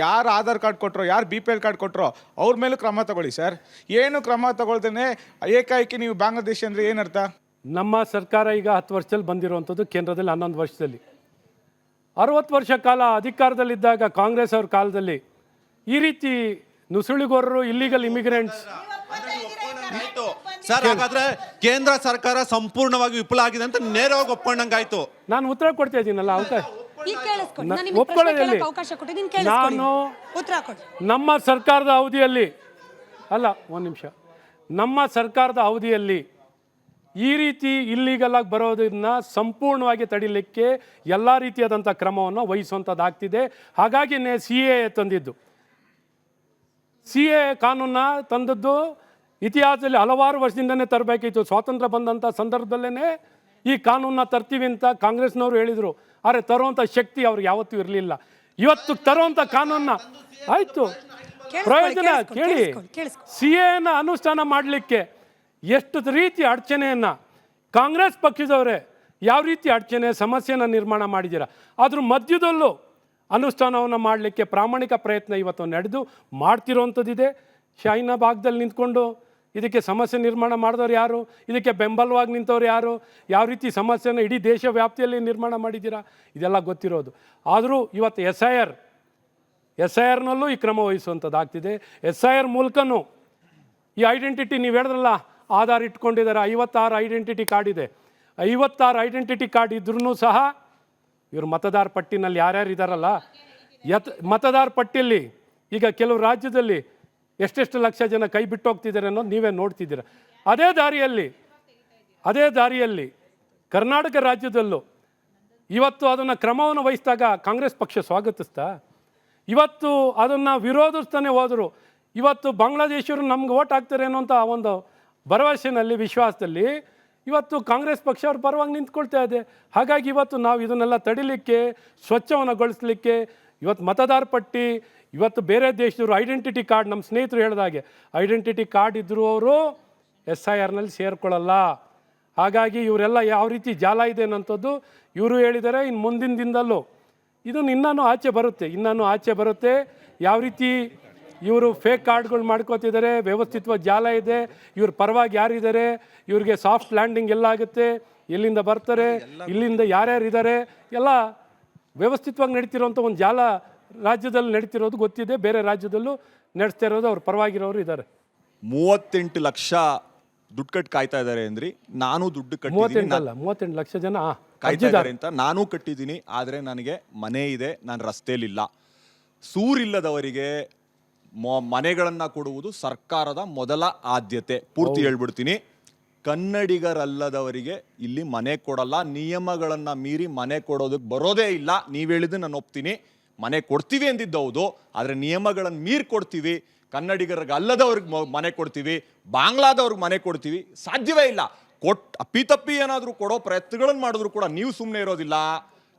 Speaker 9: ಯಾರು ಆಧಾರ್ ಕಾರ್ಡ್ ಕೊಟ್ಟರೋ, ಯಾರು BPL ಕಾರ್ಡ್ ಕೊಟ್ಟರೋ ಅವ್ರ ಮೇಲೂ ಕ್ರಮ ತಗೊಳ್ಳಿ ಸರ್. ಏನು ಕ್ರಮ ತಗೊಳ್ದೇನೆ ಏಕಾಏಕಿ ನೀವು ಬಾಂಗ್ಲಾದೇಶಿ ಅಂದರೆ ಏನರ್ಥ?
Speaker 2: ನಮ್ಮ ಸರ್ಕಾರ ಈಗ 10 ವರ್ಷದಲ್ಲಿ ಬಂದಿರುವಂಥದ್ದು, ಕೇಂದ್ರದಲ್ಲಿ 11 ವರ್ಷದಲ್ಲಿ. 60 ವರ್ಷ ಕಾಲ ಅಧಿಕಾರದಲ್ಲಿದ್ದಾಗ ಕಾಂಗ್ರೆಸ್ ಅವ್ರ ಕಾಲದಲ್ಲಿ ಈ ರೀತಿ ನುಸುಳಿಗೋರರು, ಇಲ್ಲಿಗಲ್ ಇಮಿಗ್ರೆಂಟ್ಸ್.
Speaker 4: ಸರ್, ಹಾಗಾದ್ರೆ ಕೇಂದ್ರ ಸರ್ಕಾರ ಸಂಪೂರ್ಣವಾಗಿ ವಿಫಲ ಆಗಿದೆ ಅಂತ ನೇರವಾಗಿ ಒಪ್ಕೊಂಡಂಗಾಯ್ತು.
Speaker 2: ನಾನು ಉತ್ತರ ಕೊಡ್ತಾ ಇದ್ದೀನಲ್ಲ, ಅವಕಾಶ ನಾನು ನಮ್ಮ ಸರ್ಕಾರದ ಅವಧಿಯಲ್ಲಿ ಅಲ್ಲ, ಒಂದು ನಿಮಿಷ, ನಮ್ಮ ಸರ್ಕಾರದ ಅವಧಿಯಲ್ಲಿ ಈ ರೀತಿ ಇಲ್ಲಿಗಲ್ ಆಗಿ ಬರೋದನ್ನ ಸಂಪೂರ್ಣವಾಗಿ ತಡಿಲಿಕ್ಕೆ ಎಲ್ಲ ರೀತಿಯಾದಂಥ ಕ್ರಮವನ್ನು ವಹಿಸುವಂಥದ್ದಾಗ್ತಿದೆ. ಹಾಗಾಗಿನೇ CAA ತಂದಿದ್ದು. CAA ಕಾನೂನ ತಂದದ್ದು ಇತಿಹಾಸದಲ್ಲಿ ಹಲವಾರು ವರ್ಷದಿಂದನೇ ತರಬೇಕಿತ್ತು. ಸ್ವಾತಂತ್ರ್ಯ ಬಂದಂಥ ಸಂದರ್ಭದಲ್ಲೇ ಈ ಕಾನೂನನ್ನ ತರ್ತೀವಿ ಅಂತ ಕಾಂಗ್ರೆಸ್ನವರು ಹೇಳಿದರು. ಆದರೆ ತರುವಂಥ ಶಕ್ತಿ ಅವ್ರಿಗೆ ಯಾವತ್ತೂ ಇರಲಿಲ್ಲ. ಇವತ್ತು ತರುವಂಥ ಕಾನೂನನ್ನ ಆಯಿತು, ಪ್ರಯೋಜನ ಕೇಳಿ. CAA ಅನುಷ್ಠಾನ ಮಾಡಲಿಕ್ಕೆ ಎಷ್ಟು ರೀತಿ ಅಡಚಣೆಯನ್ನು ಕಾಂಗ್ರೆಸ್ ಪಕ್ಷದವರೇ ಯಾವ ರೀತಿ ಅಡಚಣೆ ಸಮಸ್ಯೆನ ನಿರ್ಮಾಣ ಮಾಡಿದ್ದೀರಾ, ಅದ್ರ ಮಧ್ಯದಲ್ಲೂ ಅನುಷ್ಠಾನವನ್ನು ಮಾಡಲಿಕ್ಕೆ ಪ್ರಾಮಾಣಿಕ ಪ್ರಯತ್ನ ಇವತ್ತು ನಡೆದು ಮಾಡ್ತಿರೋವಂಥದ್ದಿದೆ. ಶಾಹಿನ ಭಾಗದಲ್ಲಿ ನಿಂತ್ಕೊಂಡು ಇದಕ್ಕೆ ಸಮಸ್ಯೆ ನಿರ್ಮಾಣ ಮಾಡಿದವ್ರು ಯಾರು, ಇದಕ್ಕೆ ಬೆಂಬಲವಾಗಿ ನಿಂತವ್ರು ಯಾರು, ಯಾವ ರೀತಿ ಸಮಸ್ಯೆನ ಇಡೀ ದೇಶ ವ್ಯಾಪ್ತಿಯಲ್ಲಿ ನಿರ್ಮಾಣ ಮಾಡಿದ್ದೀರಾ, ಇದೆಲ್ಲ ಗೊತ್ತಿರೋದು. ಆದರೂ ಇವತ್ತು SIRನಲ್ಲೂ ಈ ಕ್ರಮ ವಹಿಸುವಂಥದ್ದಾಗ್ತಿದೆ. SIR ಮೂಲಕನೂ ಈ ಐಡೆಂಟಿಟಿ, ನೀವು ಹೇಳಿದ್ರಲ್ಲ ಆಧಾರ್ ಇಟ್ಕೊಂಡಿದ್ದಾರೆ, 56 ಐಡೆಂಟಿಟಿ ಕಾರ್ಡ್ ಇದೆ. 56 ಐಡೆಂಟಿಟಿ ಕಾರ್ಡ್ ಇದ್ರೂ ಸಹ ಇವರು ಮತದಾರ ಪಟ್ಟಿನಲ್ಲಿ ಯಾರ್ಯಾರು ಇದ್ದಾರಲ್ಲ, ಮತದಾರ ಪಟ್ಟಿಯಲ್ಲಿ ಈಗ ಕೆಲವು ರಾಜ್ಯದಲ್ಲಿ ಎಷ್ಟೆಷ್ಟು ಲಕ್ಷ ಜನ ಕೈ ಬಿಟ್ಟು ಹೋಗ್ತಿದ್ದಾರೆ ಅನ್ನೋದು ನೀವೇ ನೋಡ್ತಿದ್ದೀರ. ಅದೇ ದಾರಿಯಲ್ಲಿ ಕರ್ನಾಟಕ ರಾಜ್ಯದಲ್ಲೂ ಇವತ್ತು ಅದನ್ನು ಕ್ರಮವನ್ನು ವಹಿಸಿದಾಗ ಕಾಂಗ್ರೆಸ್ ಪಕ್ಷ ಸ್ವಾಗತಿಸ್ತಾ, ಇವತ್ತು ಅದನ್ನು ವಿರೋಧಿಸ್ತಾನೆ ಹೋದರು. ಇವತ್ತು ಬಾಂಗ್ಲಾದೇಶಿಯರು ನಮ್ಗೆ ಓಟ್ ಹಾಕ್ತಾರೆ ಅನ್ನೋಂಥ ಒಂದು ಭರವಸೆಯಲ್ಲಿ, ವಿಶ್ವಾಸದಲ್ಲಿ ಇವತ್ತು ಕಾಂಗ್ರೆಸ್ ಪಕ್ಷ ಅವ್ರ ಪರವಾಗಿ ನಿಂತ್ಕೊಳ್ತಾ ಇದೆ. ಹಾಗಾಗಿ ಇವತ್ತು ನಾವು ಇದನ್ನೆಲ್ಲ ತಡಿಲಿಕ್ಕೆ, ಸ್ವಚ್ಛವನ್ನಗೊಳಿಸಲಿಕ್ಕೆ, ಇವತ್ತು ಮತದಾರ ಪಟ್ಟಿ, ಇವತ್ತು ಬೇರೆ ದೇಶದವರು ಐಡೆಂಟಿಟಿ ಕಾರ್ಡ್, ನಮ್ಮ ಸ್ನೇಹಿತರು ಹೇಳಿದಾಗೆ ಐಡೆಂಟಿಟಿ ಕಾರ್ಡ್ ಇದ್ದರೂ ಅವರು SIRನಲ್ಲಿ ಸೇರ್ಕೊಳ್ಳಲ್ಲ. ಹಾಗಾಗಿ ಇವರೆಲ್ಲ ಯಾವ ರೀತಿ ಜಾಲ ಇದೆ ಅನ್ನೋಂಥದ್ದು ಇವರು ಹೇಳಿದ್ದಾರೆ. ಇನ್ನು ಮುಂದಿನ ದಿನದಲ್ಲೂ ಇದನ್ನು ಇನ್ನೂ ಆಚೆ ಬರುತ್ತೆ. ಯಾವ ರೀತಿ ಇವರು ಫೇಕ್ ಕಾರ್ಡ್ಗಳು ಮಾಡ್ಕೋತಿದ್ದಾರೆ, ವ್ಯವಸ್ಥಿತವಾಗಿ ಜಾಲ ಇದೆ, ಇವ್ರ ಪರವಾಗಿ ಯಾರಿದ್ದಾರೆ, ಇವ್ರಿಗೆ ಸಾಫ್ಟ್ ಲ್ಯಾಂಡಿಂಗ್ ಎಲ್ಲ ಆಗುತ್ತೆ, ಎಲ್ಲಿಂದ ಬರ್ತಾರೆ, ಇಲ್ಲಿಂದ ಯಾರ್ಯಾರಿದ್ದಾರೆ, ಎಲ್ಲ ವ್ಯವಸ್ಥಿತವಾಗಿ ನಡೀತಿರೋಂಥ ಒಂದು ಜಾಲ ರಾಜ್ಯದಲ್ಲಿ ನಡೀತಿರೋದು ಗೊತ್ತಿದೆ. ಬೇರೆ ರಾಜ್ಯದಲ್ಲೂ ನಡೆಸ್ತಾ ಇರೋದು ಅವ್ರ ಪರವಾಗಿರೋರು ಇದ್ದಾರೆ.
Speaker 6: 38 ಲಕ್ಷ ದುಡ್ಡು ಕಟ್ಟಿ ಕಾಯ್ತಾ ಇದ್ದಾರೆ ಅಂದ್ರಿ. ನಾನು ದುಡ್ಡು
Speaker 2: 38 ಲಕ್ಷ ಜನ
Speaker 6: ಕಾಯ್ತಾ ಇದ್ದಾರೆ ಅಂತ ನಾನು ಕಟ್ಟಿದ್ದೀನಿ. ಆದರೆ ನನಗೆ ಮನೆ ಇದೆ, ನಾನು ರಸ್ತೆಯಲ್ಲಿಲ್ಲ. ಸೂರಿಲ್ಲದವರಿಗೆ ಮನೆಗಳನ್ನು ಕೊಡುವುದು ಸರ್ಕಾರದ ಮೊದಲ ಆದ್ಯತೆ. ಪೂರ್ತಿ ಹೇಳ್ಬಿಡ್ತೀನಿ. ಕನ್ನಡಿಗರಲ್ಲದವರಿಗೆ ಇಲ್ಲಿ ಮನೆ ಕೊಡಲ್ಲ. ನಿಯಮಗಳನ್ನು ಮೀರಿ ಮನೆ ಕೊಡೋದಕ್ಕೆ ಬರೋದೇ ಇಲ್ಲ. ನೀವು ಹೇಳಿದ್ದು ನಾನು ಒಪ್ತೀನಿ. ಮನೆ ಕೊಡ್ತೀವಿ ಅಂದಿದ್ದು ಹೌದು, ಆದರೆ ನಿಯಮಗಳನ್ನು ಮೀರಿ ಕೊಡ್ತೀವಿ. ಕನ್ನಡಿಗರಿಗೆ ಅಲ್ಲದವ್ರಿಗೆ ಮನೆ ಕೊಡ್ತೀವಿ, ಬಾಂಗ್ಲಾದವ್ರಿಗೆ ಮನೆ ಕೊಡ್ತೀವಿ. ಸಾಧ್ಯವೇ ಇಲ್ಲ. ಅಪ್ಪಿತಪ್ಪಿ ಏನಾದರೂ ಕೊಡೋ ಪ್ರಯತ್ನಗಳನ್ನು ಮಾಡಿದ್ರು ಕೂಡ ನೀವು ಸುಮ್ಮನೆ ಇರೋದಿಲ್ಲ.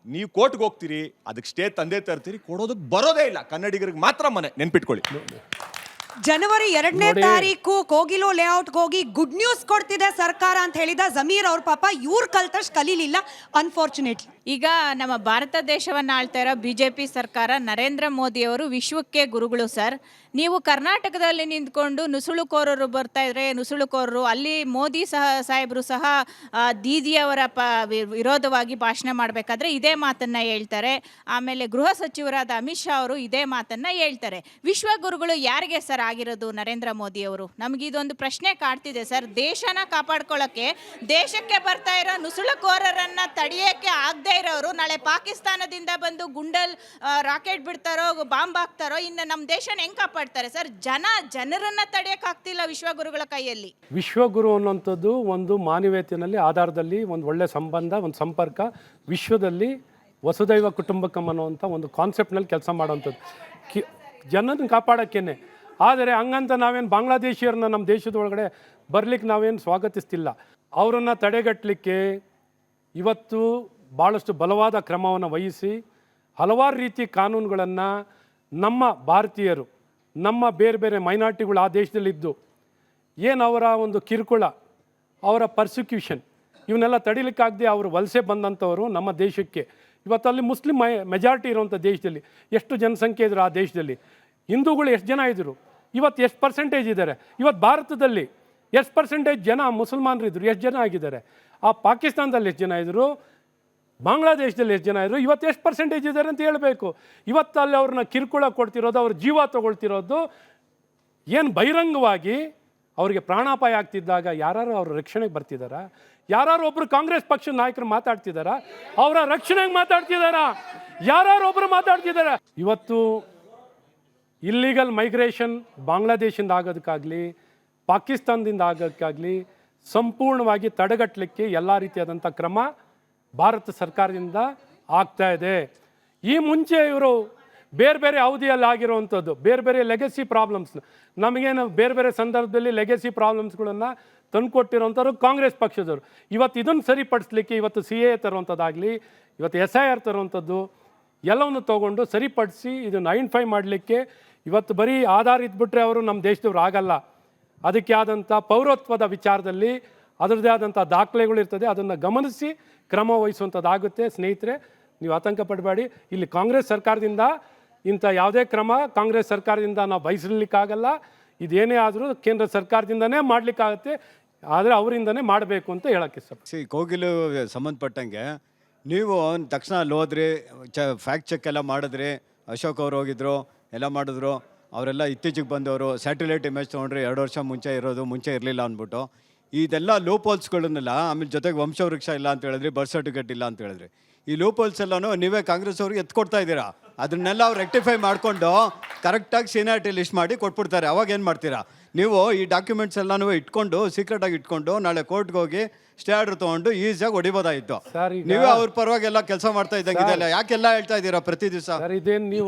Speaker 6: ನೀವು ಕೋರ್ಟ್ಗೆ ಹೋಗ್ತೀರಿ, ಅದಕ್ಕೆ ಸ್ಟೇ ತಂದೆ ತರ್ತೀರಿ, ಕೊಡೋದಕ್ಕೆ ಬರೋದೇ ಇಲ್ಲ. ಕನ್ನಡಿಗರಿಗೆ ಮಾತ್ರ ಮನೆ, ನೆನ್ಪಿಟ್ಕೊಳ್ಳಿ.
Speaker 3: ಜನವರಿ 2ನೇ ತಾರೀಕು ಕೋಗಿಲು ಲೇಔಟ್ಗೆ ಹೋಗಿ ಗುಡ್ ನ್ಯೂಸ್ ಕೊಡ್ತಿದೆ ಸರ್ಕಾರ ಅಂತ ಹೇಳಿದ ಜಮೀರ್ ಅವ್ರ ಪಾಪ ಇವ್ರು ಕಲ್ತಷ್ಟು ಕಲೀಲಿಲ್ಲ ಅನ್ಫಾರ್ಚುನೇಟ್ಲಿ.
Speaker 10: ಈಗ ನಮ್ಮ ಭಾರತ ದೇಶವನ್ನು ಆಳ್ತಾ ಇರೋ BJP ಸರ್ಕಾರ, ನರೇಂದ್ರ ಮೋದಿ ಅವರು ವಿಶ್ವಕ್ಕೆ ಗುರುಗಳು ಸರ್. ನೀವು ಕರ್ನಾಟಕದಲ್ಲಿ ನಿಂತ್ಕೊಂಡು ನುಸುಳುಕೋರರು ಬರ್ತಾ ಇದ್ರೆ, ನುಸುಳುಕೋರರು ಅಲ್ಲಿ ಮೋದಿ ಸಾಹೇಬರು ಸಹ ದೀದಿಯವರ ವಿರೋಧವಾಗಿ ಭಾಷಣ ಮಾಡಬೇಕಾದ್ರೆ ಇದೇ ಮಾತನ್ನು ಹೇಳ್ತಾರೆ. ಆಮೇಲೆ ಗೃಹ ಸಚಿವರಾದ ಅಮಿತ್ ಶಾ ಅವರು ಇದೇ ಮಾತನ್ನು ಹೇಳ್ತಾರೆ. ವಿಶ್ವಗುರುಗಳು ಯಾರಿಗೆ ಸರ್ ಆಗಿರೋದು? ನರೇಂದ್ರ ಮೋದಿ ಅವರು. ನಮಗೆ ಇದೊಂದು ಪ್ರಶ್ನೆ ಕಾಡ್ತಿದೆ ಸರ್. ದೇಶನ ಕಾಪಾಡ್ಕೊಳ್ಳೋಕ್ಕೆ ದೇಶಕ್ಕೆ ಬರ್ತಾ ಇರೋ ನುಸುಳುಕೋರರನ್ನು ತಡೆಯೋಕ್ಕೆ ಆಗದೆ ಇರೋರು ನಾಳೆ ಪಾಕಿಸ್ತಾನದಿಂದ ಬಂದು ಗುಂಡಲ್ ರಾಕೆಟ್ ಬಿಡ್ತಾರೋ, ಬಾಂಬ್ ಹಾಕ್ತಾರೋ, ಇನ್ನು ನಮ್ಮ ದೇಶನ ಹೆಂಗೆ ಕಾಪಾಡ್ತಾರೆ ಸರ್? ಜನರನ್ನ ತಡೆಯೋಕ್ಕಾಗ್ತಿಲ್ಲ ವಿಶ್ವಗುರುಗಳ ಕೈಯಲ್ಲಿ.
Speaker 2: ವಿಶ್ವಗುರು ಅನ್ನೋಂಥದ್ದು ಒಂದು ಮಾನವೀಯತೆಯಲ್ಲಿ ಆಧಾರದಲ್ಲಿ ಒಂದು ಒಳ್ಳೆ ಸಂಬಂಧ, ಒಂದು ಸಂಪರ್ಕ, ವಿಶ್ವದಲ್ಲಿ ವಸುದೈವ ಕುಟುಂಬಕಂ ಅನ್ನೋವಂಥ ಒಂದು ಕಾನ್ಸೆಪ್ಟ್ನಲ್ಲಿ ಕೆಲಸ ಮಾಡೋವಂಥದ್ದು, ಜನರನ್ನು ಕಾಪಾಡೋಕ್ಕೇನೆ. ಆದರೆ ಹಂಗಂತ ನಾವೇನು ಬಾಂಗ್ಲಾದೇಶಿಯರನ್ನ ನಮ್ಮ ದೇಶದ ಒಳಗಡೆ ಬರಲಿಕ್ಕೆ ನಾವೇನು ಸ್ವಾಗತಿಸ್ತಿಲ್ಲ. ಅವರನ್ನು ತಡೆಗಟ್ಟಲಿಕ್ಕೆ ಇವತ್ತು ಭಾಳಷ್ಟು ಬಲವಾದ ಕ್ರಮವನ್ನು ವಹಿಸಿ ಹಲವಾರು ರೀತಿ ಕಾನೂನುಗಳನ್ನು ನಮ್ಮ ಭಾರತೀಯರು, ನಮ್ಮ ಬೇರೆ ಬೇರೆ ಮೈನಾರಿಟಿಗಳು ಆ ದೇಶದಲ್ಲಿದ್ದು ಏನು ಅವರ ಒಂದು ಕಿರುಕುಳ, ಅವರ ಪರ್ಸಿಕ್ಯೂಷನ್, ಇವನ್ನೆಲ್ಲ ತಡಿಲಿಕ್ಕಾಗದೆ ಅವರು ವಲಸೆ ಬಂದಂಥವರು ನಮ್ಮ ದೇಶಕ್ಕೆ. ಇವತ್ತಲ್ಲಿ ಮುಸ್ಲಿಂ ಮೆಜಾರಿಟಿ ಇರುವಂಥ ದೇಶದಲ್ಲಿ ಎಷ್ಟು ಜನಸಂಖ್ಯೆ ಇದ್ರು, ಆ ದೇಶದಲ್ಲಿ ಹಿಂದೂಗಳು ಎಷ್ಟು ಜನ ಇದ್ದರು, ಇವತ್ತು ಎಷ್ಟು ಪರ್ಸೆಂಟೇಜ್ ಇದ್ದಾರೆ, ಇವತ್ತು ಭಾರತದಲ್ಲಿ ಎಷ್ಟು ಪರ್ಸೆಂಟೇಜ್ ಜನ ಮುಸಲ್ಮಾನರಿದ್ದರು, ಎಷ್ಟು ಜನ ಆಗಿದ್ದಾರೆ, ಆ ಪಾಕಿಸ್ತಾನದಲ್ಲಿ ಎಷ್ಟು ಜನ ಇದ್ದರು, ಬಾಂಗ್ಲಾದೇಶದಲ್ಲಿ ಎಷ್ಟು ಜನ ಇದ್ದರು, ಇವತ್ತು ಎಷ್ಟು ಪರ್ಸೆಂಟೇಜ್ ಇದ್ದಾರೆ ಅಂತ ಹೇಳಬೇಕು. ಇವತ್ತು ಅಲ್ಲಿ ಅವ್ರನ್ನ ಕಿರುಕುಳ ಕೊಡ್ತಿರೋದು, ಅವ್ರ ಜೀವ ತೊಗೊಳ್ತಿರೋದು, ಏನು ಬಹಿರಂಗವಾಗಿ ಅವರಿಗೆ ಪ್ರಾಣಾಪಾಯ ಆಗ್ತಿದ್ದಾಗ ಯಾರು ಅವ್ರ ರಕ್ಷಣೆಗೆ ಬರ್ತಿದ್ದಾರಾ? ಯಾರು ಒಬ್ಬರು ಕಾಂಗ್ರೆಸ್ ಪಕ್ಷದ ನಾಯಕರು ಮಾತಾಡ್ತಿದ್ದಾರಾ? ಅವರ ರಕ್ಷಣೆಗೆ ಮಾತಾಡ್ತಿದ್ದಾರಾ? ಯಾರು ಒಬ್ಬರು ಮಾತಾಡ್ತಿದ್ದಾರಾ? ಇವತ್ತು ಇಲ್ಲಿಗಲ್ ಮೈಗ್ರೇಷನ್ ಬಾಂಗ್ಲಾದೇಶದಿಂದ ಆಗೋದಕ್ಕಾಗಲಿ, ಪಾಕಿಸ್ತಾನದಿಂದ ಆಗೋದಕ್ಕಾಗಲಿ ಸಂಪೂರ್ಣವಾಗಿ ತಡೆಗಟ್ಟಲಿಕ್ಕೆ ಎಲ್ಲ ರೀತಿಯಾದಂಥ ಕ್ರಮ ಭಾರತ ಸರ್ಕಾರದಿಂದ ಆಗ್ತಾ ಇದೆ. ಈ ಮುಂಚೆ ಇವರು ಬೇರೆ ಬೇರೆ ಅವಧಿಯಲ್ಲಿ ಆಗಿರುವಂಥದ್ದು ಬೇರೆ ಬೇರೆ ಲೆಗಸಿ ಪ್ರಾಬ್ಲಮ್ಸ್, ನಮಗೇನು ಬೇರೆ ಬೇರೆ ಸಂದರ್ಭದಲ್ಲಿ ಲೆಗಸಿ ಪ್ರಾಬ್ಲಮ್ಸ್ಗಳನ್ನು ತಂದುಕೊಟ್ಟಿರೋಂಥವ್ರು ಕಾಂಗ್ರೆಸ್ ಪಕ್ಷದವರು. ಇವತ್ತು ಇದನ್ನು ಸರಿಪಡಿಸ್ಲಿಕ್ಕೆ ಇವತ್ತು CAA ತರುವಂಥದ್ದಾಗಲಿ, ಇವತ್ತು SIR ತರುವಂಥದ್ದು ಎಲ್ಲವನ್ನು ತೊಗೊಂಡು ಸರಿಪಡಿಸಿ ಇದನ್ನು ಐಡೆಂಟಿಫೈ ಮಾಡಲಿಕ್ಕೆ ಇವತ್ತು ಬರೀ ಆಧಾರ ಇದ್ಬಿಟ್ರೆ ಅವರು ನಮ್ಮ ದೇಶದವ್ರು ಆಗಲ್ಲ. ಅದಕ್ಕೆ ಆದಂಥ ಪೌರತ್ವದ ವಿಚಾರದಲ್ಲಿ ಅದರದ್ದೇ ಆದಂಥ ದಾಖಲೆಗಳಿರ್ತದೆ, ಅದನ್ನು ಗಮನಿಸಿ ಕ್ರಮ ವಹಿಸುವಂಥದ್ದಾಗುತ್ತೆ. ಸ್ನೇಹಿತರೆ, ನೀವು ಆತಂಕ ಪಡಬೇಡಿ. ಇಲ್ಲಿ ಕಾಂಗ್ರೆಸ್ ಸರ್ಕಾರದಿಂದ ಇಂಥ ಯಾವುದೇ ಕ್ರಮ ಕಾಂಗ್ರೆಸ್ ಸರ್ಕಾರದಿಂದ ನಾವು ಬಯಸಲಿಕ್ಕಾಗಲ್ಲ. ಇದೇನೇ ಆದರೂ ಕೇಂದ್ರ ಸರ್ಕಾರದಿಂದನೇ ಮಾಡಲಿಕ್ಕಾಗತ್ತೆ, ಆದರೆ ಅವರಿಂದನೇ ಮಾಡಬೇಕು ಅಂತ ಹೇಳೋಕ್ಕೆ ಇಷ್ಟ.
Speaker 11: ಕೋಗಿಲು ಸಂಬಂಧಪಟ್ಟಂಗೆ ನೀವು ತಕ್ಷಣ ಅಲ್ಲಿ ಹೋದ್ರಿ, ಫ್ಯಾಕ್ಟ್ ಚೆಕ್ ಎಲ್ಲ ಮಾಡಿದ್ರಿ, ಅಶೋಕ್ ಅವ್ರು ಹೋಗಿದ್ರು, ಎಲ್ಲ ಮಾಡಿದ್ರು, ಅವರೆಲ್ಲ ಇತ್ತೀಚೆಗೆ ಬಂದವರು ಸ್ಯಾಟಲೈಟ್ ಇಮೇಜ್ ತೊಗೊಂಡ್ರಿ, 2 ವರ್ಷ ಮುಂಚೆ ಇರೋದು, ಮುಂಚೆ ಇರಲಿಲ್ಲ ಅಂದ್ಬಿಟ್ಟು ಇದೆಲ್ಲ ಲೂಪೋಲ್ಸ್ಗಳನ್ನೆಲ್ಲ, ಆಮೇಲೆ ಜೊತೆಗೆ ವಂಶವೃಕ್ಷ ಇಲ್ಲ ಅಂತ ಹೇಳಿದ್ರಿ, ಬರ್ತ್ ಸರ್ಟಿಫಿಕೇಟ್ ಇಲ್ಲ ಅಂತ ಹೇಳಿದ್ರಿ. ಈ ಲೂಪೋಲ್ಸ್ ಎಲ್ಲನೂ ನೀವೇ ಕಾಂಗ್ರೆಸ್ ಅವ್ರಿಗೆ ಎತ್ಕೊಡ್ತಾ ಇದ್ದೀರಾ. ಅದನ್ನೆಲ್ಲ ಅವ್ರು ರೆಕ್ಟಿಫೈ ಮಾಡಿಕೊಂಡು ಕರೆಕ್ಟಾಗಿ ಸೀನಿಯಾರಿಟಿ ಲಿಸ್ಟ್ ಮಾಡಿ ಕೊಟ್ಬಿಡ್ತಾರೆ. ಅವಾಗ ಏನು ಮಾಡ್ತೀರಾ ನೀವು? ಈ ಡಾಕ್ಯುಮೆಂಟ್ಸ್ ಎಲ್ಲನೂ ಇಟ್ಕೊಂಡು ಸೀಕ್ರೆಟಾಗಿ ಇಟ್ಕೊಂಡು ನಾಳೆ ಕೋರ್ಟ್ಗೆ ಹೋಗಿ ಸ್ಟೇ ಆರ್ಡರ್ ತೊಗೊಂಡು ಈಸಿಯಾಗಿ ಹೊಡಿಬೋದಾಯಿತು. ನೀವೇ ಅವ್ರ ಪರವಾಗಿ ಎಲ್ಲ ಕೆಲಸ ಮಾಡ್ತಾ ಇದ್ದಂಗಿದೆಲ್ಲ ಯಾಕೆಲ್ಲ ಹೇಳ್ತಾ ಇದ್ದೀರಾ ಪ್ರತಿ ದಿವಸ?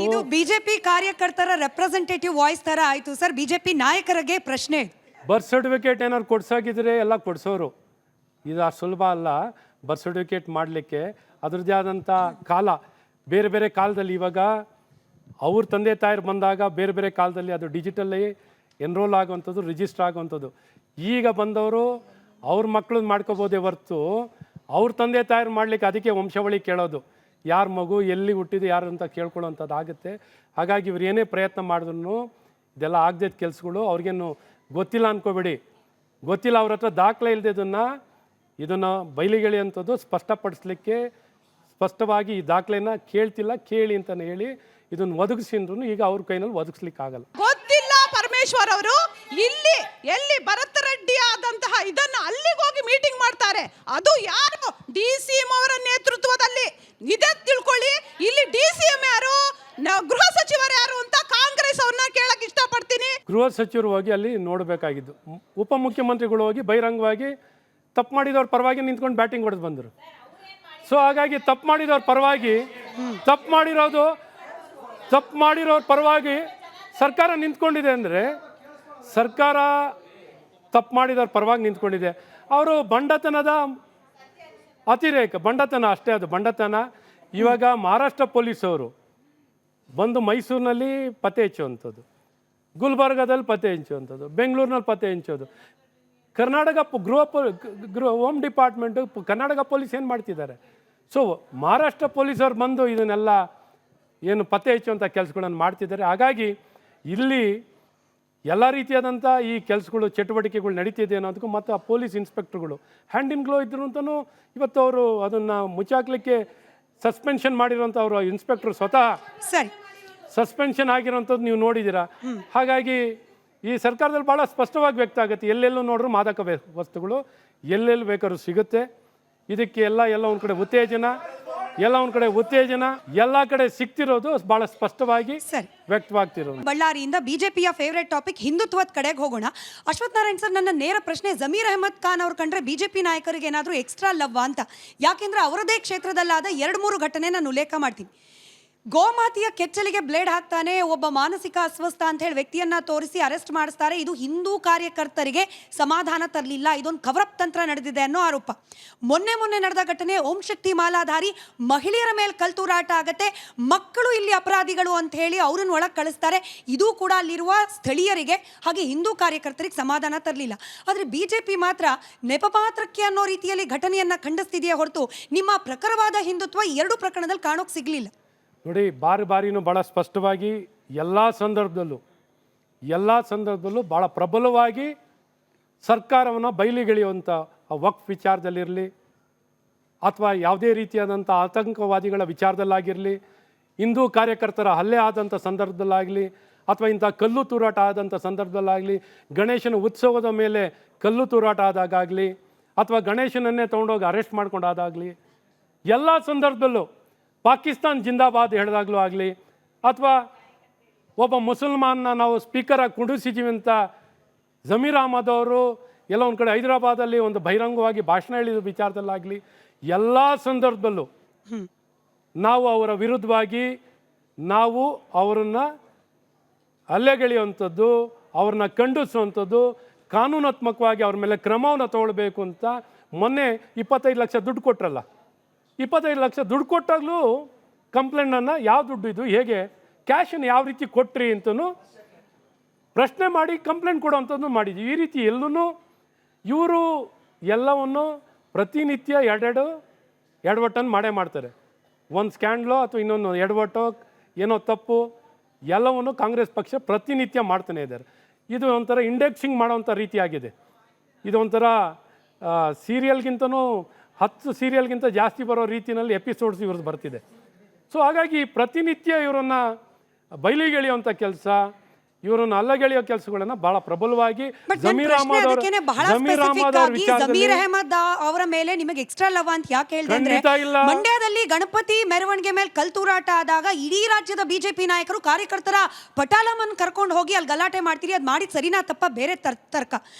Speaker 3: ಇದು BJP ಕಾರ್ಯಕರ್ತರ ರೆಪ್ರೆಸೆಂಟೇಟಿವ್ ವಾಯ್ಸ್ ತರ ಆಯ್ತು ಸರ್. BJP ನಾಯಕರಿಗೆ ಪ್ರಶ್ನೆ,
Speaker 2: ಬರ್ತ್ ಸರ್ಟಿಫಿಕೇಟ್ ಏನಾದ್ರು ಕೊಡ್ಸಾಗಿದ್ರೆ ಎಲ್ಲ ಕೊಡ್ಸೋರು, ಇದು ಅಷ್ಟು ಸುಲಭ ಅಲ್ಲ. ಬರ್ತ್ ಸರ್ಟಿಫಿಕೇಟ್ ಮಾಡಲಿಕ್ಕೆ ಅದರದ್ದೇ ಆದಂಥ ಕಾಲ, ಬೇರೆ ಬೇರೆ ಕಾಲದಲ್ಲಿ ಇವಾಗ ಅವ್ರ ತಂದೆ ತಾಯರು ಬಂದಾಗ ಬೇರೆ ಬೇರೆ ಕಾಲದಲ್ಲಿ ಅದು ಡಿಜಿಟಲ್ಲಿ ಎನ್ರೋಲ್ ಆಗುವಂಥದ್ದು, ರಿಜಿಸ್ಟರ್ ಆಗುವಂಥದ್ದು. ಈಗ ಬಂದವರು ಅವ್ರ ಮಕ್ಕಳನ್ನ ಮಾಡ್ಕೋಬೋದೇ ಹೊರ್ತು ಅವ್ರ ತಂದೆ ತಾಯರು ಮಾಡಲಿಕ್ಕೆ ಅದಕ್ಕೆ ವಂಶಾವಳಿ ಕೇಳೋದು, ಯಾರ ಮಗು ಎಲ್ಲಿ ಹುಟ್ಟಿದ್ದು ಯಾರು ಅಂತ ಕೇಳ್ಕೊಳ್ಳೋವಂಥದ್ದು ಆಗುತ್ತೆ. ಹಾಗಾಗಿ ಇವ್ರು ಏನೇ ಪ್ರಯತ್ನ ಮಾಡಿದ್ರು ಇದೆಲ್ಲ ಆಗದೆ ಕೆಲಸಗಳು. ಅವ್ರಿಗೇನು ಗೊತ್ತಿಲ್ಲ ಅಂದ್ಕೋಬೇಡಿ, ಗೊತ್ತಿಲ್ಲ ಅವ್ರ ಹತ್ರ ದಾಖಲೆ ಇಲ್ಲದೆ ಇದನ್ನು ಬಯಲಿಗೆಳೆಯುವಂಥದ್ದು ಸ್ಪಷ್ಟಪಡಿಸ್ಲಿಕ್ಕೆ ಸ್ಪಷ್ಟವಾಗಿ ಈ ದಾಖಲೆನ ಕೇಳ್ತಿಲ್ಲ, ಕೇಳಿ ಅಂತಲೇ ಹೇಳಿ ಇದನ್ನು ಒದಗಿಸಿದ್ರು ಈಗ ಅವ್ರ ಕೈನಲ್ಲಿ ಒದಗಿಸ್ಲಿಕ್ಕೆ ಆಗಲ್ಲ.
Speaker 5: ಗೊತ್ತಿಲ್ಲ ಪರಮೇಶ್ವರ್ ಅವರು ಇಲ್ಲಿ ಎಲ್ಲಿ ಭರತ್ ರೆಡ್ಡಿ ಆದಂತಹ ಇದನ್ನ ಅಲ್ಲಿಗೆ ಹೋಗಿ ಮೀಟಿಂಗ್ ಮಾಡ್ತಾರೆ. ಅದು ಯಾರು? DCM ಅವರ ನೇತೃತ್ವದಲ್ಲಿ ಇದೇ ತಿಳ್ಕೊಳ್ಳಿ. ಇಲ್ಲಿ DCM ಯಾರು, ಗೃಹ ಸಚಿವರು ಯಾರು ಅಂತ ಕಾಂಗ್ರೆಸ್ ಅವ್ರನ್ನ ಕೇಳಕ್ ಇಷ್ಟಪಡ್ತೀನಿ.
Speaker 2: ಗೃಹ ಸಚಿವರು ಹೋಗಿ ಅಲ್ಲಿ ನೋಡಬೇಕಾಗಿದ್ದು, ಉಪಮುಖ್ಯಮಂತ್ರಿಗಳು ಹೋಗಿ ಬಹಿರಂಗವಾಗಿ ತಪ್ಪು ಮಾಡಿದವ್ರ ಪರವಾಗಿ ನಿಂತ್ಕೊಂಡು ಬ್ಯಾಟಿಂಗ್ ಹೊಡೆದು ಬಂದರು. ಸೊ ಹಾಗಾಗಿ ತಪ್ಪು ಮಾಡಿದವ್ರ ಪರವಾಗಿ ಸರ್ಕಾರ ನಿಂತ್ಕೊಂಡಿದೆ ಅಂದರೆ, ಸರ್ಕಾರ ತಪ್ಪು ಮಾಡಿದವ್ರ ಪರವಾಗಿ ನಿಂತ್ಕೊಂಡಿದೆ. ಅವರು ಬಂಡತನದ ಅತಿರೇಕ, ಬಂಡತನ ಅಷ್ಟೇ, ಅದು ಬಂಡತನ. ಇವಾಗ ಮಹಾರಾಷ್ಟ್ರ ಪೊಲೀಸವರು ಬಂದು ಮೈಸೂರಿನಲ್ಲಿ ಪತ್ತೆ ಹಚ್ಚುವಂಥದ್ದು, ಗುಲ್ಬರ್ಗಾದಲ್ಲಿ ಪತ್ತೆ ಹಚ್ಚುವಂಥದ್ದು, ಬೆಂಗಳೂರಿನಲ್ಲಿ ಪತ್ತೆ ಹಂಚೋದು. Karnataka home department, Karnataka police ಏನು ಮಾಡ್ತಿದ್ದಾರೆ? ಸೊ ಮಹಾರಾಷ್ಟ್ರ ಪೊಲೀಸವ್ರು ಬಂದು ಇದನ್ನೆಲ್ಲ ಏನು ಪತ್ತೆ ಹಚ್ಚುವಂಥ ಕೆಲಸಗಳನ್ನು ಮಾಡ್ತಿದ್ದಾರೆ. ಹಾಗಾಗಿ ಇಲ್ಲಿ ಎಲ್ಲ ರೀತಿಯಾದಂಥ ಈ ಕೆಲಸಗಳು, ಚಟುವಟಿಕೆಗಳು ನಡೀತಿದೆ ಅನ್ನೋದಕ್ಕೂ ಮತ್ತು ಆ ಪೊಲೀಸ್ ಇನ್ಸ್ಪೆಕ್ಟರ್ಗಳು ಹ್ಯಾಂಡ್ ಇನ್ ಗ್ಲೋ ಇದ್ರು ಅಂತಲೂ ಇವತ್ತು ಅವರು ಅದನ್ನು ಮುಚ್ಚಾಕ್ಲಿಕ್ಕೆ ಸಸ್ಪೆನ್ಷನ್ ಮಾಡಿರೋಂಥ ಅವರು ಇನ್ಸ್ಪೆಕ್ಟರ್ ಸ್ವತಃ ಸಸ್ಪೆನ್ಷನ್ ಆಗಿರೋಂಥದ್ದು ನೀವು ನೋಡಿದ್ದೀರಾ. ಹಾಗಾಗಿ ಈ ಸರ್ಕಾರದಲ್ಲಿ ಭಾಳ ಸ್ಪಷ್ಟವಾಗಿ ವ್ಯಕ್ತ ಆಗುತ್ತೆ, ಎಲ್ಲೆಲ್ಲೂ ನೋಡ್ರೂ ಮಾದಕ ವಸ್ತುಗಳು ಎಲ್ಲೆಲ್ಲಿ ಬೇಕಾದ್ರೂ ಸಿಗುತ್ತೆ. ಇದಕ್ಕೆ ಎಲ್ಲ ಒಂದು ಕಡೆ ಉತ್ತೇಜನ, ಎಲ್ಲ ಕಡೆ ಸಿಗ್ತಿರೋದು ಭಾಳ ಸ್ಪಷ್ಟವಾಗಿ ವ್ಯಕ್ತವಾಗ್ತಿರೋದು.
Speaker 3: ಬಳ್ಳಾರಿಯಿಂದ ಬಿಜೆಪಿಯ ಫೇವರೇಟ್ ಟಾಪಿಕ್ ಹಿಂದುತ್ವದ ಕಡೆಗೆ ಹೋಗೋಣ. ಅಶ್ವಥ್ ನಾರಾಯಣ್ ಸರ್, ನನ್ನ ನೇರ ಪ್ರಶ್ನೆ, ಜಮೀರ್ ಅಹಮದ್ ಖಾನ್ ಅವ್ರು ಕಂಡ್ರೆ ಬಿಜೆಪಿ ನಾಯಕರಿಗೆ ಏನಾದರೂ ಎಕ್ಸ್ಟ್ರಾ ಲವ್ ಅಂತ? ಯಾಕೆಂದ್ರೆ ಅವರದೇ ಕ್ಷೇತ್ರದಲ್ಲಾದ 2-3 ಘಟನೆ ನಾನು ಉಲ್ಲೇಖ ಮಾಡ್ತೀನಿ. ಗೋಮಾತೆಯ ಕೆಚ್ಚಲಿಗೆ ಬ್ಲೇಡ್ ಹಾಕ್ತಾನೆ ಒಬ್ಬ ಮಾನಸಿಕ ಅಸ್ವಸ್ಥ ಅಂತ ಹೇಳಿ ವ್ಯಕ್ತಿಯನ್ನ ತೋರಿಸಿ ಅರೆಸ್ಟ್ ಮಾಡಿಸ್ತಾರೆ. ಇದು ಹಿಂದೂ ಕಾರ್ಯಕರ್ತರಿಗೆ ಸಮಾಧಾನ ತರಲಿಲ್ಲ, ಇದೊಂದು ಕವರಪ್ ತಂತ್ರ ನಡೆದಿದೆ ಅನ್ನೋ ಆರೋಪ. ಮೊನ್ನೆ ನಡೆದ ಘಟನೆ ಓಂ ಶಕ್ತಿ ಮಾಲಾಧಾರಿ ಮಹಿಳೆಯರ ಮೇಲೆ ಕಲ್ತೂರಾಟ ಆಗತ್ತೆ, ಮಕ್ಕಳು ಇಲ್ಲಿ ಅಪರಾಧಿಗಳು ಅಂತ ಹೇಳಿ ಅವ್ರನ್ನ ಒಳಗೆ ಕಳಿಸ್ತಾರೆ. ಇದು ಕೂಡ ಅಲ್ಲಿರುವ ಸ್ಥಳೀಯರಿಗೆ ಹಾಗೆ ಹಿಂದೂ ಕಾರ್ಯಕರ್ತರಿಗೆ ಸಮಾಧಾನ ತರಲಿಲ್ಲ. ಆದರೆ ಬಿಜೆಪಿ ಮಾತ್ರ ನೆಪಪಾತ್ರಕ್ಕೆ ಅನ್ನೋ ರೀತಿಯಲ್ಲಿ ಘಟನೆಯನ್ನ ಖಂಡಿಸ್ತಿದೆಯೇ ಹೊರತು ನಿಮ್ಮ ಪ್ರಖರವಾದ ಹಿಂದುತ್ವ 2 ಪ್ರಕರಣದಲ್ಲಿ ಕಾಣೋಕೆ ಸಿಗಲಿಲ್ಲ.
Speaker 2: ನೋಡಿ, ಬಾರಿನೂ ಭಾಳ ಸ್ಪಷ್ಟವಾಗಿ ಎಲ್ಲ ಸಂದರ್ಭದಲ್ಲೂ ಭಾಳ ಪ್ರಬಲವಾಗಿ ಸರ್ಕಾರವನ್ನು ಬಯಲಿಗೆಳೆಯುವಂಥ ವಕ್ಫ್ ವಿಚಾರದಲ್ಲಿರಲಿ, ಅಥವಾ ಯಾವುದೇ ರೀತಿಯಾದಂಥ ಆತಂಕವಾದಿಗಳ ವಿಚಾರದಲ್ಲಾಗಿರಲಿ, ಹಿಂದೂ ಕಾರ್ಯಕರ್ತರ ಹಲ್ಲೆ ಆದಂಥ ಸಂದರ್ಭದಲ್ಲಾಗಲಿ, ಅಥವಾ ಇಂಥ ಕಲ್ಲು ತೂರಾಟ ಆದಂಥ ಸಂದರ್ಭದಲ್ಲಾಗಲಿ, ಗಣೇಶನ ಉತ್ಸವದ ಮೇಲೆ ಕಲ್ಲು ತೂರಾಟ ಆದಾಗಲಿ, ಅಥವಾ ಗಣೇಶನನ್ನೇ ತೊಗೊಂಡೋಗಿ ಅರೆಸ್ಟ್ ಮಾಡ್ಕೊಂಡಾದಾಗಲಿ, ಎಲ್ಲ ಸಂದರ್ಭದಲ್ಲೂ ಪಾಕಿಸ್ತಾನ್ ಜಿಂದಾಬಾದ್ ಹೇಳಿದಾಗಲೂ ಆಗಲಿ, ಅಥವಾ ಒಬ್ಬ ಮುಸಲ್ಮಾನ್ನ ನಾವು ಸ್ಪೀಕರಾಗಿ ಕುಂಡಿಸಿದ್ದೀವಿ ಅಂತ ಜಮೀರ್ ಅಹಮದ್ ಅವರು ಎಲ್ಲ ಒಂದು ಕಡೆ ಹೈದರಾಬಾದಲ್ಲಿ ಒಂದು ಬಹಿರಂಗವಾಗಿ ಭಾಷಣ ಹೇಳಿದ ವಿಚಾರದಲ್ಲಾಗಲಿ, ಎಲ್ಲ ಸಂದರ್ಭದಲ್ಲೂ ನಾವು ಅವರ ವಿರುದ್ಧವಾಗಿ ನಾವು ಅವರನ್ನು ಹಲ್ಲೆಗೆಳೆಯುವಂಥದ್ದು, ಅವ್ರನ್ನ ಖಂಡಿಸುವಂಥದ್ದು, ಕಾನೂನಾತ್ಮಕವಾಗಿ ಅವ್ರ ಮೇಲೆ ಕ್ರಮವನ್ನು ತಗೊಳ್ಬೇಕು ಅಂತ ಮೊನ್ನೆ 25 ಲಕ್ಷ ದುಡ್ಡು ಕೊಟ್ರಲ್ಲ, 25 ಲಕ್ಷ ದುಡ್ಡು ಕೊಟ್ಟಾಗಲೂ ಕಂಪ್ಲೇಂಟನ್ನು ಯಾವ ದುಡ್ಡು ಇದು, ಹೇಗೆ ಕ್ಯಾಶನ್ನು ಯಾವ ರೀತಿ ಕೊಟ್ರಿ ಅಂತಲೂ ಪ್ರಶ್ನೆ ಮಾಡಿ ಕಂಪ್ಲೇಂಟ್ ಕೊಡೋವಂಥದ್ದು ಮಾಡಿದ್ವಿ. ಈ ರೀತಿ ಎಲ್ಲೂ ಇವರು ಎಲ್ಲವನ್ನು ಪ್ರತಿನಿತ್ಯ ಎಡವಟ್ಟನ್ನು ಮಾಡ್ತಾರೆ. ಒಂದು ಸ್ಕ್ಯಾಂಡ್ಲೋ ಅಥವಾ ಇನ್ನೊಂದು ಎಡವಟ್ಟೋ ಏನೋ ತಪ್ಪು ಎಲ್ಲವನ್ನು ಕಾಂಗ್ರೆಸ್ ಪಕ್ಷ ಪ್ರತಿನಿತ್ಯ ಮಾಡ್ತಾನೆ ಇದ್ದಾರೆ. ಇದು ಒಂಥರ ಇಂಡೆಕ್ಸಿಂಗ್ ಮಾಡೋವಂಥ ರೀತಿಯಾಗಿದೆ. ಇದು ಒಂಥರ ಸೀರಿಯಲ್ಗಿಂತನೂ 10 ಸೀರಿಯಲ್ಗಿಂತ ಜಾಸ್ತಿ ಬರೋ ರೀತಿಯಲ್ಲಿ ಎಪಿಸೋಡ್ಸ್ ಇವ್ರದ್ದು ಬರ್ತಿದೆ. ಸೊ ಹಾಗಾಗಿ ಪ್ರತಿನಿತ್ಯ ಇವರನ್ನು ಬಯಲಿಗೆಳೆಯುವಂಥ ಕೆಲಸ, ಇವರನ್ನು ಅಲ್ಲಗೆಳೆಯೋ ಕೆಲಸಗಳನ್ನು ಬಹಳ ಪ್ರಬಲವಾಗಿ ಜಮೀರ್ ಅಹಮದ್
Speaker 3: ಅವರ ಮೇಲೆ ನಿಮಗೆ ಎಕ್ಸ್ಟ್ರಾ ಲವ್ ಅಂತ ಯಾಕೆ ಹೇಳಿದೆ ಅಂದ್ರೆ, ಮಂಡ್ಯದಲ್ಲಿ ಗಣಪತಿ ಮೆರವಣಿಗೆ ಮೇಲೆ ಕಲ್ತೂರಾಟ ಆದಾಗ ಇಡೀ ರಾಜ್ಯದ ಬಿಜೆಪಿ ನಾಯಕರು ಕಾರ್ಯಕರ್ತರ ಪಟಾಲಮನ್ ಕರ್ಕೊಂಡು ಹೋಗಿ ಅಲ್ಲಿ ಗಲಾಟೆ ಮಾಡ್ತೀರಿ, ಅದು ಮಾಡಿದ ಸರಿನಾ ತಪ್ಪ ಬೇರೆ ತರ್ಕ.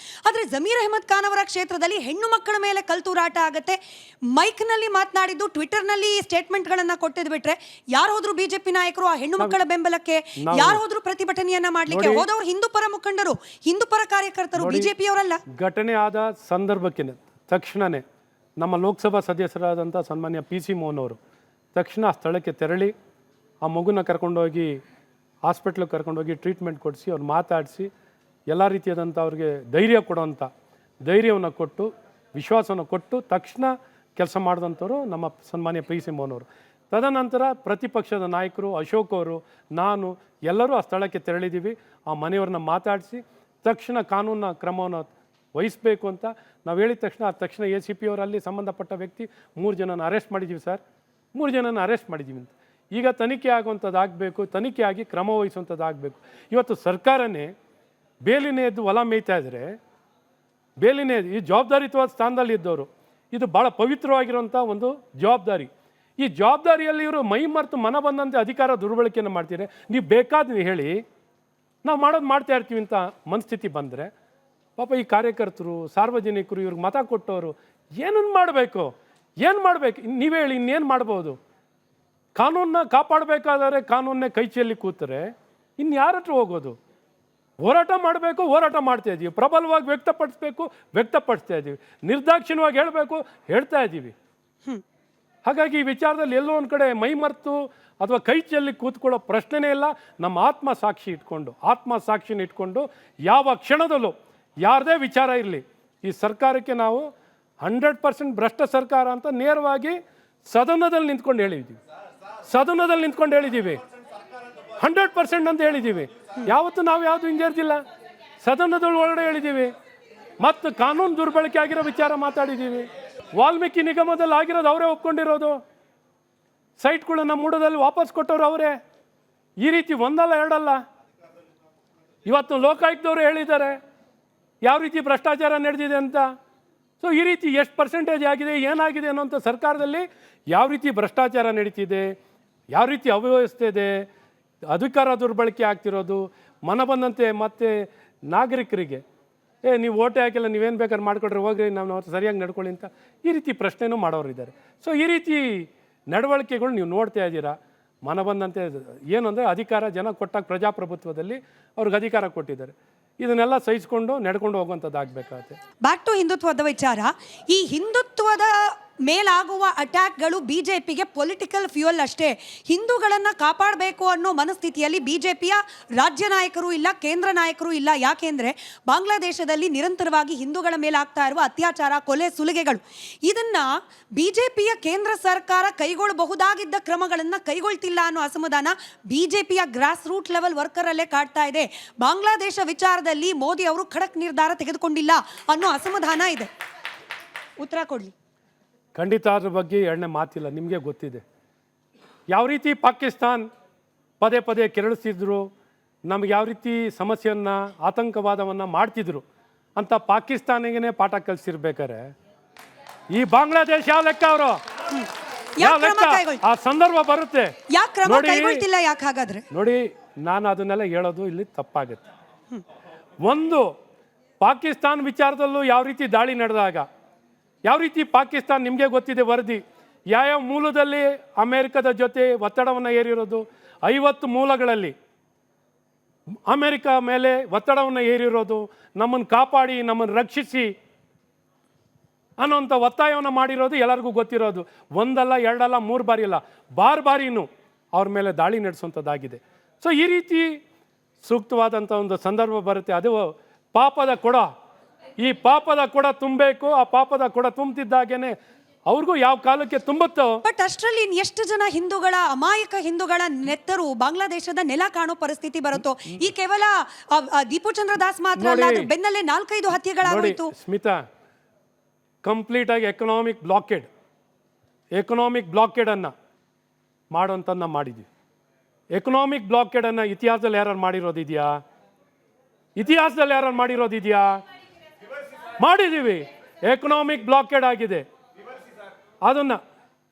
Speaker 3: ಆದ್ರೆ ಜಮೀರ್ ಅಹಮದ್ ಖಾನ್ ಅವರ ಕ್ಷೇತ್ರದಲ್ಲಿ ಹೆಣ್ಣು ಮಕ್ಕಳ ಮೇಲೆ ಕಲ್ತೂರಾಟ ಆಗತ್ತೆ, ಮೈಕ್ನಲ್ಲಿ ಮಾತನಾಡಿದ್ದು, ಟ್ವಿಟರ್ನಲ್ಲಿ ಸ್ಟೇಟ್ಮೆಂಟ್ಗಳನ್ನ ಕೊಟ್ಟಿದ್ ಬಿಟ್ರೆ ಯಾರು ಹೋದ್ರು ಬಿಜೆಪಿ ನಾಯಕರು ಆ ಹೆಣ್ಣು ಮಕ್ಕಳ ಬೆಂಬಲಕ್ಕೆ, ಯಾರು ಹೋದ್ರು ಪ್ರತಿಭಟನೆಯನ್ನ ಮಾಡ್ಲಿಕ್ಕೆ ಹೋದವರು ಹಿಂದೂ ಪರ ಮುಖಂಡರು, ಹಿಂದೂ ಪರ ಕಾರ್ಯಕರ್ತರು, ಬಿಜೆಪಿ ಅವರಲ್ಲ.
Speaker 2: ಘಟನೆ ಆದ ಸಂದರ್ಭಕ್ಕೆ ತಕ್ಷಣವೇ ನಮ್ಮ ಲೋಕಸಭಾ ಸದಸ್ಯರಾದಂಥ ಸನ್ಮಾನ್ಯ PC ಮೋಹನ್ ಅವರು ತಕ್ಷಣ ಆ ಸ್ಥಳಕ್ಕೆ ತೆರಳಿ ಆ ಮಗುನ ಕರ್ಕೊಂಡೋಗಿ ಹಾಸ್ಪಿಟ್ಲಿಗೆ ಕರ್ಕೊಂಡೋಗಿ ಟ್ರೀಟ್ಮೆಂಟ್ ಕೊಡಿಸಿ ಅವ್ರು ಮಾತಾಡಿಸಿ ಎಲ್ಲ ರೀತಿಯಾದಂಥ ಅವ್ರಿಗೆ ಧೈರ್ಯ ಕೊಡೋವಂಥ ಧೈರ್ಯವನ್ನು ಕೊಟ್ಟು ವಿಶ್ವಾಸವನ್ನು ಕೊಟ್ಟು ತಕ್ಷಣ ಕೆಲಸ ಮಾಡಿದಂಥವ್ರು ನಮ್ಮ ಸನ್ಮಾನ್ಯ PC ಮೋಹನ್ ಅವರು. ತದನಂತರ ಪ್ರತಿಪಕ್ಷದ ನಾಯಕರು ಅಶೋಕ್ ಅವರು ನಾನು ಎಲ್ಲರೂ ಆ ಸ್ಥಳಕ್ಕೆ ತೆರಳಿದ್ದೀವಿ. ಆ ಮನೆಯವ್ರನ್ನ ಮಾತಾಡಿಸಿ ತಕ್ಷಣ ಕಾನೂನಿನ ಕ್ರಮವನ್ನು ವಹಿಸಬೇಕು ಅಂತ ನಾವು ಹೇಳಿದ ತಕ್ಷಣ ACP ಅವರಲ್ಲಿ ಸಂಬಂಧಪಟ್ಟ ವ್ಯಕ್ತಿ 3 ಜನನ ಅರೆಸ್ಟ್ ಮಾಡಿದ್ದೀವಿ ಸರ್, 3 ಜನನ ಅರೆಸ್ಟ್ ಮಾಡಿದ್ದೀವಿ ಅಂತ. ಈಗ ತನಿಖೆ ಆಗುವಂಥದ್ದಾಗಬೇಕು, ತನಿಖೆ ಆಗಿ ಕ್ರಮ ವಹಿಸುವಂಥದ್ದಾಗಬೇಕು. ಇವತ್ತು ಸರ್ಕಾರನೇ ಬೇಲಿನೇ ಎದ್ದು ಹೊಲ ಮೇಯ್ತಾ ಇದ್ದರೆ, ಬೇಲಿನೇ ಈ ಜವಾಬ್ದಾರಿಯುತವಾದ ಸ್ಥಾನದಲ್ಲಿ ಇದ್ದವರು, ಇದು ಭಾಳ ಪವಿತ್ರವಾಗಿರುವಂಥ ಒಂದು ಜವಾಬ್ದಾರಿ. ಈ ಜವಾಬ್ದಾರಿಯಲ್ಲಿ ಇವರು ಮೈ ಮರೆತು ಮನ ಬಂದಂತೆ ಅಧಿಕಾರ ದುರ್ಬಳಕೆಯನ್ನು ಮಾಡ್ತೀರಿ. ನೀವು ಬೇಕಾದ್ರೆ ಹೇಳಿ ನಾವು ಮಾಡೋದು ಮಾಡ್ತಾ ಇರ್ತೀವಿ ಅಂತ ಮನಸ್ಥಿತಿ ಬಂದರೆ ಪಾಪ ಈ ಕಾರ್ಯಕರ್ತರು ಸಾರ್ವಜನಿಕರು ಇವ್ರಿಗೆ ಮತ ಕೊಟ್ಟವರು ಏನನ್ನು ಮಾಡಬೇಕು, ಏನು ಮಾಡಬೇಕು ನೀವೇ ಹೇಳಿ, ಇನ್ನೇನು ಮಾಡ್ಬೋದು? ಕಾನೂನನ್ನ ಕಾಪಾಡಬೇಕಾದರೆ ಕಾನೂನನ್ನೇ ಕೈ ಚೆಲ್ಲಿ ಕೂತರೆ ಇನ್ನು ಯಾರ ಹತ್ರ ಹೋಗೋದು? ಹೋರಾಟ ಮಾಡಬೇಕು, ಹೋರಾಟ ಮಾಡ್ತಾ ಇದ್ದೀವಿ. ಪ್ರಬಲವಾಗಿ ವ್ಯಕ್ತಪಡಿಸ್ತಾ ಇದ್ದೀವಿ. ನಿರ್ದಾಕ್ಷಿಣ್ಯವಾಗಿ ಹೇಳಬೇಕು, ಹೇಳ್ತಾ ಇದ್ದೀವಿ. ಹಾಗಾಗಿ ಈ ವಿಚಾರದಲ್ಲಿ ಎಲ್ಲೋ ಒಂದು ಕಡೆ ಮೈ ಮರೆತು ಅಥವಾ ಕೈ ಚೆಲ್ಲಿ ಕೂತ್ಕೊಳ್ಳೋ ಪ್ರಶ್ನೆನೇ ಇಲ್ಲ. ನಮ್ಮ ಆತ್ಮಸಾಕ್ಷಿನ ಇಟ್ಕೊಂಡು ಯಾವ ಕ್ಷಣದಲ್ಲೂ ಯಾರದೇ ವಿಚಾರ ಇರಲಿ ಈ ಸರ್ಕಾರಕ್ಕೆ ನಾವು 100% ಭ್ರಷ್ಟ ಸರ್ಕಾರ ಅಂತ ನೇರವಾಗಿ ಸದನದಲ್ಲಿ ನಿಂತ್ಕೊಂಡು ಹೇಳಿದ್ದೀವಿ. 100% ಅಂತ ಹೇಳಿದ್ದೀವಿ. ಯಾವತ್ತೂ ನಾವು ಯಾವುದು ಹಿಂಜರಿದಿಲ್ಲ. ಸದನದಲ್ಲಿ ಒಳಗಡೆ ಹೇಳಿದ್ದೀವಿ. ಮತ್ತು ಕಾನೂನು ದುರ್ಬಳಕೆ ಆಗಿರೋ ವಿಚಾರ ಮಾತಾಡಿದ್ದೀವಿ. ವಾಲ್ಮೀಕಿ ನಿಗಮದಲ್ಲಿ ಆಗಿರೋದು ಅವರೇ ಒಪ್ಕೊಂಡಿರೋದು. ಸೈಟ್ಗಳನ್ನ ಮೂಡದಲ್ಲಿ ವಾಪಸ್ ಕೊಟ್ಟವರು ಅವರೇ. ಈ ರೀತಿ ಒಂದಲ್ಲ ಎರಡಲ್ಲ. ಇವತ್ತು ಲೋಕಾಯುಕ್ತವರು ಹೇಳಿದ್ದಾರೆ ಯಾವ ರೀತಿ ಭ್ರಷ್ಟಾಚಾರ ನಡೆದಿದೆ ಅಂತ. ಸೊ ಈ ರೀತಿ ಎಷ್ಟು ಪರ್ಸೆಂಟೇಜ್ ಆಗಿದೆ, ಏನಾಗಿದೆ ಅನ್ನೋಂಥ ಸರ್ಕಾರದಲ್ಲಿ ಯಾವ ರೀತಿ ಭ್ರಷ್ಟಾಚಾರ ನಡೀತಿದೆ, ಯಾವ ರೀತಿ ಅವ್ಯವಸ್ಥೆ ಇದೆ, ಅಧಿಕಾರ ದುರ್ಬಳಕೆ ಆಗ್ತಿರೋದು, ಮನ ಬಂದಂತೆ ಮತ್ತು ನಾಗರಿಕರಿಗೆ ನೀವು ಓಟೆ ಹಾಕಿಲ್ಲ, ನೀವೇನು ಬೇಕಾದ್ರೆ ಮಾಡ್ಕೊಡ್ರಿ, ಹೋಗ್ರಿ, ನಾವು ಸರಿಯಾಗಿ ನಡ್ಕೊಳ್ಳಿ ಅಂತ ಈ ರೀತಿ ಪ್ರಶ್ನೆನೂ ಮಾಡೋರು ಇದ್ದಾರೆ. ಸೊ ಈ ರೀತಿ ನಡವಳಿಕೆಗಳು ನೀವು ನೋಡ್ತಾ ಇದ್ದೀರಾ. ಮನ ಬಂದಂತೆ ಏನು ಅಂದರೆ ಅಧಿಕಾರ ಜನ ಕೊಟ್ಟಾಗ ಪ್ರಜಾಪ್ರಭುತ್ವದಲ್ಲಿ ಅವ್ರಿಗೆ ಅಧಿಕಾರ ಕೊಟ್ಟಿದ್ದಾರೆ. ಇದನ್ನೆಲ್ಲ ಸಹಿಸ್ಕೊಂಡು ನಡ್ಕೊಂಡು ಹೋಗುವಂಥದ್ದಾಗಬೇಕಾಗುತ್ತೆ.
Speaker 3: ಬ್ಯಾಕ್ ಟು ಹಿಂದುತ್ವದ ವಿಚಾರ. ಈ ಹಿಂದುತ್ವದ ಮೇಲಾಗುವ ಅಟ್ಯಾಕ್ಗಳು ಬಿಜೆಪಿಗೆ ಪೊಲಿಟಿಕಲ್ ಫ್ಯೂಯಲ್ ಅಷ್ಟೇ. ಹಿಂದೂಗಳನ್ನು ಕಾಪಾಡಬೇಕು ಅನ್ನೋ ಮನಸ್ಥಿತಿಯಲ್ಲಿ ಬಿಜೆಪಿಯ ರಾಜ್ಯ ನಾಯಕರು ಇಲ್ಲ, ಕೇಂದ್ರ ನಾಯಕರು ಇಲ್ಲ. ಯಾಕೆಂದರೆ ಬಾಂಗ್ಲಾದೇಶದಲ್ಲಿ ನಿರಂತರವಾಗಿ ಹಿಂದೂಗಳ ಮೇಲೆ ಆಗ್ತಾ ಇರುವ ಅತ್ಯಾಚಾರ, ಕೊಲೆ, ಸುಲಿಗೆಗಳು, ಇದನ್ನು ಬಿಜೆಪಿಯ ಕೇಂದ್ರ ಸರ್ಕಾರ ಕೈಗೊಳ್ಳಬಹುದಾಗಿದ್ದ ಕ್ರಮಗಳನ್ನು ಕೈಗೊಳ್ತಿಲ್ಲ ಅನ್ನೋ ಅಸಮಾಧಾನ ಬಿಜೆಪಿಯ ಗ್ರಾಸ್ ರೂಟ್ ಲೆವೆಲ್ ವರ್ಕರಲ್ಲೇ ಕಾಡ್ತಾ ಇದೆ. ಬಾಂಗ್ಲಾದೇಶ ವಿಚಾರದಲ್ಲಿ ಮೋದಿ ಅವರು ಖಡಕ್ ನಿರ್ಧಾರ ತೆಗೆದುಕೊಂಡಿಲ್ಲ ಅನ್ನೋ ಅಸಮಾಧಾನ ಇದೆ. ಉತ್ತರ ಕೊಡಲಿ.
Speaker 2: ಖಂಡಿತ ಅದ್ರ ಬಗ್ಗೆ ಎರಡನೇ ಮಾತಿಲ್ಲ. ನಿಮಗೆ ಗೊತ್ತಿದೆ ಯಾವ ರೀತಿ ಪಾಕಿಸ್ತಾನ್ ಪದೇ ಪದೇ ಕೆರಳಿಸ್ತಿದ್ರು, ನಮ್ಗೆ ಯಾವ ರೀತಿ ಸಮಸ್ಯೆಯನ್ನು, ಆತಂಕವಾದವನ್ನು ಮಾಡ್ತಿದ್ರು ಅಂತ ಪಾಕಿಸ್ತಾನಿಗೆ ಪಾಠ ಕಲಿಸಿರ್ಬೇಕಾರೆ ಈ ಬಾಂಗ್ಲಾದೇಶ ಯಾವ ಲೆಕ್ಕ ಅವರು ಯಾವ ಲೆಕ್ಕ ಆ ಸಂದರ್ಭ ಬರುತ್ತೆ ನೋಡಿ. ನಾನು ಅದನ್ನೆಲ್ಲ ಹೇಳೋದು ಇಲ್ಲಿ ತಪ್ಪಾಗುತ್ತೆ. ಒಂದು ಪಾಕಿಸ್ತಾನ್ ವಿಚಾರದಲ್ಲೂ ಯಾವ ರೀತಿ ದಾಳಿ ನಡೆದಾಗ, ಯಾವ ರೀತಿ ಪಾಕಿಸ್ತಾನ್ ನಿಮಗೆ ಗೊತ್ತಿದೆ ವರದಿ, ಯಾವ ಮೂಲದಲ್ಲಿ ಅಮೇರಿಕದ ಜೊತೆ ಒತ್ತಡವನ್ನು ಹೇರಿರೋದು, 50 ಮೂಲಗಳಲ್ಲಿ ಅಮೇರಿಕ ಮೇಲೆ ಒತ್ತಡವನ್ನು ಹೇರಿರೋದು, ನಮ್ಮನ್ನು ಕಾಪಾಡಿ, ನಮ್ಮನ್ನು ರಕ್ಷಿಸಿ ಅನ್ನೋಂಥ ಒತ್ತಾಯವನ್ನು ಮಾಡಿರೋದು ಎಲ್ಲರಿಗೂ ಗೊತ್ತಿರೋದು. ಒಂದಲ್ಲ, ಎರಡಲ್ಲ, 3 ಬಾರಿ ಅಲ್ಲ, ಬಾರಿನೂ ಅವ್ರ ಮೇಲೆ ದಾಳಿ ನಡೆಸುವಂಥದ್ದಾಗಿದೆ. ಸೊ ಈ ರೀತಿ ಸೂಕ್ತವಾದಂಥ ಒಂದು ಸಂದರ್ಭ ಬರುತ್ತೆ. ಅದು ಪಾಪದ ಕೊಡ. ಈ ಪಾಪದ ಕೊಡ ತುಂಬಬೇಕು. ಆ ಪಾಪದ ಕೊಡ ತುಂಬುತ್ತಿದ್ದಾಗೇನೆ ಅವ್ರಿಗೂ ಯಾವ ಕಾಲಕ್ಕೆ ತುಂಬುತ್ತೋ.
Speaker 3: ಬಟ್ ಅಷ್ಟರಲ್ಲಿ ಎಷ್ಟು ಜನ ಹಿಂದೂಗಳ, ಅಮಾಯಕ ಹಿಂದೂಗಳ ನೆತ್ತರು ಬಾಂಗ್ಲಾದೇಶದ ನೆಲ ಕಾಣೋ ಪರಿಸ್ಥಿತಿ ಬರುತ್ತೋ? ಈ ಕೇವಲ ದೀಪು ಚಂದ್ರ ದಾಸ್ ಮಾತ್ರ ಅಲ್ಲ, ಅದ್ರ ಬೆನ್ನಲ್ಲೇ 4-5 ಹತ್ಯೆಗಳಾಗೋಯ್ತು.
Speaker 2: ಸ್ಮಿತಾ, ಕಂಪ್ಲೀಟ್ ಆಗಿ ಎಕನಾಮಿಕ್ ಬ್ಲಾಕೇಡನ್ನು ಮಾಡೋಂಥನ್ನ ಮಾಡಿದ್ವಿ. ಎಕನಾಮಿಕ್ ಬ್ಲಾಕೇಡನ್ನು ಇತಿಹಾಸದಲ್ಲಿ ಯಾರು ಮಾಡಿರೋದಿದೆಯಾ? ಮಾಡಿದ್ದೀವಿ. ಎಕನಾಮಿಕ್ ಬ್ಲಾಕೇಡ್ ಆಗಿದೆ. ಅದನ್ನು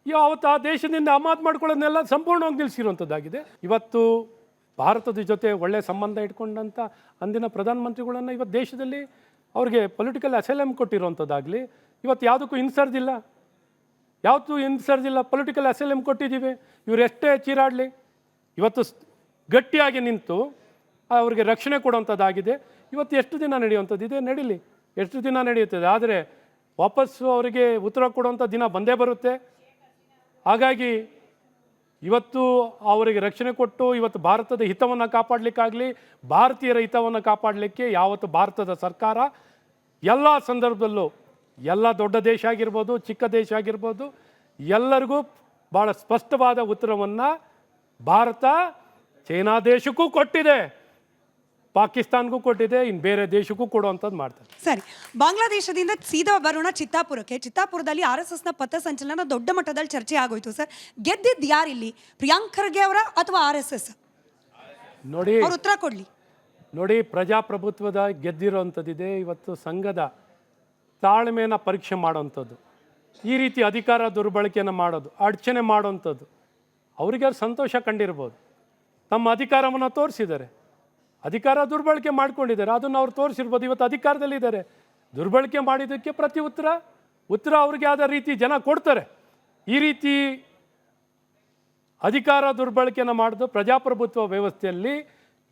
Speaker 2: ಯಾವತ್ತು ಆ ದೇಶದಿಂದ ಆಮದು ಮಾಡ್ಕೊಳ್ಳೋದನ್ನೆಲ್ಲ ಸಂಪೂರ್ಣವಾಗಿ ನಿಲ್ಲಿಸಿರುವಂಥದ್ದಾಗಿದೆ. ಇವತ್ತು ಭಾರತದ ಜೊತೆ ಒಳ್ಳೆಯ ಸಂಬಂಧ ಇಟ್ಕೊಂಡಂಥ ಅಂದಿನ ಪ್ರಧಾನಮಂತ್ರಿಗಳನ್ನು ಇವತ್ತು ದೇಶದಲ್ಲಿ ಅವ್ರಿಗೆ ಪೊಲಿಟಿಕಲ್ ಅಸೈಲಮ್ ಕೊಟ್ಟಿರುವಂಥದ್ದಾಗಲಿ, ಇವತ್ತು ಯಾವುದಕ್ಕೂ ಹಿಂಸರ್ಜಿಲ್ಲ, ಪೊಲಿಟಿಕಲ್ ಅಸೈಲಮ್ ಕೊಟ್ಟಿದ್ದೀವಿ. ಇವರು ಎಷ್ಟೇ ಚೀರಾಡಲಿ ಇವತ್ತು ಗಟ್ಟಿಯಾಗಿ ನಿಂತು ಅವ್ರಿಗೆ ರಕ್ಷಣೆ ಕೊಡುವಂಥದ್ದಾಗಿದೆ. ಇವತ್ತು ಎಷ್ಟು ದಿನ ನಡೆಯುವಂಥದ್ದಿದೆ, ನಡೀಲಿ, ಎಷ್ಟು ದಿನ ನಡೆಯುತ್ತದೆ. ಆದರೆ ವಾಪಸ್ಸು ಅವರಿಗೆ ಉತ್ತರ ಕೊಡುವಂಥ ದಿನ ಬಂದೇ ಬರುತ್ತೆ. ಹಾಗಾಗಿ ಇವತ್ತು ಅವರಿಗೆ ರಕ್ಷಣೆ ಕೊಟ್ಟು ಇವತ್ತು ಭಾರತದ ಹಿತವನ್ನು ಕಾಪಾಡಲಿಕ್ಕಾಗಲಿ, ಭಾರತೀಯರ ಹಿತವನ್ನು ಕಾಪಾಡಲಿಕ್ಕೆ ಯಾವತ್ತು ಭಾರತದ ಸರ್ಕಾರ ಎಲ್ಲ ಸಂದರ್ಭದಲ್ಲೂ, ಎಲ್ಲ ದೊಡ್ಡ ದೇಶ ಆಗಿರ್ಬೋದು, ಚಿಕ್ಕ ದೇಶ ಆಗಿರ್ಬೋದು, ಎಲ್ಲರಿಗೂ ಭಾಳ ಸ್ಪಷ್ಟವಾದ ಉತ್ತರವನ್ನು ಭಾರತ ಚೈನಾ ದೇಶಕ್ಕೂ ಕೊಟ್ಟಿದೆ, ಪಾಕಿಸ್ತಾನ್ಗೂ ಕೊಟ್ಟಿದೆ, ಇನ್ನು ಬೇರೆ ದೇಶಕ್ಕೂ ಕೊಡುವಂಥದ್ದು ಮಾಡ್ತಾರೆ.
Speaker 3: ಸರಿ, ಬಾಂಗ್ಲಾದೇಶದಿಂದ ಸೀದಾ ಬರೋಣ ಚಿತ್ತಾಪುರಕ್ಕೆ. ಚಿತ್ತಾಪುರದಲ್ಲಿ RSSನ ಪಥಸಂಚಲನ ದೊಡ್ಡ ಮಟ್ಟದಲ್ಲಿ ಚರ್ಚೆ ಆಗೋಯ್ತು ಸರ್. ಗೆದ್ದಿದ್ದು ಯಾರಿಲ್ಲಿ, ಪ್ರಿಯಾಂಕ್ ಖರ್ಗೆ ಅವರ ಅಥವಾ RSS?
Speaker 2: ನೋಡಿ,
Speaker 3: ಅವ್ರು ಉತ್ತರ ಕೊಡ್ಲಿ.
Speaker 2: ನೋಡಿ, ಪ್ರಜಾಪ್ರಭುತ್ವದ ಗೆದ್ದಿರೋವಂಥದ್ದಿದೆ. ಇವತ್ತು ಸಂಘದ ತಾಳ್ಮೆಯನ್ನು ಪರೀಕ್ಷೆ ಮಾಡೋವಂಥದ್ದು, ಈ ರೀತಿ ಅಧಿಕಾರ ದುರ್ಬಳಕೆಯನ್ನು ಮಾಡೋದು, ಅಡಚಣೆ ಮಾಡೋವಂಥದ್ದು, ಅವರಿಗೆ ಸಂತೋಷ ಕಂಡಿರ್ಬೋದು. ತಮ್ಮ ಅಧಿಕಾರವನ್ನು ತೋರಿಸಿದ್ದಾರೆ, ಅಧಿಕಾರ ದುರ್ಬಳಕೆ ಮಾಡ್ಕೊಂಡಿದ್ದಾರೆ, ಅದನ್ನು ಅವ್ರು ತೋರಿಸಿರ್ಬೋದು. ಇವತ್ತು ಅಧಿಕಾರದಲ್ಲಿದ್ದಾರೆ, ದುರ್ಬಳಕೆ ಮಾಡಿದ್ದಕ್ಕೆ ಪ್ರತಿ ಉತ್ತರ ಅವ್ರಿಗೆ ಆದ ರೀತಿ ಜನ ಕೊಡ್ತಾರೆ. ಈ ರೀತಿ ಅಧಿಕಾರ ದುರ್ಬಳಕೆಯನ್ನು ಮಾಡೋದು ಪ್ರಜಾಪ್ರಭುತ್ವ ವ್ಯವಸ್ಥೆಯಲ್ಲಿ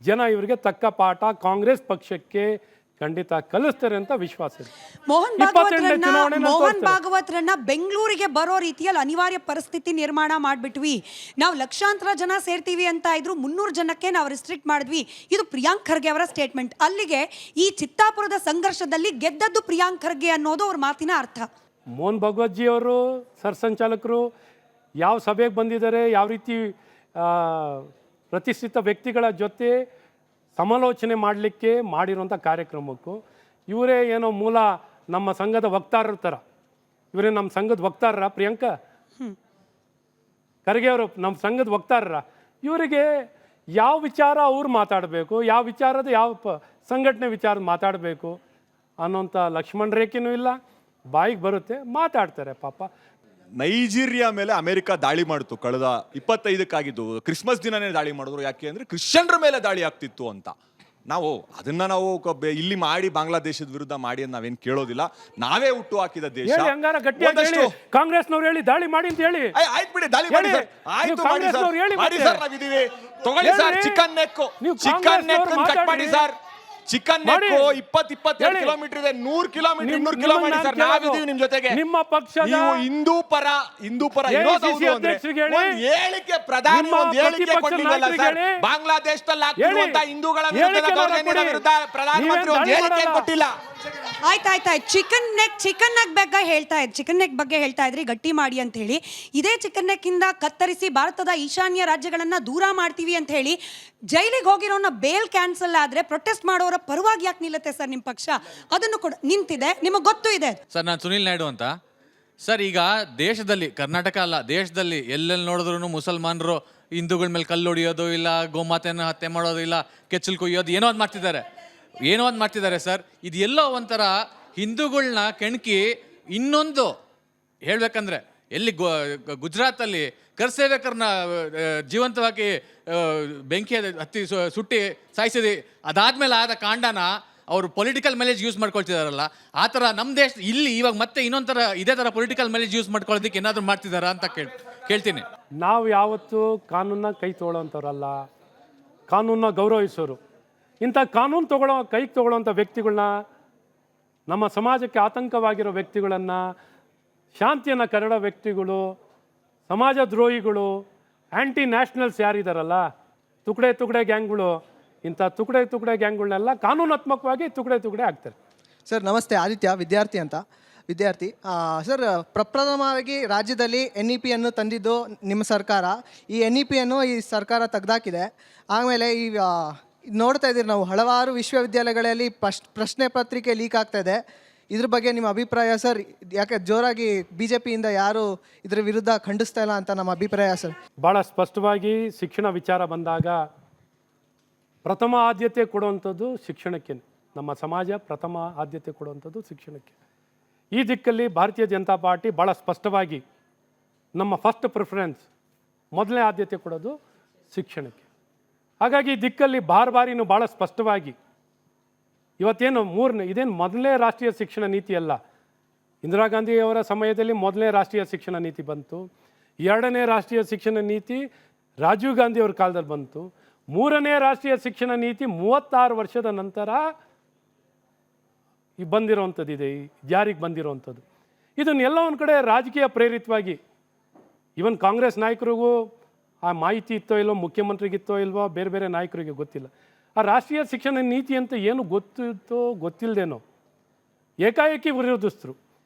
Speaker 2: ಜನ ಇವರಿಗೆ ತಕ್ಕ ಪಾಠ ಕಾಂಗ್ರೆಸ್ ಪಕ್ಷಕ್ಕೆ ಖಂಡಿತ ಕಲಿಸ್ತಾರೆ ಅಂತ ವಿಶ್ವಾಸ ಇದೆ.
Speaker 3: ಮೋಹನ್ ಭಾಗವತ್ರನ್ನ ಬೆಂಗಳೂರಿಗೆ ಬರೋ ರೀತಿಯಲ್ಲಿ ಅನಿವಾರ್ಯ ಪರಿಸ್ಥಿತಿ ನಿರ್ಮಾಣ ಮಾಡಿಬಿಟ್ವಿ, ನಾವು ಲಕ್ಷಾಂತರ ಜನ ಸೇರ್ತೀವಿ ಅಂತ ಇದ್ರು, 300 ಜನಕ್ಕೆ ನಾವು ರಿಸ್ಟ್ರಿಕ್ಟ್ ಮಾಡಿದ್ವಿ. ಇದು ಪ್ರಿಯಾಂಕ್ ಖರ್ಗೆ ಅವರ ಸ್ಟೇಟ್ಮೆಂಟ್. ಅಲ್ಲಿಗೆ ಈ ಚಿತ್ತಾಪುರದ ಸಂಘರ್ಷದಲ್ಲಿ ಗೆದ್ದದ್ದು ಪ್ರಿಯಾಂಕ್ ಖರ್ಗೆ ಅನ್ನೋದು ಅವ್ರ ಮಾತಿನ ಅರ್ಥ.
Speaker 2: ಮೋಹನ್ ಭಗವತ್ ಜಿ ಅವರು ಸರ್ಸಂಚಾಲಕರು ಯಾವ ಸಭೆಗೆ ಬಂದಿದ್ದಾರೆ, ಯಾವ ರೀತಿ ಪ್ರತಿಷ್ಠಿತ ವ್ಯಕ್ತಿಗಳ ಜೊತೆ ಸಮಾಲೋಚನೆ ಮಾಡಲಿಕ್ಕೆ ಮಾಡಿರುವಂಥ ಕಾರ್ಯಕ್ರಮಕ್ಕೂ ಇವರೇ ಏನೋ ಮೂಲ ನಮ್ಮ ಸಂಘದ ವಕ್ತಾರರ ಥರ, ಇವರೇ ನಮ್ಮ ಸಂಘದ ವಕ್ತಾರರ ಪ್ರಿಯಾಂಕ ಖರ್ಗೆ ಅವರು ನಮ್ಮ ಸಂಘದ ವಕ್ತಾರರ, ಇವರಿಗೆ ಯಾವ ವಿಚಾರ ಅವ್ರು ಮಾತಾಡಬೇಕು, ಯಾವ ವಿಚಾರದ ಯಾವ ಸಂಘಟನೆ ವಿಚಾರ ಮಾತಾಡಬೇಕು ಅನ್ನೋಂಥ ಲಕ್ಷ್ಮಣ ರೇಖೆನೂ ಇಲ್ಲ, ಬಾಯಿಗೆ ಬರುತ್ತೆ ಮಾತಾಡ್ತಾರೆ. ಪಾಪ
Speaker 6: ನೈಜೀರಿಯಾ ಮೇಲೆ ಅಮೆರಿಕ ದಾಳಿ ಮಾಡಿತು, ಕಳೆದ 25ಕ್ಕಾಗಿದ್ದು ಕ್ರಿಸ್ಮಸ್ ದಿನನೇ ದಾಳಿ ಮಾಡಿದ್ರು. ಯಾಕೆ ಅಂದ್ರೆ ಕ್ರಿಶ್ಚಿಯನ್ರ ಮೇಲೆ ದಾಳಿ ಆಗ್ತಿತ್ತು ಅಂತ. ನಾವು ಇಲ್ಲಿ ಮಾಡಿ ಬಾಂಗ್ಲಾದೇಶದ ವಿರುದ್ಧ ಮಾಡಿ ಅಂತ ನಾವೇನು ಕೇಳೋದಿಲ್ಲ, ನಾವೇ ಹುಟ್ಟು ಹಾಕಿದ ದೇಶ.
Speaker 2: ಕಾಂಗ್ರೆಸ್ನವ್ರು ಹೇಳಿ ದಾಳಿ ಮಾಡಿ ಅಂತ ಹೇಳಿ,
Speaker 6: ಆಯ್ತು ಬಿಡಿ, ದಾಳಿ ಮಾಡಿ ಸರ್, ಆಯ್ತು ಮಾಡಿ ಸರ್, ನಾವಿದೀವಿ, ತಗೊಳ್ಳಿ ಸರ್, ಚಿಕನ್ ನೆಕ್ ಕಟ್ ಮಾಡಿ ಸರ್, ಚಿಕನ್ ನೆಕ್ 20-22 ಕಿಲೋಮೀಟರ್ ಇದೆ, 100 ಕಿಲೋಮೀಟರ್ 200 ಕಿಲೋಮೀಟರ್ ಸರ್, ನಾವಿದೀವಿ ನಿಮ್ ಜೊತೆಗೆ.
Speaker 2: ನಿಮ್ಮ ಪಕ್ಷದ
Speaker 6: ನೀವು ಹಿಂದೂ ಪರ ಹೇಳಿಕೆ ಪ್ರಧಾನಿ ಒಂದು ಹೇಳಿಕೆ ಕೊಟ್ಟಿಲ್ಲ ಸರ್, ಬಾಂಗ್ಲಾದೇಶದಲ್ಲಿ ಆಗ್ತಿರುವಂತ ಹಿಂದೂಗಳ ವಿರುದ್ಧ ಪ್ರಧಾನಮಂತ್ರಿ ಒಂದು ಹೇಳಿಕೆ ಕೊಟ್ಟಿಲ್ಲ.
Speaker 3: ಆಯ್ತಾಯ್ತು, ಚಿಕನ್ ನೆಕ್ ಬಗ್ಗೆ ಹೇಳ್ತಾ ಇದ್ರಿ, ಗಟ್ಟಿ ಮಾಡಿ ಅಂತ ಹೇಳಿ. ಇದೇ ಚಿಕನ್ ನೆಕ್ ಇಂದ ಕತ್ತರಿಸಿ ಭಾರತದ ಈಶಾನ್ಯ ರಾಜ್ಯಗಳನ್ನ ದೂರ ಮಾಡ್ತೀವಿ ಅಂತ ಹೇಳಿ ಜೈಲಿಗೆ ಹೋಗಿರೋನ ಬೇಲ್ ಕ್ಯಾನ್ಸಲ್ ಆದ್ರೆ ಪ್ರೊಟೆಸ್ಟ್ ಮಾಡೋರ ಪರವಾಗಿ ಯಾಕೆ ನಿಲ್ಲುತ್ತೆ ಸರ್ ನಿಮ್ಮ ಪಕ್ಷ? ಅದನ್ನು ಕೂಡ ನಿಂತಿದೆ, ನಿಮಗೆ ಗೊತ್ತು ಇದೆ
Speaker 12: ಸರ್. ನಾನು ಸುನಿಲ್ ನಾಯ್ಡು ಅಂತ ಸರ್. ಈಗ ದೇಶದಲ್ಲಿ, ಕರ್ನಾಟಕ ಅಲ್ಲ, ದೇಶದಲ್ಲಿ ಎಲ್ಲೆಲ್ಲಿ ನೋಡಿದ್ರು ಮುಸಲ್ಮಾನರು ಹಿಂದೂಗಳ ಮೇಲೆ ಕಲ್ಲು ಹೊಡಿಯೋದು, ಇಲ್ಲ ಗೋಮಾತೆಯನ್ನು ಹತ್ಯೆ ಮಾಡೋದು, ಇಲ್ಲ ಕೆಚ್ಚಲು ಕೊಯ್ಯೋದು, ಏನೋ ಒಂದು ಮಾಡ್ತಿದ್ದಾರೆ ಸರ್. ಇದು ಎಲ್ಲೋ ಒಂಥರ ಹಿಂದೂಗಳನ್ನ ಕೆಣಕಿ, ಇನ್ನೊಂದು ಹೇಳ್ಬೇಕಂದ್ರೆ ಎಲ್ಲಿ ಗುಜರಾತಲ್ಲಿ ಕರ್ಸೇವಕರನ್ನ ಜೀವಂತವಾಗಿ ಬೆಂಕಿ ಹತ್ತಿ ಸುಟ್ಟಿ ಸಾಯಿಸಿದೆ, ಅದಾದ್ಮೇಲೆ ಆದ ಕಾಂಡನ ಅವರು ಪೊಲಿಟಿಕಲ್ ಮೆಲೇಜ್ ಯೂಸ್ ಮಾಡ್ಕೊಳ್ತಿದಾರಲ್ಲ, ಆ ಥರ ನಮ್ಮ ದೇಶ ಇಲ್ಲಿ ಇವಾಗ ಮತ್ತೆ ಇನ್ನೊಂಥರ ಇದೇ ಥರ ಪೊಲಿಟಿಕಲ್ ಮೆಲೇಜ್ ಯೂಸ್ ಮಾಡ್ಕೊಳ್ಳೋದಕ್ಕೆ ಏನಾದರೂ ಮಾಡ್ತಿದ್ದಾರಾ ಅಂತ ಕೇಳ್ತೀನಿ.
Speaker 2: ನಾವು ಯಾವತ್ತೂ ಕಾನೂನನ್ನ ಕೈ ತೊಗೊಳ್ಳೋಂಥವ್ರಲ್ಲ, ಕಾನೂನನ್ನ ಗೌರವಿಸೋರು. ಇಂಥ ಕಾನೂನು ಕೈಗೆ ತೊಗೊಳ್ಳೋಂಥ ವ್ಯಕ್ತಿಗಳನ್ನ, ನಮ್ಮ ಸಮಾಜಕ್ಕೆ ಆತಂಕವಾಗಿರೋ ವ್ಯಕ್ತಿಗಳನ್ನು, ಶಾಂತಿಯನ್ನು ಕರಡೋ ವ್ಯಕ್ತಿಗಳು, ಸಮಾಜ ದ್ರೋಹಿಗಳು, ಆ್ಯಂಟಿ ನ್ಯಾಷನಲ್ಸ್ ಯಾರಿದಾರಲ್ಲ, ತುಕಡೆ ಗ್ಯಾಂಗ್ಗಳು, ಇಂಥ ತುಕಡೆ ಗ್ಯಾಂಗ್ಗಳನ್ನೆಲ್ಲ ಕಾನೂನಾತ್ಮಕವಾಗಿ ತುಕಡೆ ಆಗ್ತಾರೆ.
Speaker 13: ಸರ್ ನಮಸ್ತೆ, ಆದಿತ್ಯ, ವಿದ್ಯಾರ್ಥಿ ಸರ್. ಪ್ರಪ್ರಥಮವಾಗಿ ರಾಜ್ಯದಲ್ಲಿ NEP ಅನ್ನು ತಂದಿದ್ದು ನಿಮ್ಮ ಸರ್ಕಾರ. ಈ NEP ಅನ್ನು ಈ ಸರ್ಕಾರ ತೆಗೆದಾಕಿದೆ. ಆಮೇಲೆ ಈ ನೋಡ್ತಾ ಇದ್ದೀರಿ ನಾವು, ಹಲವಾರು ವಿಶ್ವವಿದ್ಯಾಲಯಗಳಲ್ಲಿ ಪ್ರಶ್ನೆ ಪತ್ರಿಕೆ ಲೀಕ್ ಆಗ್ತಾ ಇದೆ. ಇದ್ರ ಬಗ್ಗೆ ನಿಮ್ಮ ಅಭಿಪ್ರಾಯ ಸರ್? ಯಾಕೆ ಜೋರಾಗಿ BJPಯಿಂದ ಯಾರು ಇದ್ರ ವಿರುದ್ಧ ಖಂಡಿಸ್ತಾ ಇಲ್ಲ ಅಂತ ನಮ್ಮ ಅಭಿಪ್ರಾಯ ಸರ್.
Speaker 2: ಭಾಳ ಸ್ಪಷ್ಟವಾಗಿ ಶಿಕ್ಷಣ ವಿಚಾರ ಬಂದಾಗ ಪ್ರಥಮ ಆದ್ಯತೆ ಕೊಡುವಂಥದ್ದು ಶಿಕ್ಷಣಕ್ಕೆ. ನಮ್ಮ ಸಮಾಜ ಪ್ರಥಮ ಆದ್ಯತೆ ಕೊಡುವಂಥದ್ದು ಶಿಕ್ಷಣಕ್ಕೆ. ಈ ದಿಕ್ಕಲ್ಲಿ ಭಾರತೀಯ ಜನತಾ ಪಾರ್ಟಿ ಭಾಳ ಸ್ಪಷ್ಟವಾಗಿ ನಮ್ಮ ಫಸ್ಟ್ ಪ್ರಿಫರೆನ್ಸ್, ಮೊದಲನೇ ಆದ್ಯತೆ ಕೊಡೋದು ಶಿಕ್ಷಣಕ್ಕೆ. ಹಾಗಾಗಿ ಈ ದಿಕ್ಕಲ್ಲಿ ಬಾರಿನೂ ಭಾಳ ಸ್ಪಷ್ಟವಾಗಿ ಇವತ್ತೇನು ಇದೇನು ಮೊದಲನೇ ರಾಷ್ಟ್ರೀಯ ಶಿಕ್ಷಣ ನೀತಿ ಅಲ್ಲ. ಇಂದಿರಾ ಗಾಂಧಿಯವರ ಸಮಯದಲ್ಲಿ ಮೊದಲನೇ ರಾಷ್ಟ್ರೀಯ ಶಿಕ್ಷಣ ನೀತಿ ಬಂತು, ಎರಡನೇ ರಾಷ್ಟ್ರೀಯ ಶಿಕ್ಷಣ ನೀತಿ ರಾಜೀವ್ ಗಾಂಧಿಯವ್ರ ಕಾಲದಲ್ಲಿ ಬಂತು, ಮೂರನೇ ರಾಷ್ಟ್ರೀಯ ಶಿಕ್ಷಣ ನೀತಿ 36 ವರ್ಷದ ನಂತರ ಬಂದಿರೋವಂಥದ್ದು ಇದೆ, ಜಾರಿಗೆ ಬಂದಿರೋವಂಥದ್ದು. ಇದನ್ನೆಲ್ಲ ಒಂದು ಕಡೆ ರಾಜಕೀಯ ಪ್ರೇರಿತವಾಗಿ ಇವನ್ ಕಾಂಗ್ರೆಸ್ ನಾಯಕರಿಗೂ ಆ ಮಾಹಿತಿ ಇತ್ತೋ ಇಲ್ವೋ, ಮುಖ್ಯಮಂತ್ರಿಗಿತ್ತೋ ಇಲ್ವೋ, ಬೇರೆ ಬೇರೆ ನಾಯಕರಿಗೆ ಗೊತ್ತಿಲ್ಲ. ಆ ರಾಷ್ಟ್ರೀಯ ಶಿಕ್ಷಣ ನೀತಿ ಅಂತ ಏನು ಗೊತ್ತಿತ್ತೋ ಗೊತ್ತಿಲ್ಲದೇನೋ ಏಕಾಏಕಿ ವಿರೋಧಿಸ್ತರು.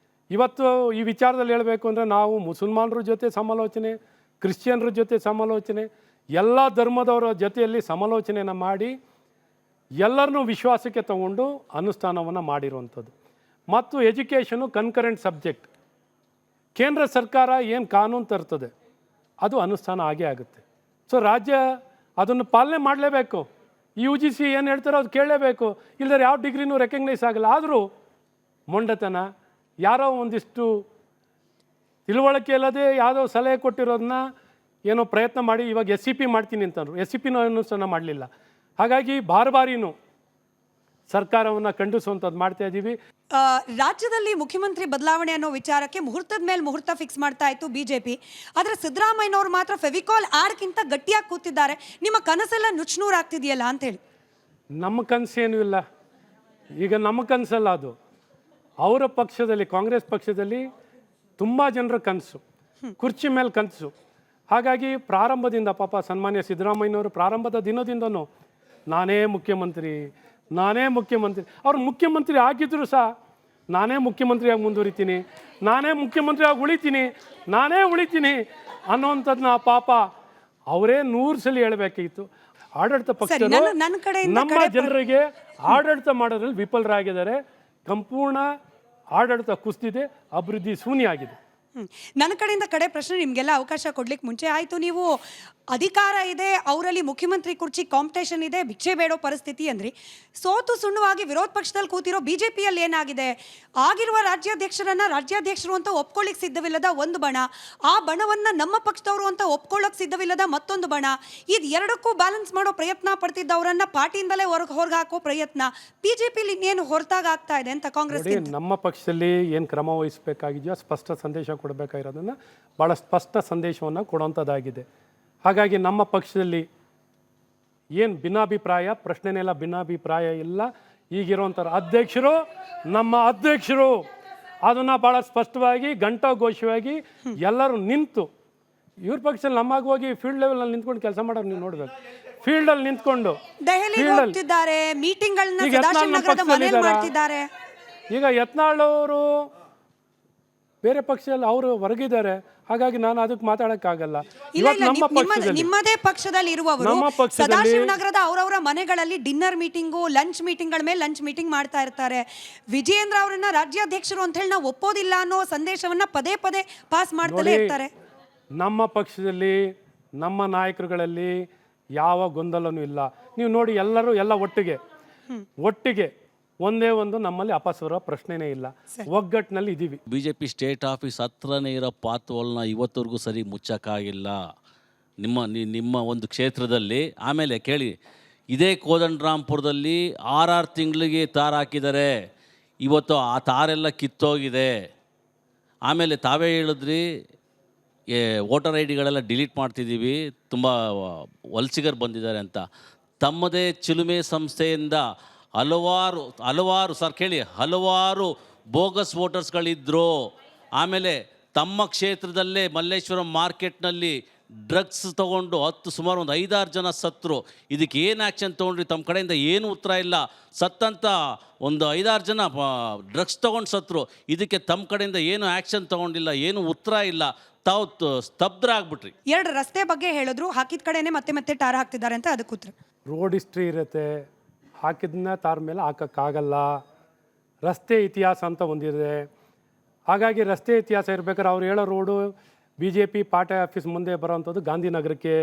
Speaker 2: ಇವತ್ತು ಈ ವಿಚಾರದಲ್ಲಿ ಹೇಳಬೇಕು ಅಂದರೆ ನಾವು ಮುಸಲ್ಮಾನರ ಜೊತೆ ಸಮಾಲೋಚನೆ, ಕ್ರಿಶ್ಚಿಯನ್ರ ಜೊತೆ ಸಮಾಲೋಚನೆ, ಎಲ್ಲ ಧರ್ಮದವರ ಜೊತೆಯಲ್ಲಿ ಸಮಾಲೋಚನೆಯನ್ನು ಮಾಡಿ ಎಲ್ಲರನ್ನೂ ವಿಶ್ವಾಸಕ್ಕೆ ತಗೊಂಡು ಅನುಷ್ಠಾನವನ್ನು ಮಾಡಿರುವಂಥದ್ದು. ಮತ್ತು ಎಜುಕೇಷನು ಕನ್ಕರೆಂಟ್ ಸಬ್ಜೆಕ್ಟ್. ಕೇಂದ್ರ ಸರ್ಕಾರ ಏನು ಕಾನೂನು ತರ್ತದೆ ಅದು ಅನುಷ್ಠಾನ ಆಗೇ ಆಗುತ್ತೆ. ಸೊ ರಾಜ್ಯ ಅದನ್ನು ಪಾಲನೆ ಮಾಡಲೇಬೇಕು. UGC ಏನು ಹೇಳ್ತಾರೋ ಅದು ಕೇಳಲೇಬೇಕು. ಇಲ್ಲದ್ರೆ ಯಾವ ಡಿಗ್ರಿನೂ ರೆಕಗ್ನೈಸ್ ಆಗಲ್ಲ. ಆದರೂ ಮೊಂಡತನ, ಯಾರೋ ಒಂದಿಷ್ಟು ತಿಳುವಳಿಕೆ ಇಲ್ಲದೆ ಯಾವುದೋ ಸಲಹೆ ಕೊಟ್ಟಿರೋದನ್ನ ಏನೋ ಪ್ರಯತ್ನ ಮಾಡಿ ಇವಾಗ SCP ಮಾಡ್ತೀನಿ ಅಂತಂದರು. SCPನೂ ಅನುಷ್ಠಾನ ಮಾಡಲಿಲ್ಲ. ಹಾಗಾಗಿ ಬಾರಿನೂ ಸರ್ಕಾರವನ್ನು ಖಂಡಿಸುವಂಥದ್ದು ಮಾಡ್ತಾ ಇದ್ದೀವಿ.
Speaker 3: ರಾಜ್ಯದಲ್ಲಿ ಮುಖ್ಯಮಂತ್ರಿ ಬದಲಾವಣೆ ಅನ್ನೋ ವಿಚಾರಕ್ಕೆ ಮುಹೂರ್ತದ ಮೇಲೆ ಮುಹೂರ್ತ ಫಿಕ್ಸ್ ಮಾಡ್ತಾ ಇತ್ತು ಬಿಜೆಪಿ. ಆದರೆ ಸಿದ್ದರಾಮಯ್ಯನವರು ಮಾತ್ರ ಫೆವಿಕಾಲ್ ಆಡ್ಕಿಂತ ಗಟ್ಟಿಯಾಗಿ ಕೂತಿದ್ದಾರೆ. ನಿಮ್ಮ ಕನಸೆಲ್ಲ ನುಚ್ಚುನೂರು ಆಗ್ತಿದೆಯಲ್ಲ ಅಂತೇಳಿ.
Speaker 2: ನಮ್ಮ ಕನಸೇನೂ ಇಲ್ಲ. ಈಗ ನಮ್ಮ ಕನಸಲ್ಲ ಅದು. ಅವರ ಪಕ್ಷದಲ್ಲಿ, ಕಾಂಗ್ರೆಸ್ ಪಕ್ಷದಲ್ಲಿ ತುಂಬ ಜನರ ಕನಸು, ಕುರ್ಚಿ ಮೇಲೆ ಕನಸು. ಹಾಗಾಗಿ ಪ್ರಾರಂಭದಿಂದ ಪಾಪ ಸನ್ಮಾನ್ಯ ಸಿದ್ದರಾಮಯ್ಯನವರು ಪ್ರಾರಂಭದ ದಿನದಿಂದನೂ ನಾನೇ ಮುಖ್ಯಮಂತ್ರಿ ಅವ್ರು ಮುಖ್ಯಮಂತ್ರಿ ಆಗಿದ್ದರೂ ಸಹ ನಾನೇ ಮುಖ್ಯಮಂತ್ರಿಯಾಗಿ ಮುಂದುವರಿತೀನಿ, ನಾನೇ ಉಳಿತೀನಿ ಅನ್ನೋವಂಥದ್ದನ್ನ ಪಾಪ ಅವರೇ 100 ಸಲ ಹೇಳಬೇಕಾಗಿತ್ತು. ಆಡಳಿತ ಪಕ್ಷರು ನಮ್ಮ ಜನರಿಗೆ ಆಡಳಿತ ಮಾಡೋದ್ರಲ್ಲಿ ವಿಫಲರಾಗಿದ್ದಾರೆ. ಸಂಪೂರ್ಣ ಆಡಳಿತ ಕುಸಿದಿದೆ, ಅಭಿವೃದ್ಧಿ ಶೂನ್ಯ ಆಗಿದೆ.
Speaker 3: ನನ್ನ ಕಡೆಯಿಂದ ಕಡೆ ಪ್ರಶ್ನೆ, ನಿಮಗೆಲ್ಲ ಅವಕಾಶ ಕೊಡ್ಲಿಕ್ಕೆ ಮುಂಚೆ ಆಯಿತು, ನೀವು ಅಧಿಕಾರ ಇದೆ, ಅವರಲ್ಲಿ ಮುಖ್ಯಮಂತ್ರಿ ಕುರ್ಚಿ ಕಾಂಪಿಟೇಷನ್ ಇದೆ, ಭಿಕ್ಷೆ ಬೇಡೋ ಪರಿಸ್ಥಿತಿ ಅಂದ್ರಿ. ಸೋತು ಸುಣ್ಣವಾಗಿ ವಿರೋಧ ಪಕ್ಷದಲ್ಲಿ ಕೂತಿರೋ BJPಯಲ್ಲಿ ಏನಾಗಿದೆ? ಆಗಿರುವ ರಾಜ್ಯಾಧ್ಯಕ್ಷರು ಅಂತ ಒಪ್ಕೊಳ್ಳಿಕ್ಕೆ ಸಿದ್ಧವಿಲ್ಲದ ಒಂದು ಬಣ, ಆ ಬಣವನ್ನು ನಮ್ಮ ಪಕ್ಷದವರು ಅಂತ ಒಪ್ಕೊಳ್ಳೋಕೆ ಸಿದ್ಧವಿಲ್ಲದ ಮತ್ತೊಂದು ಬಣ. ಇದು ಎರಡಕ್ಕೂ ಬ್ಯಾಲೆನ್ಸ್ ಮಾಡೋ ಪ್ರಯತ್ನ ಪಡ್ತಿದ್ದವರನ್ನ ಪಾರ್ಟಿಯಿಂದಲೇ ಹೊರಗೆ ಹಾಕೋ ಪ್ರಯತ್ನ BJPಲಿ ಇನ್ನೇನು ಹೊರತಾಗ ಆಗ್ತಾ ಇದೆ ಅಂತ ಕಾಂಗ್ರೆಸ್.
Speaker 2: ನಮ್ಮ ಪಕ್ಷದಲ್ಲಿ ಏನು ಕ್ರಮ ವಹಿಸಬೇಕಾಗಿದೆಯೋ ಸ್ಪಷ್ಟ ಸಂದೇಶ ಕೊಡಬೇಕಾಗಿರೋದನ್ನು ಭಾಳ ಸ್ಪಷ್ಟ ಸಂದೇಶವನ್ನು ಕೊಡುವಂಥದ್ದಾಗಿದೆ. ಹಾಗಾಗಿ ನಮ್ಮ ಪಕ್ಷದಲ್ಲಿ ಏನು ಭಿನ್ನಾಭಿಪ್ರಾಯ ಪ್ರಶ್ನೆನೆಲ್ಲ ಭಿನ್ನಾಭಿಪ್ರಾಯ ಇಲ್ಲ. ಈಗಿರುವಂಥ ನಮ್ಮ ಅಧ್ಯಕ್ಷರು ಅದನ್ನು ಭಾಳ ಸ್ಪಷ್ಟವಾಗಿ ಘಂಟಾಘೋಷವಾಗಿ ಎಲ್ಲರೂ ನಿಂತು, ಇವ್ರ ಪಕ್ಷದಲ್ಲಿ ನಮ್ಮಾಗ ಹೋಗಿ ಫೀಲ್ಡ್ ಲೆವೆಲಲ್ಲಿ ನಿಂತ್ಕೊಂಡು ಕೆಲಸ ಮಾಡೋರು ನೀವು ನೋಡ್ಬೇಕು. ಫೀಲ್ಡಲ್ಲಿ ನಿಂತ್ಕೊಂಡು ಈಗ ಯತ್ನಾಳ್ ಅವರು ಬೇರೆ ಪಕ್ಷದಲ್ಲಿ ಅವರು ಹೊರಗಿದ್ದಾರೆ. ಹಾಗಾಗಿ ನಾನು ಅದಕ್ಕೆ ಮಾತಾಡಕ್ಕಾಗಲ್ಲ.
Speaker 3: ನಿಮ್ಮದೇ ಪಕ್ಷದಲ್ಲಿ ಇರುವವರು ಸದಾಶಿವನಗರದ ಅವರವರ ಮನೆಗಳಲ್ಲಿ ಡಿನ್ನರ್ ಮೀಟಿಂಗು, ಲಂಚ್ ಮೀಟಿಂಗ್ಗಳ ಮೇಲೆ ಲಂಚ್ ಮೀಟಿಂಗ್ ಮಾಡ್ತಾ ಇರ್ತಾರೆ. ವಿಜಯೇಂದ್ರ ಅವರನ್ನ ರಾಜ್ಯಾಧ್ಯಕ್ಷರು ಅಂತ ಹೇಳಿ ನಾವು ಒಪ್ಪೋದಿಲ್ಲ ಅನ್ನೋ ಸಂದೇಶವನ್ನ ಪದೇ ಪಾಸ್ ಮಾಡ್ತಾನೆ ಇರ್ತಾರೆ.
Speaker 2: ನಮ್ಮ ಪಕ್ಷದಲ್ಲಿ ನಮ್ಮ ನಾಯಕರುಗಳಲ್ಲಿ ಯಾವ ಗೊಂದಲನೂ ಇಲ್ಲ. ನೀವು ನೋಡಿ, ಎಲ್ಲ ಒಟ್ಟಿಗೆ ಒಂದೇ ಒಂದು ನಮ್ಮಲ್ಲಿ ಅಪಸ್ವರ ಪ್ರಶ್ನೆನೇ ಇಲ್ಲ. ಒಗ್ಗಟ್ಟಿನಲ್ಲಿ ಇದ್ದೀವಿ.
Speaker 7: BJP ಸ್ಟೇಟ್ ಆಫೀಸ್ ಹತ್ರನೇ ಇರೋ ಪಾತ್ವಲ್ನ ಇವತ್ತವರೆಗೂ ಸರಿ ಮುಚ್ಚಕ್ಕಾಗಿಲ್ಲ ನಿಮ್ಮ ಒಂದು ಕ್ಷೇತ್ರದಲ್ಲಿ. ಆಮೇಲೆ ಕೇಳಿ, ಇದೇ ಕೋದಂಡರಾಮ್ಪುರದಲ್ಲಿ 6 ತಿಂಗಳಿಗೆ ತಾರು ಹಾಕಿದ್ದಾರೆ. ಇವತ್ತು ಆ ತಾರೆಲ್ಲ ಕಿತ್ತೋಗಿದೆ. ಆಮೇಲೆ ತಾವೇ ಹೇಳಿದ್ರಿ ವೋಟರ್ ಐಡಿಗಳೆಲ್ಲ ಡಿಲೀಟ್ ಮಾಡ್ತಿದ್ದೀವಿ, ತುಂಬ ವಲಸಿಗರು ಬಂದಿದ್ದಾರೆ ಅಂತ. ತಮ್ಮದೇ ಚಿಲುಮೆ ಸಂಸ್ಥೆಯಿಂದ ಹಲವಾರು ಸರ್ ಕೇಳಿ, ಹಲವಾರು ಬೋಗಸ್ ವೋಟರ್ಸ್ಗಳಿದ್ದರು. ಆಮೇಲೆ ತಮ್ಮ ಕ್ಷೇತ್ರದಲ್ಲೇ ಮಲ್ಲೇಶ್ವರಂ ಮಾರ್ಕೆಟ್ನಲ್ಲಿ ಡ್ರಗ್ಸ್ ತೊಗೊಂಡು ಸುಮಾರು ಒಂದು 5-6 ಜನ ಸತ್ತರು. ಇದಕ್ಕೆ ಏನು ಆ್ಯಕ್ಷನ್ ತೊಗೊಂಡ್ರಿ? ತಮ್ಮ ಕಡೆಯಿಂದ ಏನು ಉತ್ತರ ಇಲ್ಲ. ಸತ್ತಂತ ಒಂದು 5-6 ಜನ ಡ್ರಗ್ಸ್ ತೊಗೊಂಡು ಸತ್ತರು. ಇದಕ್ಕೆ ತಮ್ಮ ಕಡೆಯಿಂದ ಏನು ಆ್ಯಕ್ಷನ್ ತೊಗೊಂಡಿಲ್ಲ, ಏನು ಉತ್ತರ ಇಲ್ಲ. ತಾವು ಸ್ತಬ್ಧರಾಗ್ಬಿಟ್ರಿ.
Speaker 3: 2 ರಸ್ತೆ ಬಗ್ಗೆ ಹೇಳಿದ್ರು, ಹಾಕಿದ ಕಡೆನೇ ಮತ್ತೆ ಟಾರ್ ಹಾಕ್ತಿದ್ದಾರೆ ಅಂತ. ಅದಕ್ಕೆ ಉತ್ತರ,
Speaker 2: ರೋಡ್ ಹಿಸ್ಟ್ರಿ ಇರುತ್ತೆ, ಹಾಕಿದ್ದನ್ನ ತಾರ ಮೇಲೆ ಹಾಕೋಕ್ಕಾಗಲ್ಲ. ರಸ್ತೆ ಇತಿಹಾಸ ಅಂತ ಒಂದಿದೆ. ಹಾಗಾಗಿ ರಸ್ತೆ ಇತಿಹಾಸ ಇರ್ಬೇಕಾದ್ರೆ ಅವ್ರು ಹೇಳೋ ರೋಡು BJP ಪಾರ್ಟಿ ಆಫೀಸ್ ಮುಂದೆ ಬರೋವಂಥದ್ದು ಗಾಂಧಿನಗರಕ್ಕೆ,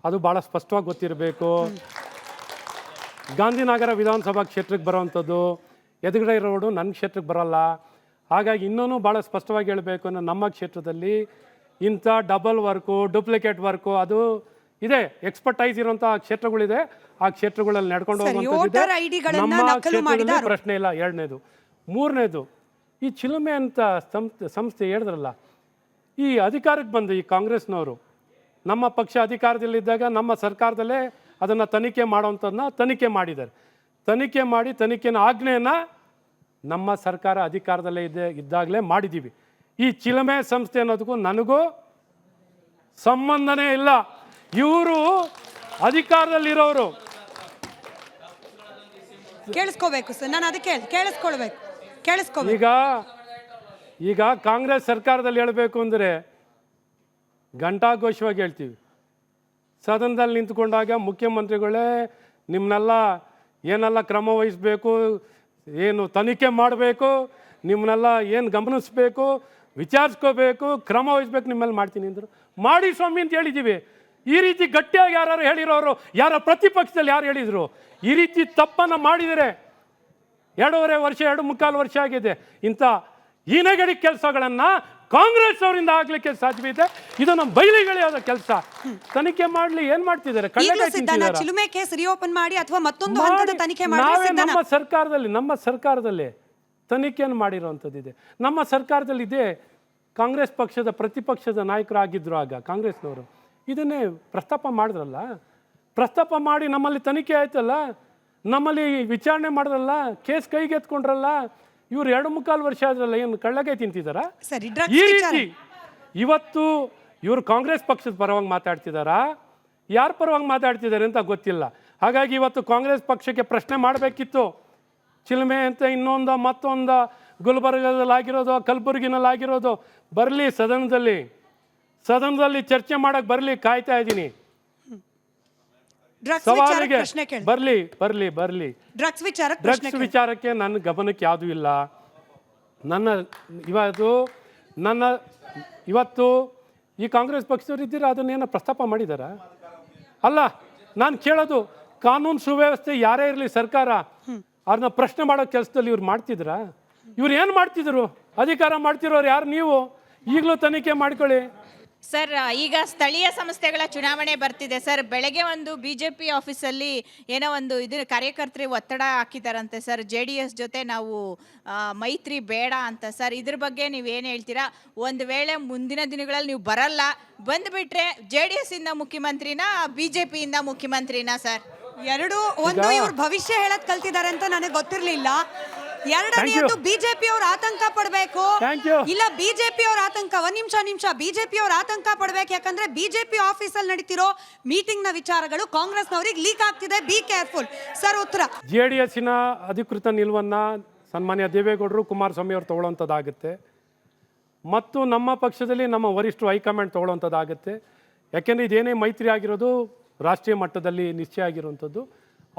Speaker 2: ಅದು ಭಾಳ ಸ್ಪಷ್ಟವಾಗಿ ಗೊತ್ತಿರಬೇಕು. ಗಾಂಧಿನಗರ ವಿಧಾನಸಭಾ ಕ್ಷೇತ್ರಕ್ಕೆ ಬರೋವಂಥದ್ದು, ಎದುರುಗಡೆ ರೋಡು ನನ್ನ ಕ್ಷೇತ್ರಕ್ಕೆ ಬರೋಲ್ಲ. ಹಾಗಾಗಿ ಇನ್ನೂ ಭಾಳ ಸ್ಪಷ್ಟವಾಗಿ ಹೇಳಬೇಕು ಅಂದರೆ ನಮ್ಮ ಕ್ಷೇತ್ರದಲ್ಲಿ ಇಂಥ ಡಬಲ್ ವರ್ಕು, ಡೂಪ್ಲಿಕೇಟ್ ವರ್ಕು ಅದು ಇದೆ. ಎಕ್ಸ್ಪರ್ಟೈಸ್ ಇರುವಂಥ ಕ್ಷೇತ್ರಗಳಿದೆ. ಆ ಕ್ಷೇತ್ರಗಳಲ್ಲಿ ನಡ್ಕೊಂಡು ಹೋಗುವಂಥದ್ದು ನಮ್ಮ ಕ್ಷೇತ್ರದಲ್ಲಿ ಪ್ರಶ್ನೆ ಇಲ್ಲ. 2ನೇದು. 3ನೇದು, ಈ ಚಿಲುಮೆ ಅಂತ ಸಂಸ್ಥೆ ಹೇಳಿದ್ರಲ್ಲ, ಈ ಅಧಿಕಾರಕ್ಕೆ ಬಂದು ಈ ಕಾಂಗ್ರೆಸ್ನವರು ನಮ್ಮ ಪಕ್ಷ ಅಧಿಕಾರದಲ್ಲಿದ್ದಾಗ ನಮ್ಮ ಸರ್ಕಾರದಲ್ಲೇ ಅದನ್ನು ತನಿಖೆ ಮಾಡೋವಂಥದ್ದನ್ನ ತನಿಖೆ ಮಾಡಿದ್ದಾರೆ. ತನಿಖೆನ ಆಜ್ಞೆಯನ್ನು ನಮ್ಮ ಸರ್ಕಾರ ಅಧಿಕಾರದಲ್ಲೇ ಇದ್ದಾಗಲೇ ಮಾಡಿದ್ದೀವಿ. ಈ ಚಿಲುಮೆ ಸಂಸ್ಥೆ ಅನ್ನೋದಕ್ಕೂ ನನಗೂ ಸಂಬಂಧನೇ ಇಲ್ಲ. ಇವರು ಅಧಿಕಾರದಲ್ಲಿರೋರು.
Speaker 3: ಕೇಳಿಸ್ಕೋಬೇಕು ಸರ್, ನಾನು ಅದಕ್ಕೆ ಕೇಳಿಸ್ಕೊಳ್ಬೇಕು.
Speaker 2: ಈಗ ಕಾಂಗ್ರೆಸ್ ಸರ್ಕಾರದಲ್ಲಿ ಹೇಳಬೇಕು ಅಂದರೆ ಘಂಟಾಘೋಷವಾಗಿ ಹೇಳ್ತೀವಿ. ಸದನದಲ್ಲಿ ನಿಂತ್ಕೊಂಡಾಗ ಮುಖ್ಯಮಂತ್ರಿಗಳೇ ನಿಮ್ಮನ್ನೆಲ್ಲ ಏನೆಲ್ಲ ಕ್ರಮ ವಹಿಸಬೇಕು, ಏನು ತನಿಖೆ ಮಾಡಬೇಕು, ನಿಮ್ಮನ್ನೆಲ್ಲ ಏನು ಗಮನಿಸಬೇಕು, ವಿಚಾರಿಸ್ಕೋಬೇಕು, ಕ್ರಮ ವಹಿಸ್ಬೇಕು, ನಿಮ್ಮಲ್ಲಿ ಮಾಡ್ತೀನಿ ಅಂದರು. ಮಾಡಿ ಸ್ವಾಮಿ ಅಂತ ಹೇಳಿದ್ದೀವಿ. ಈ ರೀತಿ ಗಟ್ಟಿಯಾಗಿ ಯಾರು ಹೇಳಿರೋರು, ಯಾರ ಪ್ರತಿಪಕ್ಷದಲ್ಲಿ ಯಾರು ಹೇಳಿದರು? ಈ ರೀತಿ ತಪ್ಪನ್ನು ಮಾಡಿದರೆ 2.5 ವರ್ಷ 2.25 ವರ್ಷ ಆಗಿದೆ. ಇಂಥ ಹೀನಗಡಿ ಕೆಲಸಗಳನ್ನು ಕಾಂಗ್ರೆಸ್ ಅವರಿಂದ ಆಗ್ಲಿಕ್ಕೆ ಸಾಧ್ಯವಿದೆ. ಇದು ನಮ್ಮ ಬಯಲಿಗೆಳೆಯಾದ ಕೆಲಸ. ತನಿಖೆ ಮಾಡಲಿ, ಏನ್ ಮಾಡ್ತಿದ್ದಾರೆ?
Speaker 3: ಚಿಲುಮೆ ಕೇಸ್ ರಿಓಪನ್ ಮಾಡಿ ಅಥವಾ ಮತ್ತೊಂದು ಹಂತದ ತನಿಖೆ ಮಾಡಿ.
Speaker 2: ನಮ್ಮ ಸರ್ಕಾರದಲ್ಲಿ ತನಿಖೆಯನ್ನು ಮಾಡಿರುವಂಥದ್ದಿದೆ. ನಮ್ಮ ಸರ್ಕಾರದಲ್ಲಿ ಇದೆ. ಕಾಂಗ್ರೆಸ್ ಪಕ್ಷದ ಪ್ರತಿಪಕ್ಷದ ನಾಯಕರಾಗಿದ್ದರು ಆಗ ಕಾಂಗ್ರೆಸ್ನವರು. ಇದನ್ನೇ ಪ್ರಸ್ತಾಪ ಮಾಡಿದ್ರಲ್ಲ, ಪ್ರಸ್ತಾಪ ಮಾಡಿ ನಮ್ಮಲ್ಲಿ ತನಿಖೆ ಆಯ್ತಲ್ಲ, ನಮ್ಮಲ್ಲಿ ವಿಚಾರಣೆ ಮಾಡಿದ್ರಲ್ಲ, ಕೇಸ್ ಕೈಗೆತ್ಕೊಂಡ್ರಲ್ಲ. ಇವ್ರು 2.25 ವರ್ಷ ಆದ್ರಲ್ಲ, ಏನು ಕಳ್ಳಗೆ ತಿಂತಿದಾರ? ಈ ರೀತಿ ಇವತ್ತು ಇವರು ಕಾಂಗ್ರೆಸ್ ಪಕ್ಷದ ಪರವಾಗಿ ಮಾತಾಡ್ತಿದಾರಾ, ಯಾರ ಪರವಾಗಿ ಮಾತಾಡ್ತಿದ್ದಾರೆ ಅಂತ ಗೊತ್ತಿಲ್ಲ. ಹಾಗಾಗಿ ಇವತ್ತು ಕಾಂಗ್ರೆಸ್ ಪಕ್ಷಕ್ಕೆ ಪ್ರಶ್ನೆ ಮಾಡಬೇಕಿತ್ತು. ಚಿಲುಮೆ ಅಂತ ಇನ್ನೊಂದು ಮತ್ತೊಂದು ಗುಲ್ಬರ್ಗದಲ್ಲಿ ಆಗಿರೋದು, ಕಲಬುರಗಿನಲ್ಲಿ ಆಗಿರೋದು ಬರಲಿ, ಸದನದಲ್ಲಿ ಚರ್ಚೆ ಮಾಡಕ್ಕೆ ಬರಲಿ, ಕಾಯ್ತಾ ಇದ್ದೀನಿ. ಸವಾಲಿಗೆ ಬರಲಿ. ಡ್ರಗ್ಸ್ ವಿಚಾರಕ್ಕೆ ನನ್ನ ಗಮನಕ್ಕೆ ಯಾವುದೂ ಇಲ್ಲ. ಇವತ್ತು ಈ ಕಾಂಗ್ರೆಸ್ ಪಕ್ಷದವ್ರು ಇದ್ದೀರಾ, ಅದನ್ನೇನೋ ಪ್ರಸ್ತಾಪ ಮಾಡಿದಾರ? ಅಲ್ಲ, ನಾನು ಕೇಳೋದು, ಕಾನೂನು ಸುವ್ಯವಸ್ಥೆ ಯಾರೇ ಇರಲಿ, ಸರ್ಕಾರ ಅವ್ರನ್ನ ಪ್ರಶ್ನೆ ಮಾಡೋ ಕೆಲಸದಲ್ಲಿ ಇವ್ರು ಮಾಡ್ತಿದ್ರ? ಇವ್ರು ಏನು ಮಾಡ್ತಿದ್ರು? ಅಧಿಕಾರ ಮಾಡ್ತಿರೋರು ಯಾರು? ನೀವು ಈಗಲೂ ತನಿಖೆ ಮಾಡ್ಕೊಳ್ಳಿ
Speaker 10: ಸರ್. ಈಗ ಸ್ಥಳೀಯ ಸಂಸ್ಥೆಗಳ ಚುನಾವಣೆ ಬರ್ತಿದೆ ಸರ್. ಬೆಳಗ್ಗೆ ಒಂದು BJP ಆಫೀಸಲ್ಲಿ ಏನೋ ಒಂದು ಕಾರ್ಯಕರ್ತರಿಗೆ ಒತ್ತಡ ಹಾಕಿದಾರಂತೆ ಸರ್, JDS ಜೊತೆ ನಾವು ಮೈತ್ರಿ ಬೇಡ ಅಂತ ಸರ್. ಇದ್ರ ಬಗ್ಗೆ ನೀವೇನು ಹೇಳ್ತೀರಾ? ಒಂದು ವೇಳೆ ಮುಂದಿನ ದಿನಗಳಲ್ಲಿ ನೀವು ಬರಲ್ಲ, ಬಂದುಬಿಟ್ರೆ JDS ಇಂದ ಮುಖ್ಯಮಂತ್ರಿನ, BJP ಇಂದ ಮುಖ್ಯಮಂತ್ರಿನ ಸರ್?
Speaker 3: ಒಂದು ಇವ್ರ ಭವಿಷ್ಯ ಹೇಳೋದ್ ಕಲ್ತಿದ್ದಾರೆ ಅಂತ ನನಗೆ ಗೊತ್ತಿರಲಿಲ್ಲ. ಎರಡನೆಯದು BJP ಅವ್ರ ಆತಂಕ ಪಡಬೇಕು, ಇಲ್ಲ BJP ಅವ್ರ ಆತಂಕ, ಒಂದ್ ನಿಮಿಷ BJP ಅವ್ರ ಆತಂಕ ಪಡ್ಬೇಕು. ಯಾಕಂದ್ರೆ BJP ಆಫೀಸಲ್ಲಿ ನಡೀತಿರೋ ಮೀಟಿಂಗ್ ನ ವಿಚಾರಗಳು ಕಾಂಗ್ರೆಸ್ನವ್ರಿಗೆ ಲೀಕ್ ಆಗ್ತಿದೆ. Be careful sir. ಉತ್ತರ
Speaker 2: JDSನ ಅಧಿಕೃತ ನಿಲುವನ್ನ ಸನ್ಮಾನ್ಯ ದೇವೇಗೌಡರು, ಕುಮಾರಸ್ವಾಮಿ ಅವರು ತಗೊಳ್ಳೋಂಥದ್ದಾಗುತ್ತೆ, ಮತ್ತು ನಮ್ಮ ಪಕ್ಷದಲ್ಲಿ ನಮ್ಮ ವರಿಷ್ಠರು ಹೈಕಮಾಂಡ್ ತಗೊಳ್ಳೋಂಥದ್ದಾಗುತ್ತೆ. ಯಾಕೆಂದರೆ ಇದೇನೇ ಮೈತ್ರಿ ಆಗಿರೋದು ರಾಷ್ಟ್ರೀಯ ಮಟ್ಟದಲ್ಲಿ ನಿಶ್ಚಯ ಆಗಿರುವಂಥದ್ದು.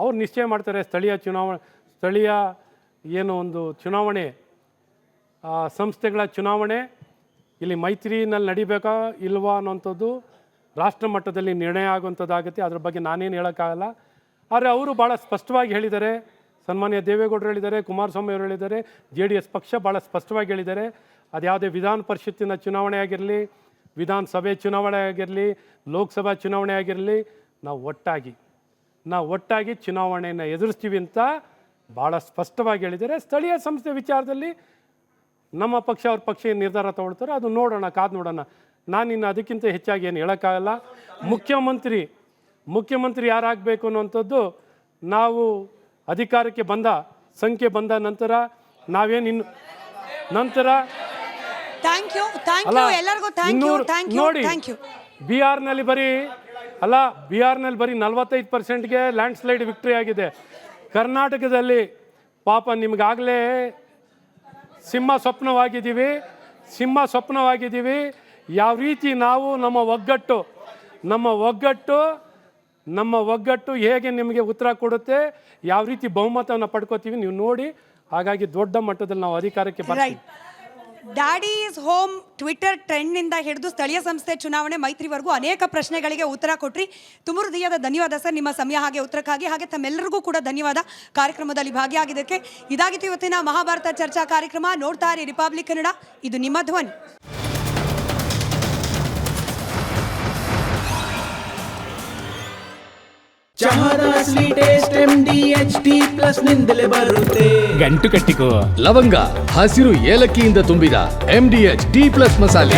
Speaker 2: ಅವ್ರು ನಿಶ್ಚಯ ಮಾಡ್ತಾರೆ. ಸ್ಥಳೀಯ ಏನು ಒಂದು ಚುನಾವಣೆ, ಸಂಸ್ಥೆಗಳ ಚುನಾವಣೆ ಇಲ್ಲಿ ಮೈತ್ರಿನಲ್ಲಿ ನಡಿಬೇಕಾ ಇಲ್ವಾ ಅನ್ನೋಂಥದ್ದು ರಾಷ್ಟ್ರ ಮಟ್ಟದಲ್ಲಿ ನಿರ್ಣಯ ಆಗುವಂಥದ್ದಾಗುತ್ತೆ. ಅದ್ರ ಬಗ್ಗೆ ನಾನೇನು ಹೇಳೋಕ್ಕಾಗಲ್ಲ. ಆದರೆ ಅವರು ಭಾಳ ಸ್ಪಷ್ಟವಾಗಿ ಹೇಳಿದ್ದಾರೆ. ಸನ್ಮಾನ್ಯ ದೇವೇಗೌಡರು ಹೇಳಿದ್ದಾರೆ, ಕುಮಾರಸ್ವಾಮಿ ಅವರು ಹೇಳಿದ್ದಾರೆ, JDS ಪಕ್ಷ ಭಾಳ ಸ್ಪಷ್ಟವಾಗಿ ಹೇಳಿದ್ದಾರೆ. ಅದು ಯಾವುದೇ ವಿಧಾನ ಪರಿಷತ್ತಿನ ಚುನಾವಣೆ ಆಗಿರಲಿ, ವಿಧಾನಸಭೆ ಚುನಾವಣೆ ಆಗಿರಲಿ, ಲೋಕಸಭಾ ಚುನಾವಣೆ ಆಗಿರಲಿ, ನಾವು ಒಟ್ಟಾಗಿ ಚುನಾವಣೆಯನ್ನು ಎದುರಿಸ್ತೀವಿ ಅಂತ ಭಾಳ ಸ್ಪಷ್ಟವಾಗಿ ಹೇಳಿದ್ದಾರೆ. ಸ್ಥಳೀಯ ಸಂಸ್ಥೆ ವಿಚಾರದಲ್ಲಿ ನಮ್ಮ ಪಕ್ಷ ಅವ್ರ ಪಕ್ಷ ಏನು ನಿರ್ಧಾರ ತಗೊಳ್ತಾರೋ ಅದು ನೋಡೋಣ, ಕಾದು ನೋಡೋಣ. ನಾನು ಇನ್ನು ಅದಕ್ಕಿಂತ ಹೆಚ್ಚಾಗಿ ಏನು ಹೇಳೋಕ್ಕಾಗಲ್ಲ. ಮುಖ್ಯಮಂತ್ರಿ ಯಾರಾಗಬೇಕು ಅನ್ನುವಂಥದ್ದು ನಾವು ಅಧಿಕಾರಕ್ಕೆ ಸಂಖ್ಯೆ ಬಂದ ನಂತರ ನಾವೇನು ನಂತರ ನೋಡಿ, ಬಿಹಾರ್ನಲ್ಲಿ ಬರೀ 45%ಗೆ ಲ್ಯಾಂಡ್ ಸ್ಲೈಡ್ ವಿಕ್ಟ್ರಿ ಆಗಿದೆ. ಕರ್ನಾಟಕದಲ್ಲಿ ಪಾಪ ನಿಮಗಾಗಲೇ ಸಿಂಹ ಸ್ವಪ್ನವಾಗಿದ್ದೀವಿ. ಯಾವ ರೀತಿ ನಾವು ನಮ್ಮ ಒಗ್ಗಟ್ಟು ಹೇಗೆ ನಿಮಗೆ ಉತ್ತರ ಕೊಡುತ್ತೆ, ಯಾವ ರೀತಿ ಬಹುಮತವನ್ನು ಪಡ್ಕೋತೀವಿ ನೀವು ನೋಡಿ. ಹಾಗಾಗಿ ದೊಡ್ಡ ಮಟ್ಟದಲ್ಲಿ ನಾವು ಅಧಿಕಾರಕ್ಕೆ ಬರ್ತೀವಿ.
Speaker 3: ಡ್ಯಾಡಿ ಈಸ್ ಹೋಮ್ ಟ್ವಿಟರ್ ಟ್ರೆಂಡ್ನಿಂದ ಹಿಡಿದು ಸ್ಥಳೀಯ ಸಂಸ್ಥೆ ಚುನಾವಣೆ ಮೈತ್ರಿವರೆಗೂ ಅನೇಕ ಪ್ರಶ್ನೆಗಳಿಗೆ ಉತ್ತರ ಕೊಟ್ರಿ. ತುಂಬ ಹೃದಯದ ಧನ್ಯವಾದ ಸರ್ ನಿಮ್ಮ ಸಮಯ ಹಾಗೆ ಉತ್ತರಕ್ಕಾಗಿ. ಹಾಗೆ ತಮ್ಮೆಲ್ಲರಿಗೂ ಕೂಡ ಧನ್ಯವಾದ ಕಾರ್ಯಕ್ರಮದಲ್ಲಿ ಭಾಗಿಯಾಗಿದ್ದಕ್ಕೆ. ಇದಾಗಿತ್ತು ಇವತ್ತಿನ ಮಹಾಭಾರತ ಚರ್ಚಾ ಕಾರ್ಯಕ್ರಮ. ನೋಡ್ತಾ ಇರಿ ರಿಪಬ್ಲಿಕ್ ಕನ್ನಡ, ಇದು ನಿಮ್ಮ ಧ್ವನಿ.
Speaker 1: ಚಹಾದ ಸ್ವೀಟ್ ಟೇಸ್ಟ್ MDHD+ ನಿಂದಲೇ ಬರುತ್ತೆ. ಗಂಟು ಕಟ್ಟಿಕೋ.
Speaker 14: ಲವಂಗ, ಹಸಿರು ಏಲಕ್ಕಿಯಿಂದ ತುಂಬಿದ MDHD+ ಮಸಾಲೆ.